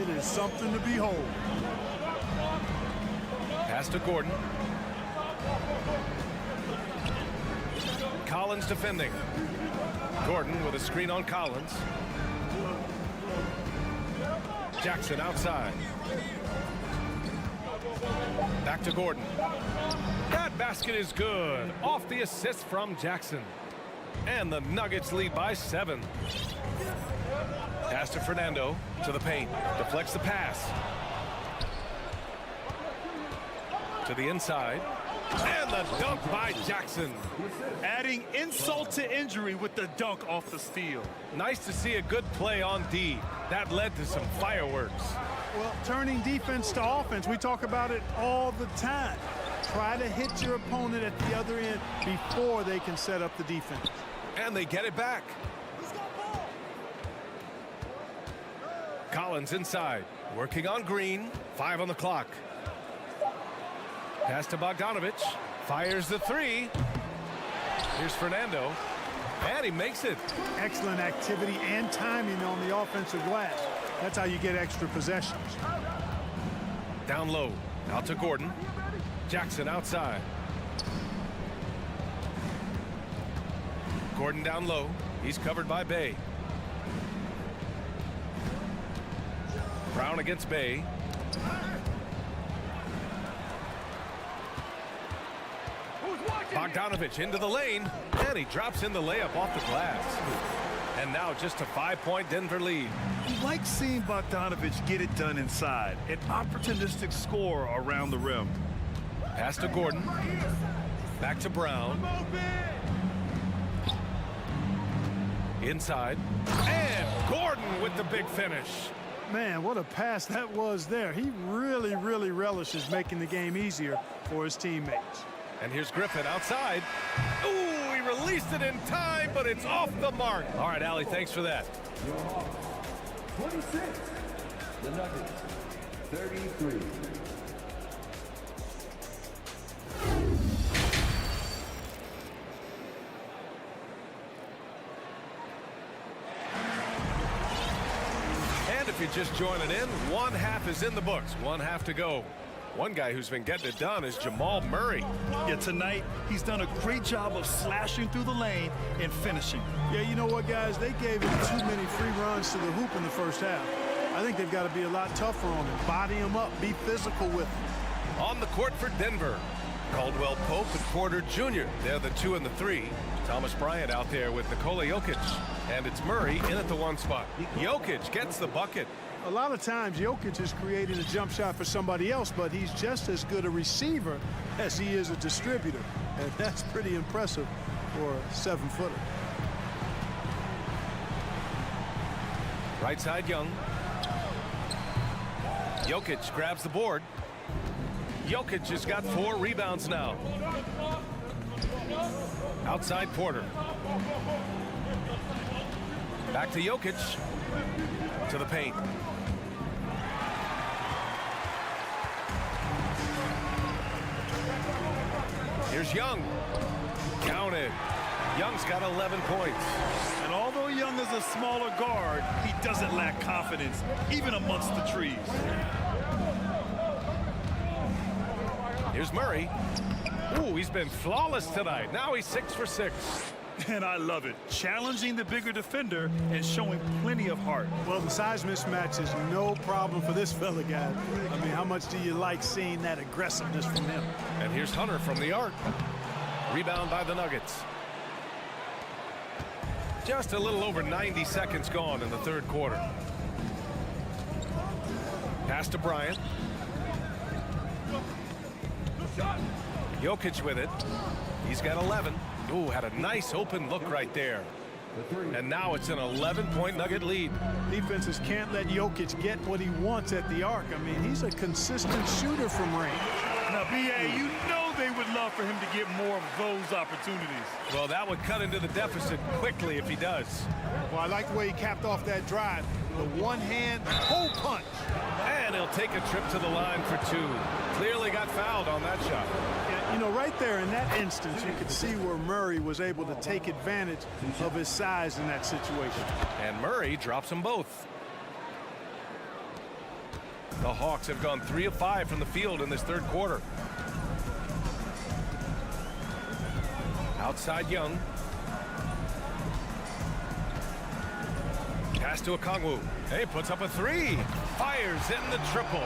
it is something to behold. Pass to Gordon. Collins defending. Gordon with a screen on Collins. Jackson outside. Back to Gordon. That basket is good. Off the assist from Jackson. And the Nuggets lead by 7. Pass to Fernando. To the paint. Deflects the pass. To the inside. And the dunk by Jackson. Adding insult to injury with the dunk off the steal. Nice to see a good play on D. That led to some fireworks. Well, turning defense to offense, we talk about it all the time. Try to hit your opponent at the other end before they can set up the defense. And they get it back. Collins inside. Working on Green. 5 on the clock. Pass to Bogdanovich. Fires the three. Here's Fernando. And he makes it. Excellent activity and timing on the offensive glass. That's how you get extra possessions. Down low. Out to Gordon. Jackson outside. Gordon down low. He's covered by Bay. Brown against Bay. Bogdanovich into the lane, and he drops in the layup off the glass. And now just a 5-point Denver lead. You like seeing Bogdanovich get it done inside. An opportunistic score around the rim. Pass to Gordon. Back to Brown. Inside. And Gordon with the big finish. Man, what a pass that was there. He really, really relishes making the game easier for his teammates. And here's Griffin outside. Ooh, he released it in time, but it's off the mark. All right, Allie, thanks for that. 26. The Nuggets, 33. And if you're just joining in, one half is in the books. One half to go. One guy who's been getting it done is Jamal Murray. Yeah, tonight he's done a great job of slashing through the lane and finishing. Yeah, you know what, guys? They gave him too many free runs to the hoop in the first half. I think they've got to be a lot tougher on him. Body him up. Be physical with him. On the court for Denver, Caldwell Pope and Porter Jr. They're the 2 and the 3. Thomas Bryant out there with Nikola Jokic. And it's Murray in at the 1 spot. Jokic gets the bucket. A lot of times, Jokic is creating a jump shot for somebody else, but he's just as good a receiver as he is a distributor. And that's pretty impressive for a 7-footer. Right side, Young. Jokic grabs the board. Jokic has got 4 rebounds now. Outside Porter. Back to Jokic. To the paint. Here's Young. Counted. Young's got 11 points. And although Young is a smaller guard, he doesn't lack confidence, even amongst the trees. Here's Murray. Ooh, he's been flawless tonight. Now he's 6 for 6. And I love it. Challenging the bigger defender and showing plenty of heart. Well, the size mismatch is no problem for this fella, guys. I mean, how much do you like seeing that aggressiveness from him? And here's Hunter from the arc. Rebound by the Nuggets. Just a little over 90 seconds gone in the third quarter. Pass to Bryant. Jokic with it. He's got 11. Ooh, had a nice open look right there. And now it's an 11-point Nugget lead. Defenses can't let Jokic get what he wants at the arc. I mean, he's a consistent shooter from range. Now, B.A., you know they would love for him to get more of those opportunities. Well, that would cut into the deficit quickly if he does. Well, I like the way he capped off that drive. The one-hand hole punch. And he'll take a trip to the line for 2. Clearly got fouled on that shot. Yeah, you know, right there in that instance, you could see where Murray was able to take advantage of his size in that situation. And Murray drops them both. The Hawks have gone 3 of 5 from the field in this third quarter. Outside Young. Pass to Okongwu. Hey, puts up a 3. Fires in the triple.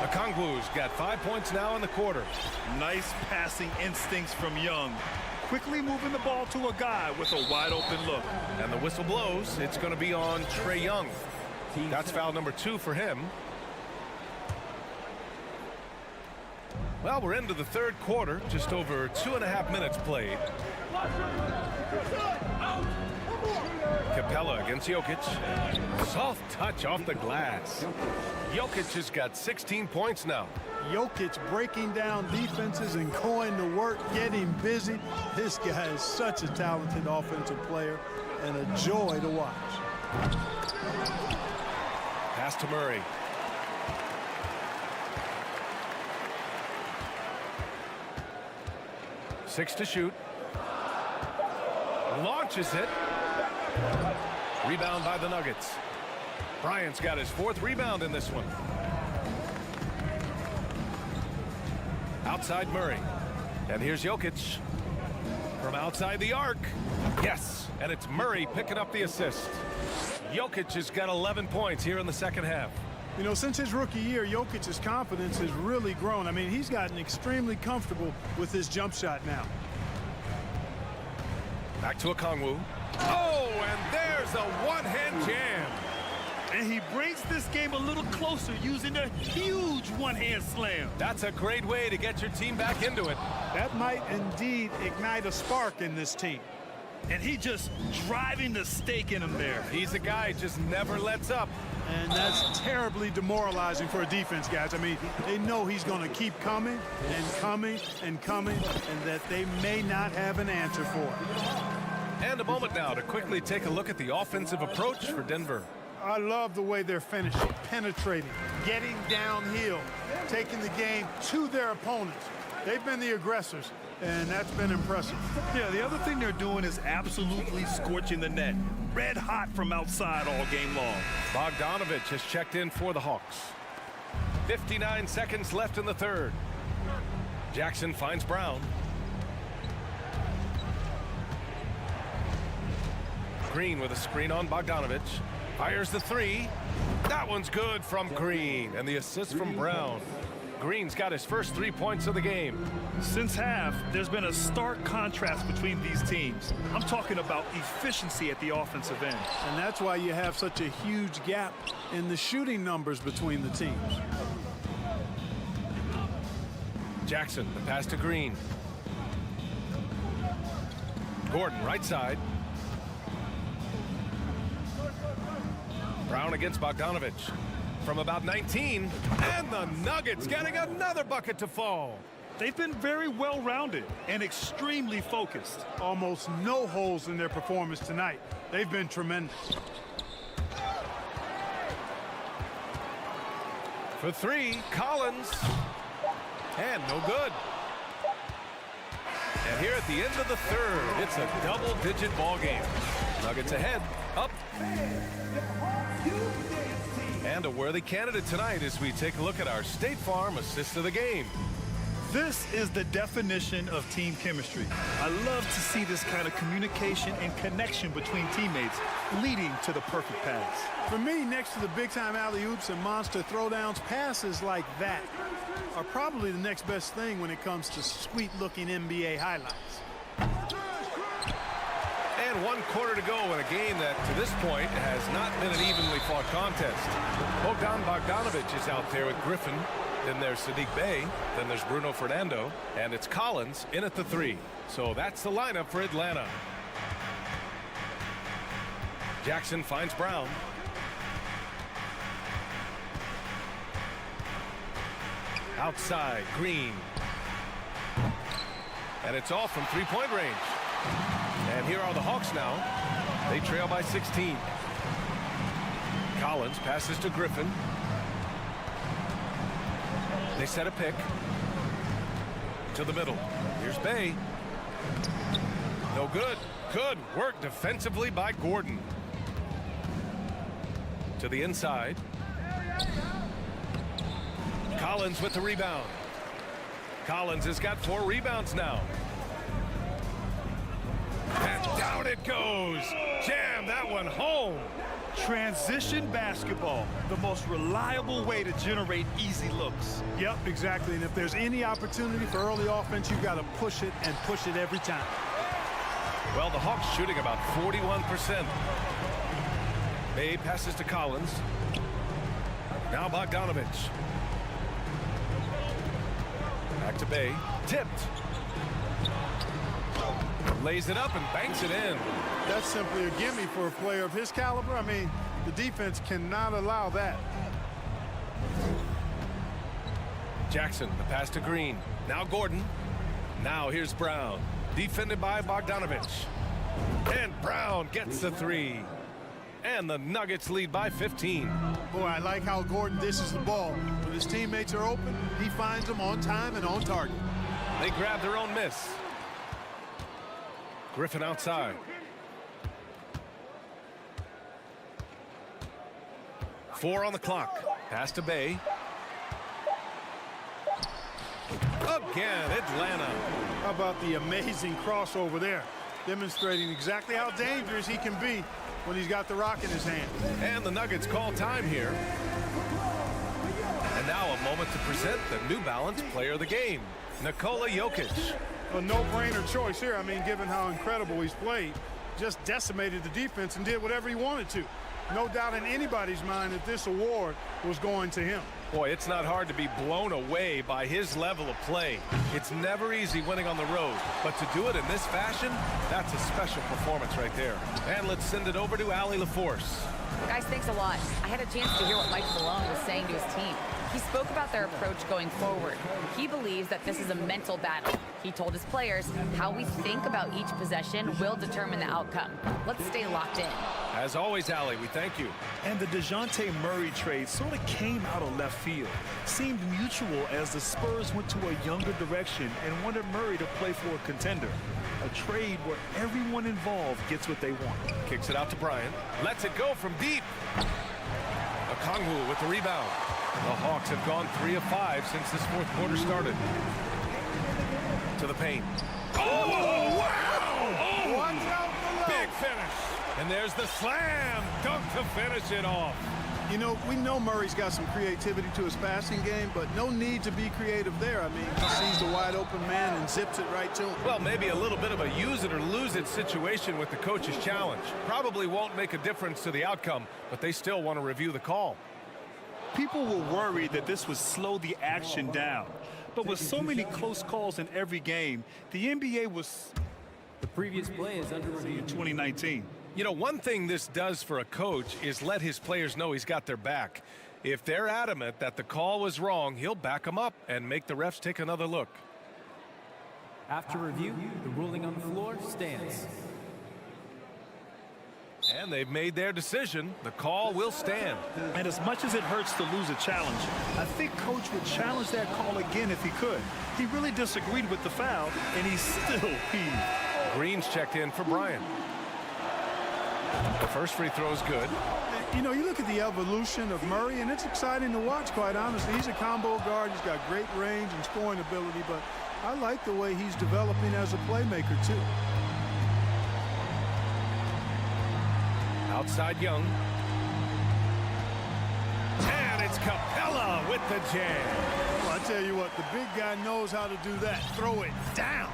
Okongwu's got 5 points now in the quarter. Nice passing instincts from Young. Quickly moving the ball to a guy with a wide open look. And the whistle blows. It's going to be on Trae Young. That's foul number 2 for him. Well, we're into the third quarter. Just over 2.5 minutes played. Capella against Jokic. Soft touch off the glass. Jokic has got 16 points now. Jokic breaking down defenses and going to work, getting busy. This guy is such a talented offensive player and a joy to watch. Pass to Murray. Six to shoot. Launches it. Rebound by the Nuggets. Bryant's got his 4th rebound in this one. Outside Murray. And here's Jokic. From outside the arc. Yes, and it's Murray picking up the assist. Jokic has got 11 points here in the second half. You know, since his rookie year, Jokic's confidence has really grown. I mean, he's gotten extremely comfortable with his jump shot now. Back to Okongwu. Oh, and there's a one-hand jam. And he brings this game a little closer using a huge one-hand slam. That's a great way to get your team back into it. That might indeed ignite a spark in this team. And he just driving the stake in him there. He's a guy who just never lets up. And that's terribly demoralizing for a defense, guys. I mean, they know he's going to keep coming and coming and coming, and that they may not have an answer for it. And a moment now to quickly take a look at the offensive approach for Denver. I love the way they're finishing, penetrating, getting downhill, taking the game to their opponents. They've been the aggressors, and that's been impressive. Yeah, the other thing they're doing is absolutely scorching the net. Red hot from outside all game long. Bogdanovich has checked in for the Hawks. 59 seconds left in the third. Jackson finds Brown. Green with a screen on Bogdanovich. Fires the 3. That one's good from Green. And the assist from Brown. Green's got his first 3 points of the game. Since half, there's been a stark contrast between these teams. I'm talking about efficiency at the offensive end. And that's why you have such a huge gap in the shooting numbers between the teams. Jackson, the pass to Green. Gordon, right side. Brown against Bogdanovich. from about 19. And the Nuggets getting another bucket to fall. They've been very well-rounded and extremely focused. Almost no holes in their performance tonight. They've been tremendous. For three, Collins. And no good. And here at the end of the third, it's a double-digit ball game. Nuggets ahead, up. And a worthy candidate tonight as we take a look at our State Farm assist of the game. This is the definition of team chemistry. I love to see this kind of communication and connection between teammates leading to the perfect pass. For me, next to the big-time alley-oops and monster throwdowns, passes like that are probably the next best thing when it comes to sweet-looking NBA highlights. And 1 quarter to go in a game that, to this point, has not been an evenly fought contest. Bogdanovic is out there with Griffin. Then there's Sadiq Bey. Then there's Bruno Fernando. And it's Collins in at the 3. So that's the lineup for Atlanta. Jackson finds Brown. Outside, Green. And it's all from three-point range. And here are the Hawks now. They trail by 16. Collins passes to Griffin. They set a pick to the middle. Here's Bey. No good. Good work defensively by Gordon. To the inside. Collins with the rebound. Collins has got 4 rebounds now. And down it goes. Jam that one home. Transition basketball, the most reliable way to generate easy looks. Yep, exactly. And if there's any opportunity for early offense, you've got to push it and push it every time. Well, the Hawks shooting about 41%. Bey passes to Collins. Now Bogdanovic. Back to Bey. Tipped. Lays it up and banks it in. That's simply a gimme for a player of his caliber. I mean, the defense cannot allow that. Jackson, the pass to Green. Now Gordon. Now here's Brown. Defended by Bogdanovic. And Brown gets the 3. And the Nuggets lead by 15. Boy, I like how Gordon dishes the ball. When his teammates are open, he finds them on time and on target. They grab their own miss. Griffin outside. Four on the clock. Pass to Bey. Again, Atlanta. How about the amazing crossover there? Demonstrating exactly how dangerous he can be when he's got the rock in his hand. And the Nuggets call time here. And now a moment to present the New Balance Player of the Game, Nikola Jokic. A no-brainer choice here. I mean, given how incredible he's played, just decimated the defense and did whatever he wanted to. No doubt in anybody's mind that this award was going to him. Boy, it's not hard to be blown away by his level of play. It's never easy winning on the road, but to do it in this fashion, that's a special performance right there. And let's send it over to Allie LaForce. Guys, thanks a lot. I had a chance to hear what Mike Malone was saying to his team. He spoke about their approach going forward. He believes that this is a mental battle. He told his players how we think about each possession will determine the outcome. Let's stay locked in. As always, Allie, we thank you. And the DeJounte Murray trade sort of came out of left field. Seemed mutual as the Spurs went to a younger direction and wanted Murray to play for a contender. A trade where everyone involved gets what they want. Kicks it out to Bryant. Lets it go from deep. Okongwu with the rebound. The Hawks have gone 3 of 5 since this fourth quarter started. To the paint. Oh, wow! Oh, watch out below. Big finish. And there's the slam dunk to finish it off. You know, we know Murray's got some creativity to his passing game, but no need to be creative there. I mean, he sees the wide open man and zips it right to him. Well, maybe a little bit of a use it or lose it situation with the coach's challenge. Probably won't make a difference to the outcome, but they still want to review the call. People were worried that this would slow the action down. But with so many close calls in every game, the NBA was... The previous play is under review. 2019. You know, one thing this does for a coach is let his players know he's got their back. If they're adamant that the call was wrong, he'll back them up and make the refs take another look. After review, the ruling on the floor stands. And they've made their decision. The call will stand. And as much as it hurts to lose a challenge, I think Coach would challenge that call again if he could. He really disagreed with the foul, and he's still peeved. Green's checked in for Bryant. The first free throw is good. You know, you look at the evolution of Murray, and it's exciting to watch, quite honestly. He's a combo guard. He's got great range and scoring ability, but I like the way he's developing as a playmaker, too. Outside Young. And it's Capella with the jam. Well, I tell you what, the big guy knows how to do that. Throw it down.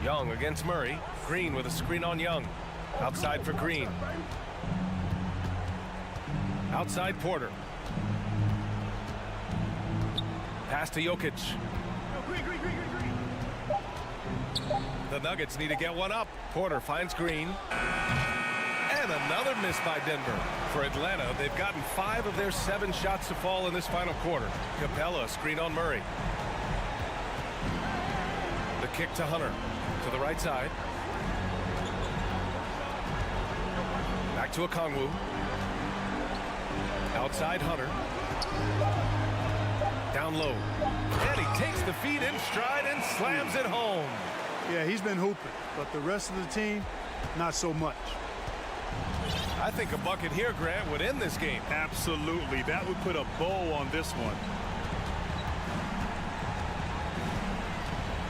Young against Murray. Green with a screen on Young. Outside for Green. Outside Porter. Pass to Jokic. The Nuggets need to get one up. Porter finds Green. And another miss by Denver. For Atlanta, they've gotten 5 of their 7 shots to fall in this final quarter. Capella, screen on Murray. The kick to Hunter. To the right side. Back to Okongwu. Outside Hunter. Down low. And he takes the feed in stride and slams it home. Yeah, he's been hooping, but the rest of the team, not so much. I think a bucket here, Grant, would end this game. Absolutely. That would put a bow on this one.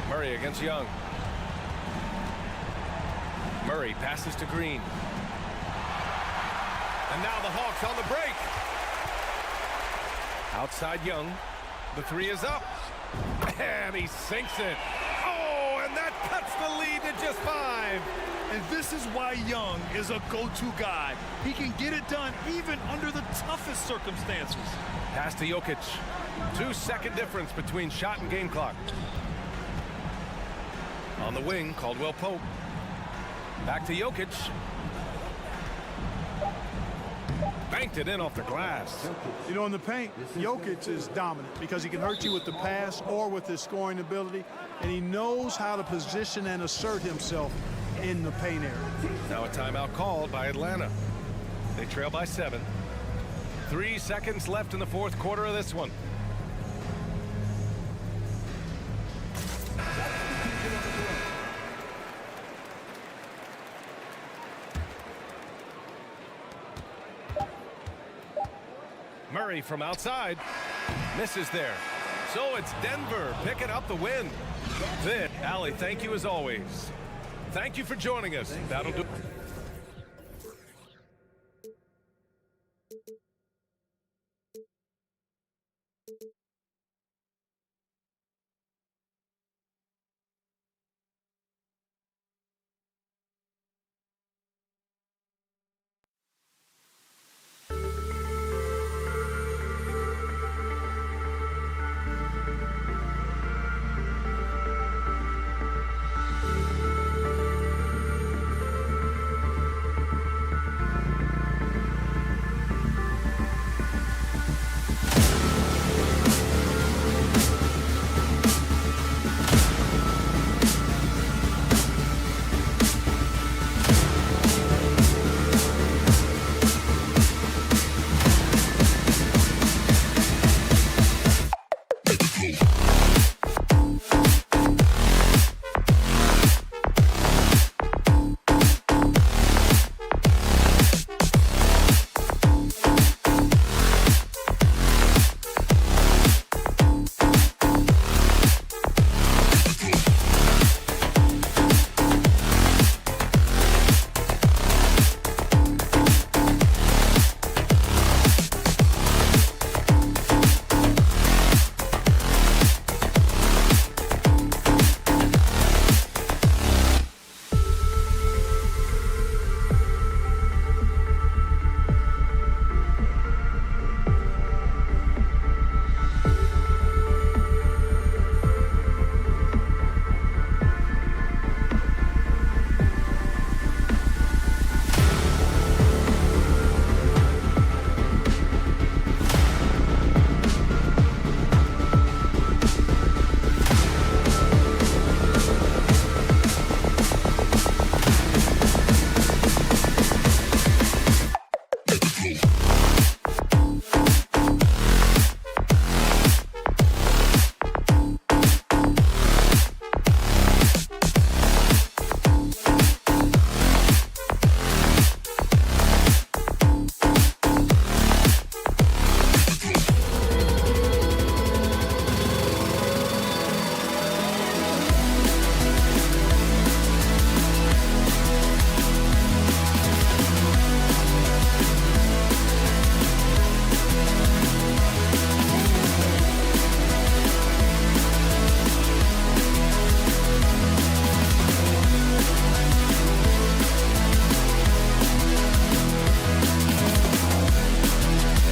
Murray against Young. Murray passes to Green. And now the Hawks on the break. Outside Young. The 3 is up. And he sinks it. Oh, and that cuts the lead to just 5. And this is why Young is a go-to guy. He can get it done even under the toughest circumstances. Pass to Jokic. 2-second difference between shot and game clock. On the wing, Caldwell Pope. Back to Jokic. Banked it in off the glass. You know, in the paint, Jokic is dominant because he can hurt you with the pass or with his scoring ability, and he knows how to position and assert himself in the paint area. Now a timeout called by Atlanta. They trail by 7. 3 seconds left in the 4th quarter of this one. Murray from outside. Misses there. So it's Denver picking up the win. Allie, thank you as always. Thank you for joining us. That'll do it.